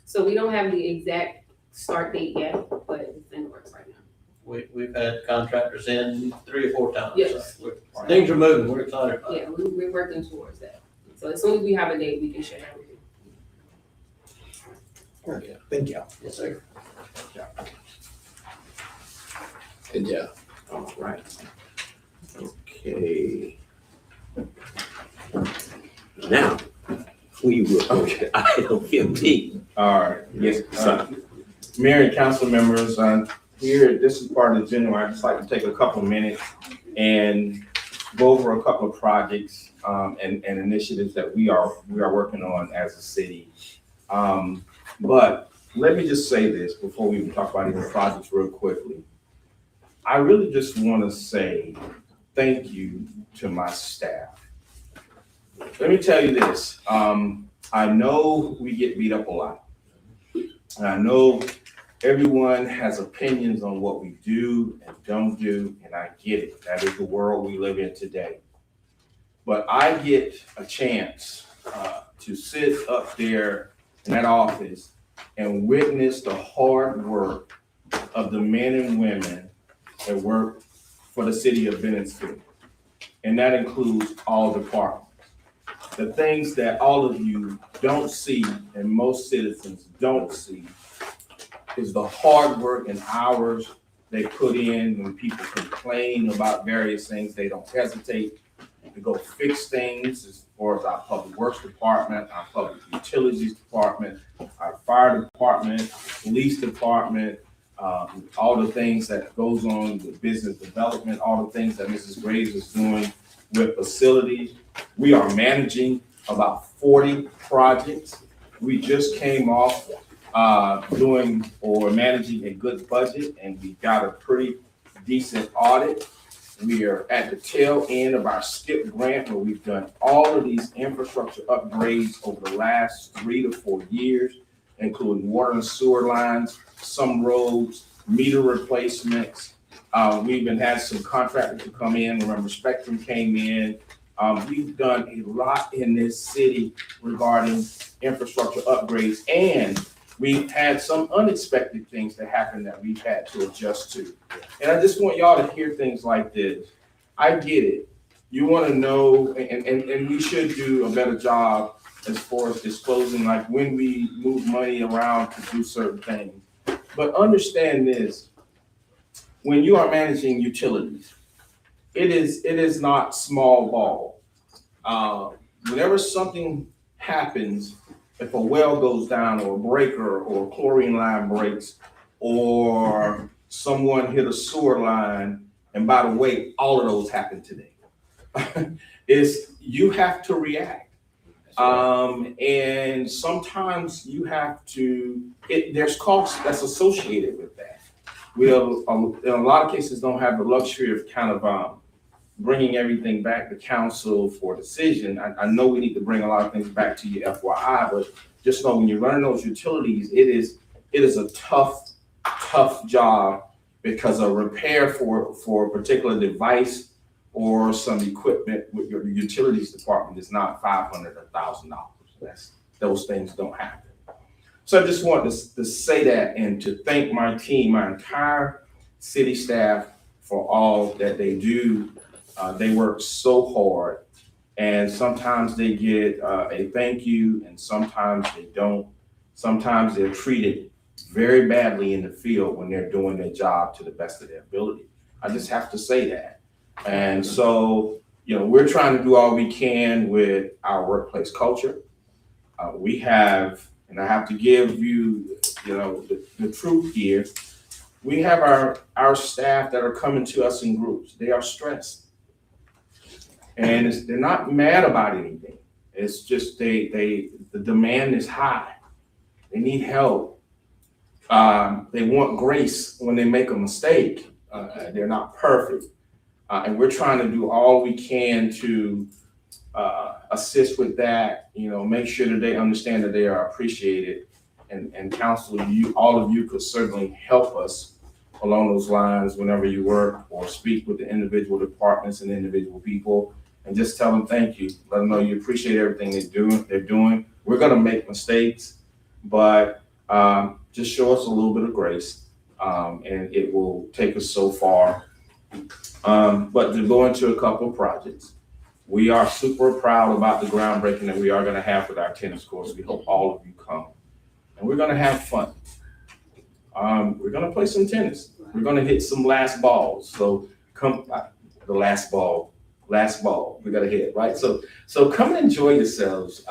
So we don't have the exact start date yet, but it's in the works right now. We've had contractors in 3 or 4 times. Yes. So things are moving, we're excited about it. Yeah, we're working towards that. So as soon as we have a date, we can share that with you. Thank you. Yes, sir. Good job. All right. Okay. Now, we will go to item 15. All right. Yes, sir. Mayor and council members, here, this is part of the agenda. I'd just like to take a couple of minutes and go over a couple of projects and initiatives that we are working on as a city. But let me just say this before we even talk about any projects real quickly. I really just want to say thank you to my staff. Let me tell you this. I know we get beat up a lot. And I know everyone has opinions on what we do and don't do, and I get it. That is the world we live in today. But I get a chance to sit up there in that office and witness the hard work of the men and women that work for the city of Bennettsville. And that includes all departments. The things that all of you don't see and most citizens don't see is the hard work and hours they put in. When people complain about various things, they don't hesitate to go fix things as far as our public works department, our public utilities department, our fire department, police department, all the things that goes on with business development, all the things that Mrs. Graves is doing with facilities. We are managing about 40 projects. We just came off doing or managing a good budget, and we got a pretty decent audit. We are at the tail end of our SKIP grant, where we've done all of these infrastructure upgrades over the last 3 to 4 years, including water and sewer lines, some roads, meter replacements. We even had some contractors to come in. Remember, Spectrum came in. We've done a lot in this city regarding infrastructure upgrades, and we've had some unexpected things that happen that we've had to adjust to. And I just want y'all to hear things like this. I get it. You want to know, and we should do a better job as far as disclosing, like when we move money around to do certain things. But understand this, when you are managing utilities, it is not small ball. Whenever something happens, if a well goes down or a breaker or a chlorine line breaks or someone hit a sewer line, and by the way, all of those happen today, you have to react. And sometimes you have to, there's costs that's associated with that. We in a lot of cases don't have the luxury of kind of bringing everything back to council for decision. I know we need to bring a lot of things back to you, FYI, but just know when you're running those utilities, it is a tough job, because a repair for a particular device or some equipment with your utilities department is not $500 or $1,000. Those things don't happen. So I just wanted to say that, and to thank my team, my entire city staff, for all that they do. They work so hard, and sometimes they get a thank you, and sometimes they don't. Sometimes they're treated very badly in the field when they're doing their job to the best of their ability. I just have to say that. And so, we're trying to do all we can with our workplace culture. We have, and I have to give you, the truth here. We have our staff that are coming to us in groups. They are stressed. And they're not mad about anything. It's just the demand is high. They need help. They want grace when they make a mistake. They're not perfect. And we're trying to do all we can to assist with that, make sure that they understand that they are appreciated. And counsel, all of you could certainly help us along those lines whenever you work or speak with the individual departments and individual people, and just tell them thank you. Let them know you appreciate everything they're doing. we're gonna make mistakes, but just show us a little bit of grace, and it will take us so far. But to go into a couple of projects, we are super proud about the groundbreaking that we are gonna have with our tennis courts. We hope all of you come, and we're gonna have fun. We're gonna play some tennis. We're gonna hit some last balls. So come, the last ball, we gotta hit, right? So come and enjoy yourselves,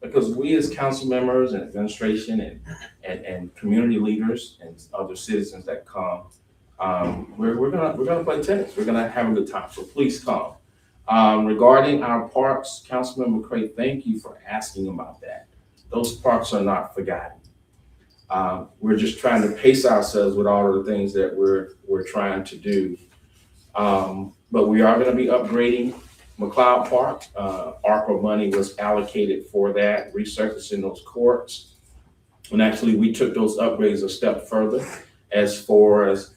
because we as council members and administration and community leaders and other citizens that come, we're gonna play tennis. We're gonna have a good time. So please come. Regarding our parks, Councilmember Craig, thank you for asking about that. Those parks are not forgotten. We're just trying to pace ourselves with all of the things that we're trying to do. But we are going to be upgrading McLeod Park. ARPA money was allocated for that, resurfacing those courts. And actually, we took those upgrades a step further as far as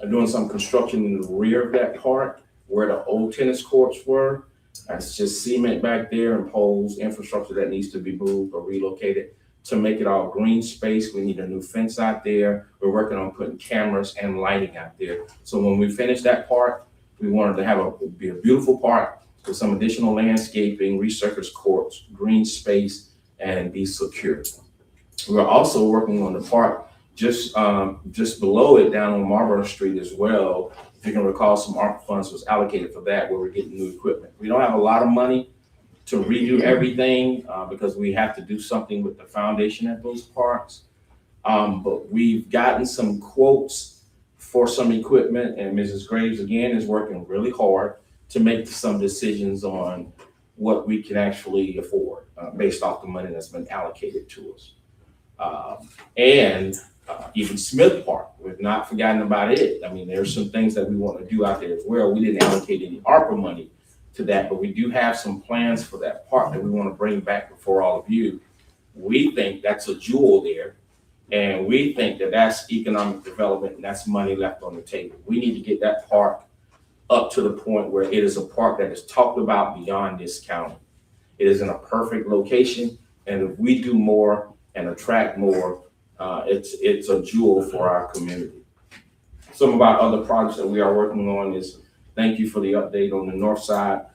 doing some construction in the rear of that park where the old tennis courts were. That's just cement back there and poles, infrastructure that needs to be moved or relocated to make it all green space. We need a new fence out there. We're working on putting cameras and lighting out there. So when we finish that park, we wanted to be a beautiful park with some additional landscaping, resurfaced courts, green space, and be secure. We're also working on the park just below it down on Marlborough Street as well. If you can recall, some ARPA funds was allocated for that, where we're getting new equipment. We don't have a lot of money to redo everything because we have to do something with the foundation at those parks. But we've gotten some quotes for some equipment, and Mrs. Graves again is working really hard to make some decisions on what we can actually afford based off the money that's been allocated to us. Even Smith Park, we've not forgotten about it. I mean, there's some things that we want to do out there as well. We didn't allocate any ARPA money to that, but we do have some plans for that park that we want to bring back before all of you. We think that's a jewel there, and we think that that's economic development and that's money left on the table. We need to get that park up to the point where it is a park that is talked about beyond this county. It is in a perfect location, and if we do more and attract more, it's a jewel for our community. Some of our other projects that we are working on is, thank you for the update on the north side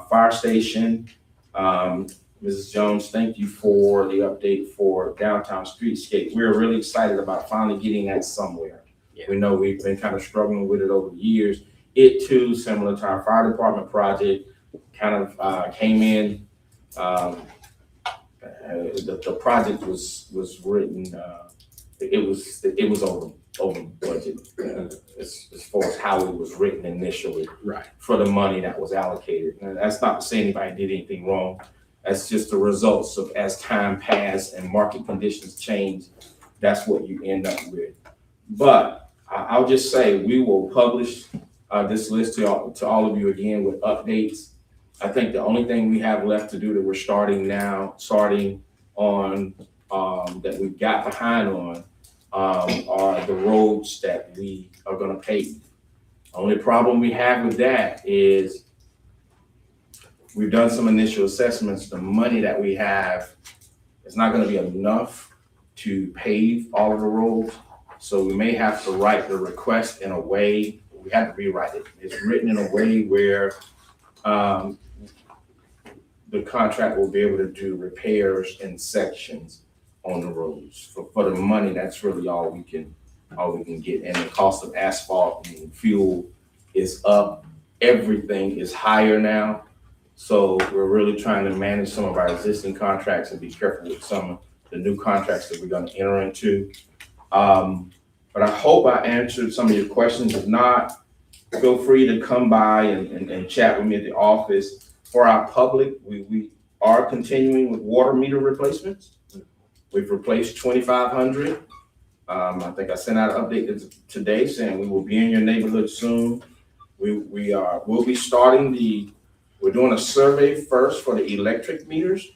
fire station. Mrs. Jones, thank you for the update for downtown streetscape. We're really excited about finally getting that somewhere. Yeah. We know we've been kind of struggling with it over the years. It too, similar to our fire department project, kind of came in. The project was written. It was over budget as far as how it was written initially, right, for the money that was allocated. And that's not to say anybody did anything wrong. That's just the results of, as time passed and market conditions change, that's what you end up with. But I'll just say we will publish this list to all of you again with updates. I think the only thing we have left to do that we're starting on that we got behind on are the roads that we are going to pave. Only problem we have with that is we've done some initial assessments. The money that we have is not going to be enough to pave all of the roads. So we may have to write the request in a way, we have to rewrite it. It's written in a way where the contract will be able to do repairs in sections on the roads. For the money, that's really all we can get. And the cost of asphalt and fuel is up. Everything is higher now. So we're really trying to manage some of our existing contracts and be careful with some of the new contracts that we're going to enter into. But I hope I answered some of your questions. If not, feel free to come by and chat with me at the office. For our public, we are continuing with water meter replacements. We've replaced 2,500. I think I sent out an update today saying we will be in your neighborhood soon. We'll be starting we're doing a survey first for the electric meters.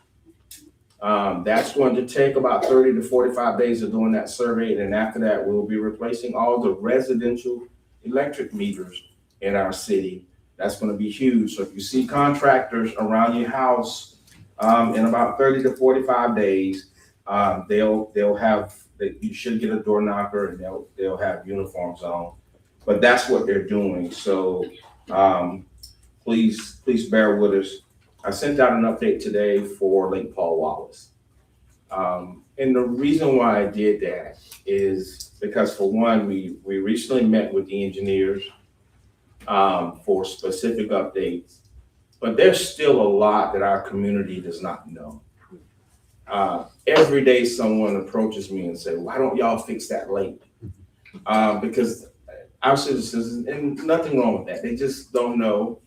That's going to take about 30 to 45 days of doing that survey. And then after that, we'll be replacing all the residential electric meters in our city. That's going to be huge. So if you see contractors around your house In about 30 to 45 days, you should get a door knocker and they'll have uniforms on. But that's what they're doing. So please bear with us. I sent out an update today for Lake Paul Wallace. And the reason why I did that is because, for one, we recently met with the engineers for specific updates, but there's still a lot that our community does not know. Every day someone approaches me and says, why don't y'all fix that lake? Because our citizens, and nothing wrong with that, they just don't know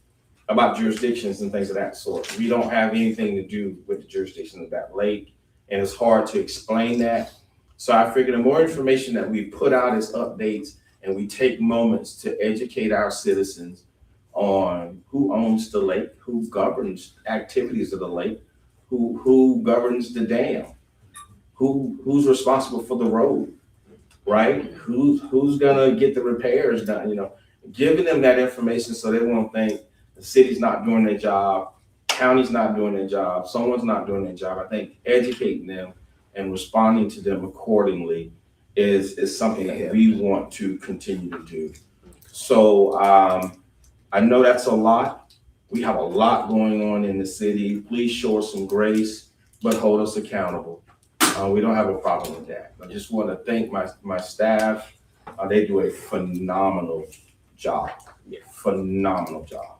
about jurisdictions and things of that sort. We don't have anything to do with the jurisdiction of that lake, and it's hard to explain that. So I figured the more information that we put out as updates, and we take moments to educate our citizens on who owns the lake, who governs activities of the lake, who governs the dam, who's responsible for the road, right? Who's gonna get the repairs done, you know, giving them that information so they won't think the city's not doing their job, county's not doing their job, someone's not doing their job. I think educating them and responding to them accordingly is something that we want to continue to do. So I know that's a lot. We have a lot going on in the city. Please show us some grace, but hold us accountable. We don't have a problem with that. I just want to thank my staff. They do a phenomenal job. Yeah. Phenomenal job.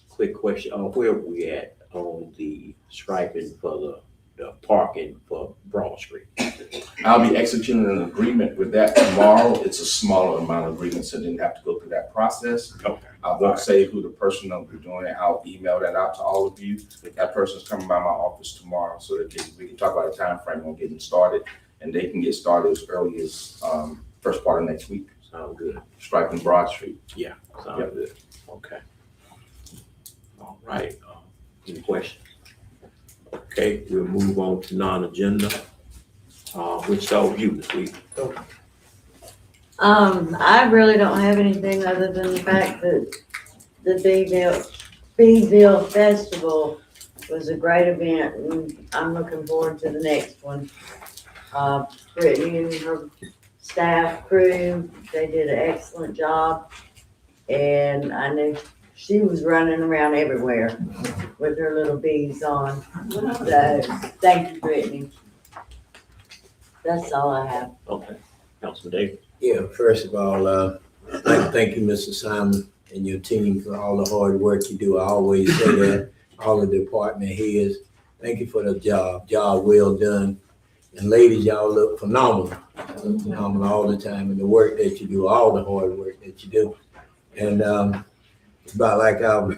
Quick question, where are we at on the striping for the parking for Broad Street? I'll be executing an agreement with that tomorrow. It's a smaller amount of agreements, so I didn't have to go through that process. Okay. I won't say who the person will be doing it. I'll email that out to all of you. That person's coming by my office tomorrow so that we can talk about a time frame on getting started, and they can get started as early as first part of next week. Sounds good. Striping Broad Street. Yeah, sounds good. Okay. All right, any questions? Okay, we'll move on to non-agenda. Which start with you this week? I really don't have anything other than the fact that the Beeville Festival was a great event, and I'm looking forward to the next one. Brittany and her staff crew, they did an excellent job, and I knew she was running around everywhere with her little bees on. So, thank you, Brittany. That's all I have. Okay, Councilman Davis. Yeah, first of all, I'd like to thank you, Mr. Simon, and your team for all the hard work you do. I always say that, all the department heads, thank you for the job well done. And ladies, y'all look phenomenal. Y'all look phenomenal all the time, and the work that you do, all the hard work that you do. And it's about like I've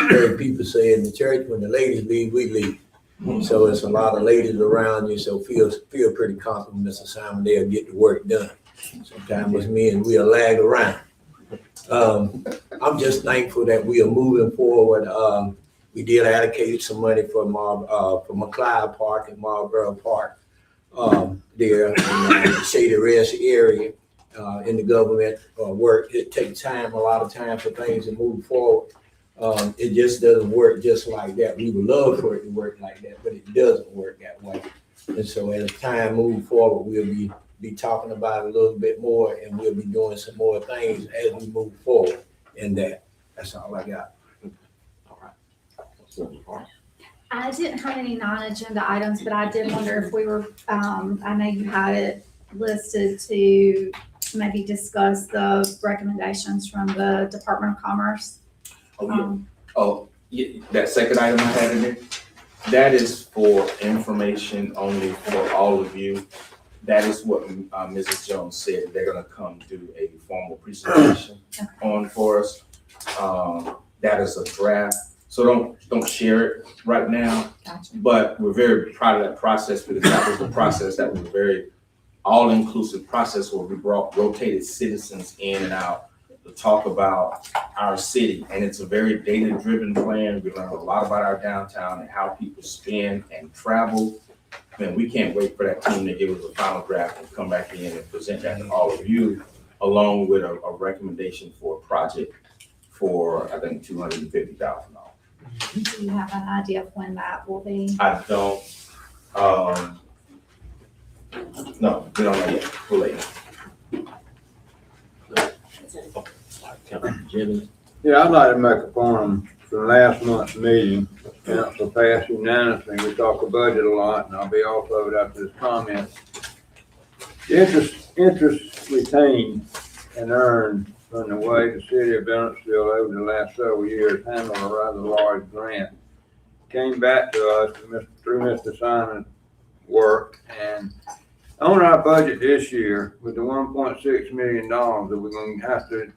heard people say in the church, when the ladies leave, we leave. So it's a lot of ladies around you, so feel pretty confident, Mr. Simon, they'll get the work done. Sometimes with me and we'll lag around. I'm just thankful that we are moving forward. We did allocate some money for McLeod Park and Marlboro Park there in the Shady Rest area in the government work. It takes time, a lot of time for things to move forward. It just doesn't work just like that. We would love for it to work like that, but it doesn't work that way. And so as time moves forward, we'll be talking about it a little bit more, and we'll be doing some more things as we move forward in that. That's all I got. All right. I didn't have any non-agenda items, but I did wonder if we were, I know you had it listed to maybe discuss the recommendations from the Department of Commerce. Yeah, that second item I had in there, that is for information only for all of you. That is what Mrs. Jones said. They're gonna come do a formal presentation on for us. That is a draft, so don't share it right now. Gotcha. But we're very proud of that process, because that was the process that was a very all-inclusive process where we brought rotated citizens in and out to talk about our city. And it's a very data-driven plan. We learned a lot about our downtown and how people spend and travel. Man, we can't wait for that team to give us a final draft and come back in and present that to all of you, along with a recommendation for a project for, I think, $250,000. Do you have an idea of when that will be? I don't, no, we don't know yet, we'll let you know. Councilman Jennings. Yeah, I'd like to make a point from last month's meeting. Council passed unanimously. We talk a budget a lot, and I'll be off of it after this comment. Interest retained and earned from the way the city of Bennettsville over the last several years handled a rather large grant came back to us through Mr. Simon's work. And on our budget this year, with the $1.6 million that we're going to have to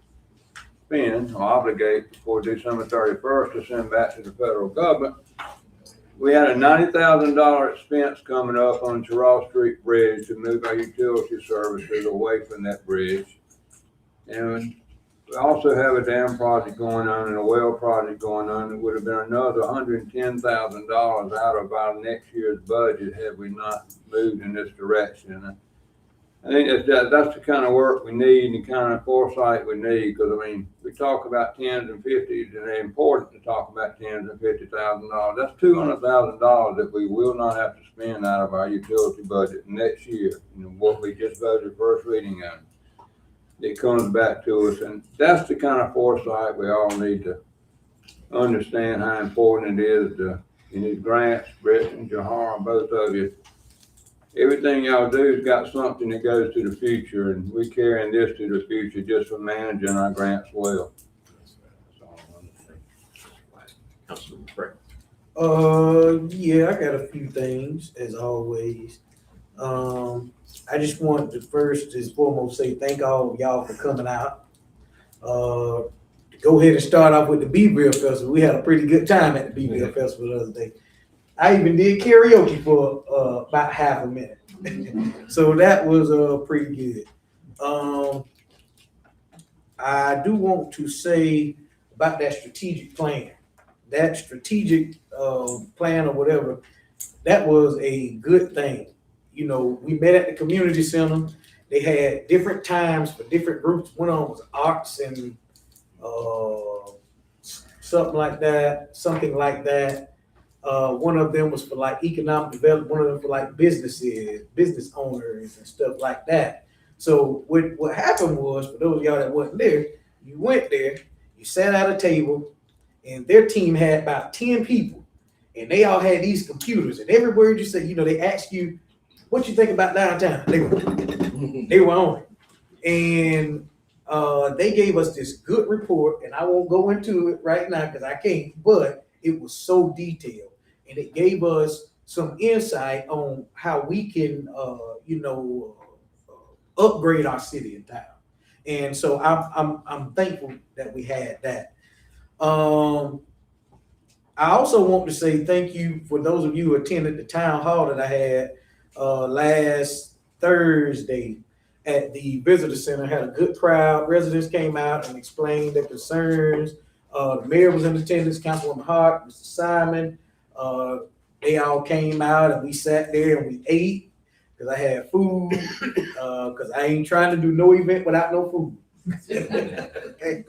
spend or obligate before December 31st to send back to the federal government, we had a $90,000 expense coming up on Terrell Street Bridge to move our utility services away from that bridge. And we also have a dam project going on and a well project going on. It would have been another $110,000 out of our next year's budget had we not moved in this direction. I think that's the kind of work we need and the kind of foresight we need, because I mean, we talk about tens and fifties, and it's important to talk about tens and $50,000. That's $200,000 that we will not have to spend out of our utility budget next year. You know, what we just voted first reading on. It comes back to us, and that's the kind of foresight we all need to understand how important it is to, in these grants, Brett and Jahar, both of you. Everything y'all do has got something that goes to the future, and we're carrying this to the future just for managing our grants well. That's all I wanted to say. Councilman McCray. Yeah, I got a few things as always. I just want to first and foremost say thank all of y'all for coming out. Go ahead and start off with the Bennettsville Festival. We had a pretty good time at the Bennettsville Festival the other day. I even did karaoke for about half a minute. So that was pretty good. I do want to say about that strategic plan. That strategic plan or whatever, that was a good thing. You know, we met at the community center. They had different times for different groups. One of them was arts and something like that. One of them was for like economic development. One of them for like business owners and stuff like that. So what happened was, for those of y'all that wasn't there, you went there, you sat at a table, and their team had about 10 people, and they all had these computers, and every word you say, you know, they ask you, what you think about downtown? They were on it. And they gave us this good report, and I won't go into it right now because I can't, but it was so detailed, and it gave us some insight on how we can, upgrade our city and town. And so I'm thankful that we had that. I also want to say thank you for those of you who attended the town hall that I had last Thursday at the visitor center. Had a good crowd. Residents came out and explained their concerns. The mayor was in attendance, Councilwoman Hart, Mr. Simon. They all came out and we sat there and we ate because I had food, because I ain't trying to do no event without no food. Okay.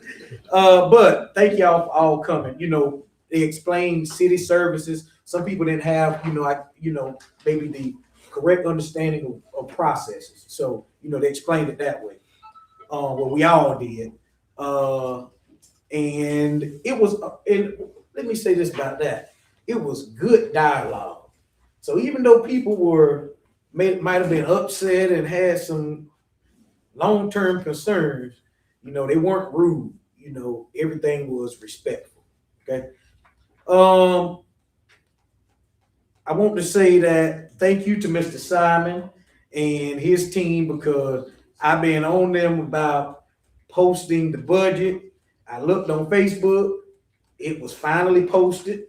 But thank y'all for all coming. You know, they explained city services. Some people didn't have, maybe the correct understanding of processes. So, they explained it that way. Well, we all did. And it was, and let me say this about that. It was good dialogue. So even though people might have been upset and had some long-term concerns, they weren't rude. Everything was respectful. Okay. I want to say that thank you to Mr. Simon and his team, because I've been on them about posting the budget. I looked on Facebook, it was finally posted.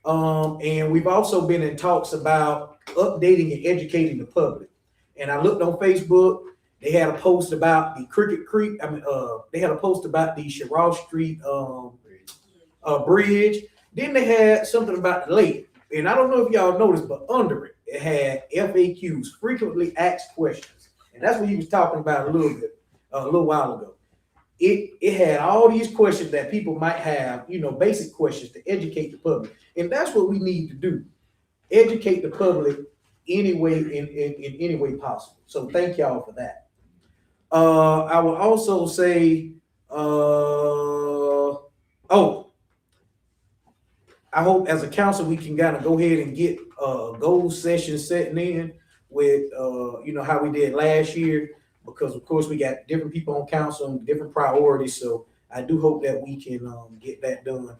And we've also been in talks about updating and educating the public. And I looked on Facebook, they had a post about the Cricket Creek, they had a post about the Sherrod Street bridge. Then they had something about the lake. And I don't know if y'all noticed, but under it, it had FAQs, frequently asked questions. And that's what he was talking about a little while ago. it had all these questions that people might have, you know, basic questions to educate the public. And that's what we need to do. Educate the public any way, in any way possible. So thank y'all for that. I will also say, I hope as a council, we can kind of go ahead and get a goal session setting in with, you know, how we did last year, because of course we got different people on council and different priorities. So I do hope that we can get that done.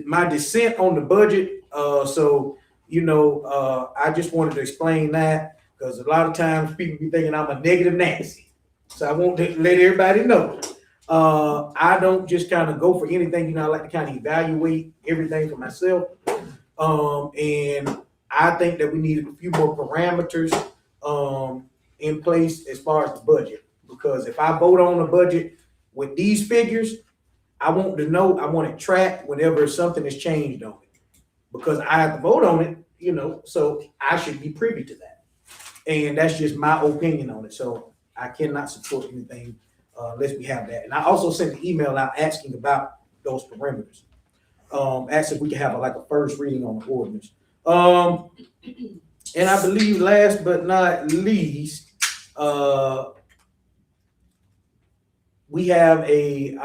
My dissent on the budget. So, you know, I just wanted to explain that, because a lot of times people be thinking I'm a negative Nancy. So I want to let everybody know. I don't just kind of go for anything, you know, I like to kind of evaluate everything for myself. And I think that we need a few more parameters in place as far as the budget. Because if I vote on a budget with these figures, I want to know, I want it tracked whenever something is changed on it. Because I have to vote on it, you know, so I should be privy to that. And that's just my opinion on it. So I cannot support anything unless we have that. And I also sent an email out asking about those parameters. Asked if we could have like a first reading on the ordinance. And I believe last but not least, I'm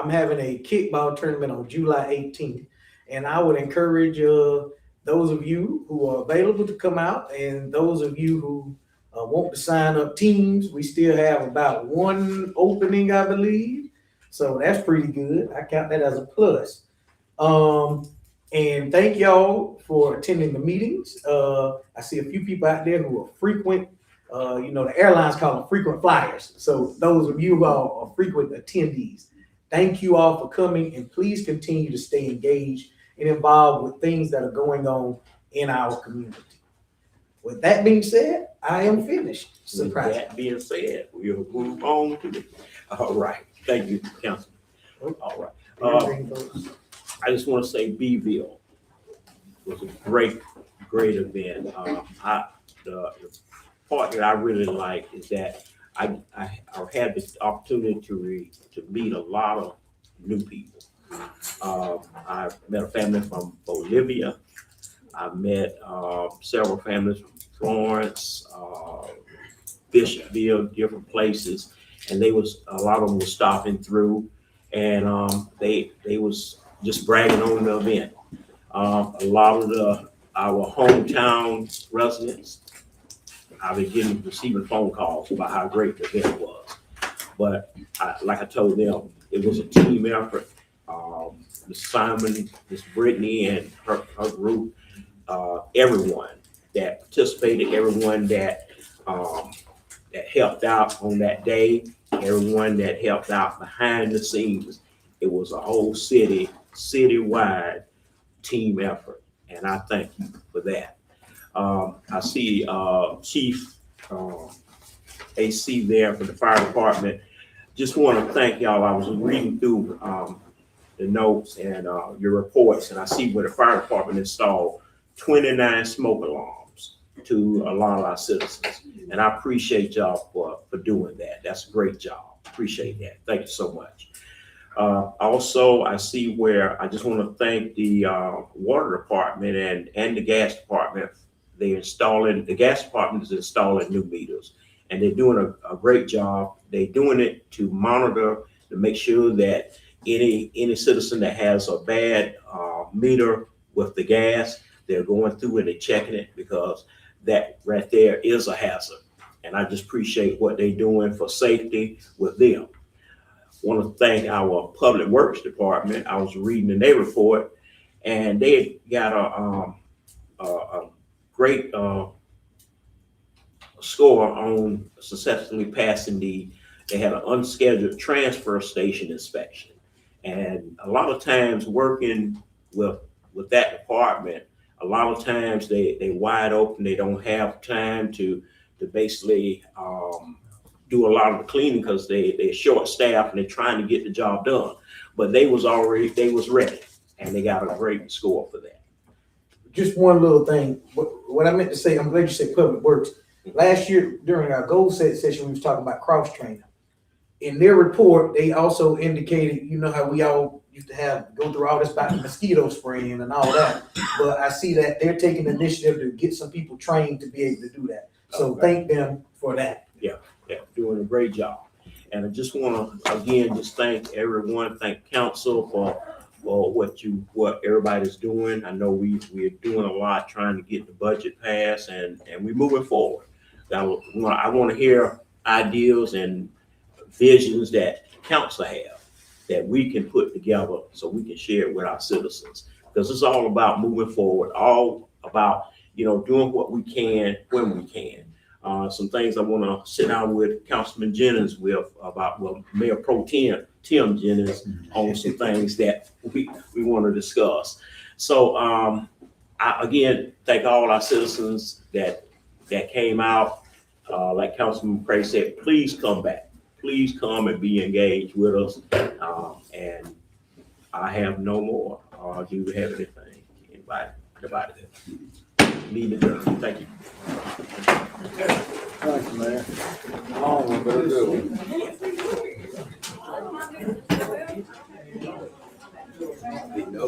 having a kickball tournament on July 18th. And I would encourage those of you who are available to come out, and those of you who want to sign up teams. We still have about one opening, I believe. So that's pretty good. I count that as a plus. And thank y'all for attending the meetings. I see a few people out there who are frequent, you know, the airlines call them frequent flyers. So those of you who are frequent attendees, thank you all for coming, and please continue to stay engaged and involved with things that are going on in our community. With that being said, I am finished. Surprise. With that being said, we'll move on to the, all right. Thank you, Councilman. All right. I just want to say Bennettsville was a great event. The part that I really like is that I had this opportunity to meet a lot of new people. I met a family from Bolivia. I met several families from Florence, Bishopville, different places, and a lot of them were stopping through, and they was just bragging on the event. A lot of our hometown residents, I've been receiving phone calls about how great the event was. But like I told them, it was a team effort. Ms. Simon, Ms. Brittany, and her group, everyone that participated, everyone that helped out on that day, everyone that helped out behind the scenes. It was a whole citywide team effort, and I thank you for that. I see Chief AC there for the fire department. Just want to thank y'all. I was reading through the notes and your reports, and I see where the fire department installed 29 smoke alarms to a lot of our citizens. And I appreciate y'all for doing that. That's a great job. Appreciate that. Thank you so much. Also, I see where I just want to thank the water department and the gas department. The gas department is installing new meters, and they're doing a great job. They're doing it to monitor, to make sure that any citizen that has a bad meter with the gas, they're going through and they're checking it, because that right there is a hazard. And I just appreciate what they're doing for safety with them. Want to thank our public works department. I was reading their report, and they got a great score on successfully passing they had an unscheduled transfer station inspection. And a lot of times working with that department, a lot of times they wide open. They don't have time to basically do a lot of the cleaning, because they're short staffed and they're trying to get the job done. But they was ready, and they got a great score for that. Just one little thing. What I meant to say, I'm glad you said public works. Last year during our goal set session, we was talking about cross training. in their report, they also indicated, you know how we all used to go through all this about the mosquito spraying and all that. But I see that they're taking initiative to get some people trained to be able to do that. So thank them for that. Yeah, doing a great job. And I just want to, again, just thank everyone, thank council for what everybody's doing. I know we're doing a lot trying to get the budget passed and we're moving forward. I want to hear ideas and visions that council have that we can put together so we can share it with our citizens. Because it's all about moving forward, all about, doing what we can when we can. Some things I want to sit down with Councilman Jennings Mayor Pro Tem Tim Jennings on some things that we want to discuss. So I again thank all our citizens that came out. Like Councilman McCray said, please come back. Please come and be engaged with us. And I have no more. Do you have anything? Anybody? Leave it there. Thank you. Thank you, Mayor. Oh, very good. They know.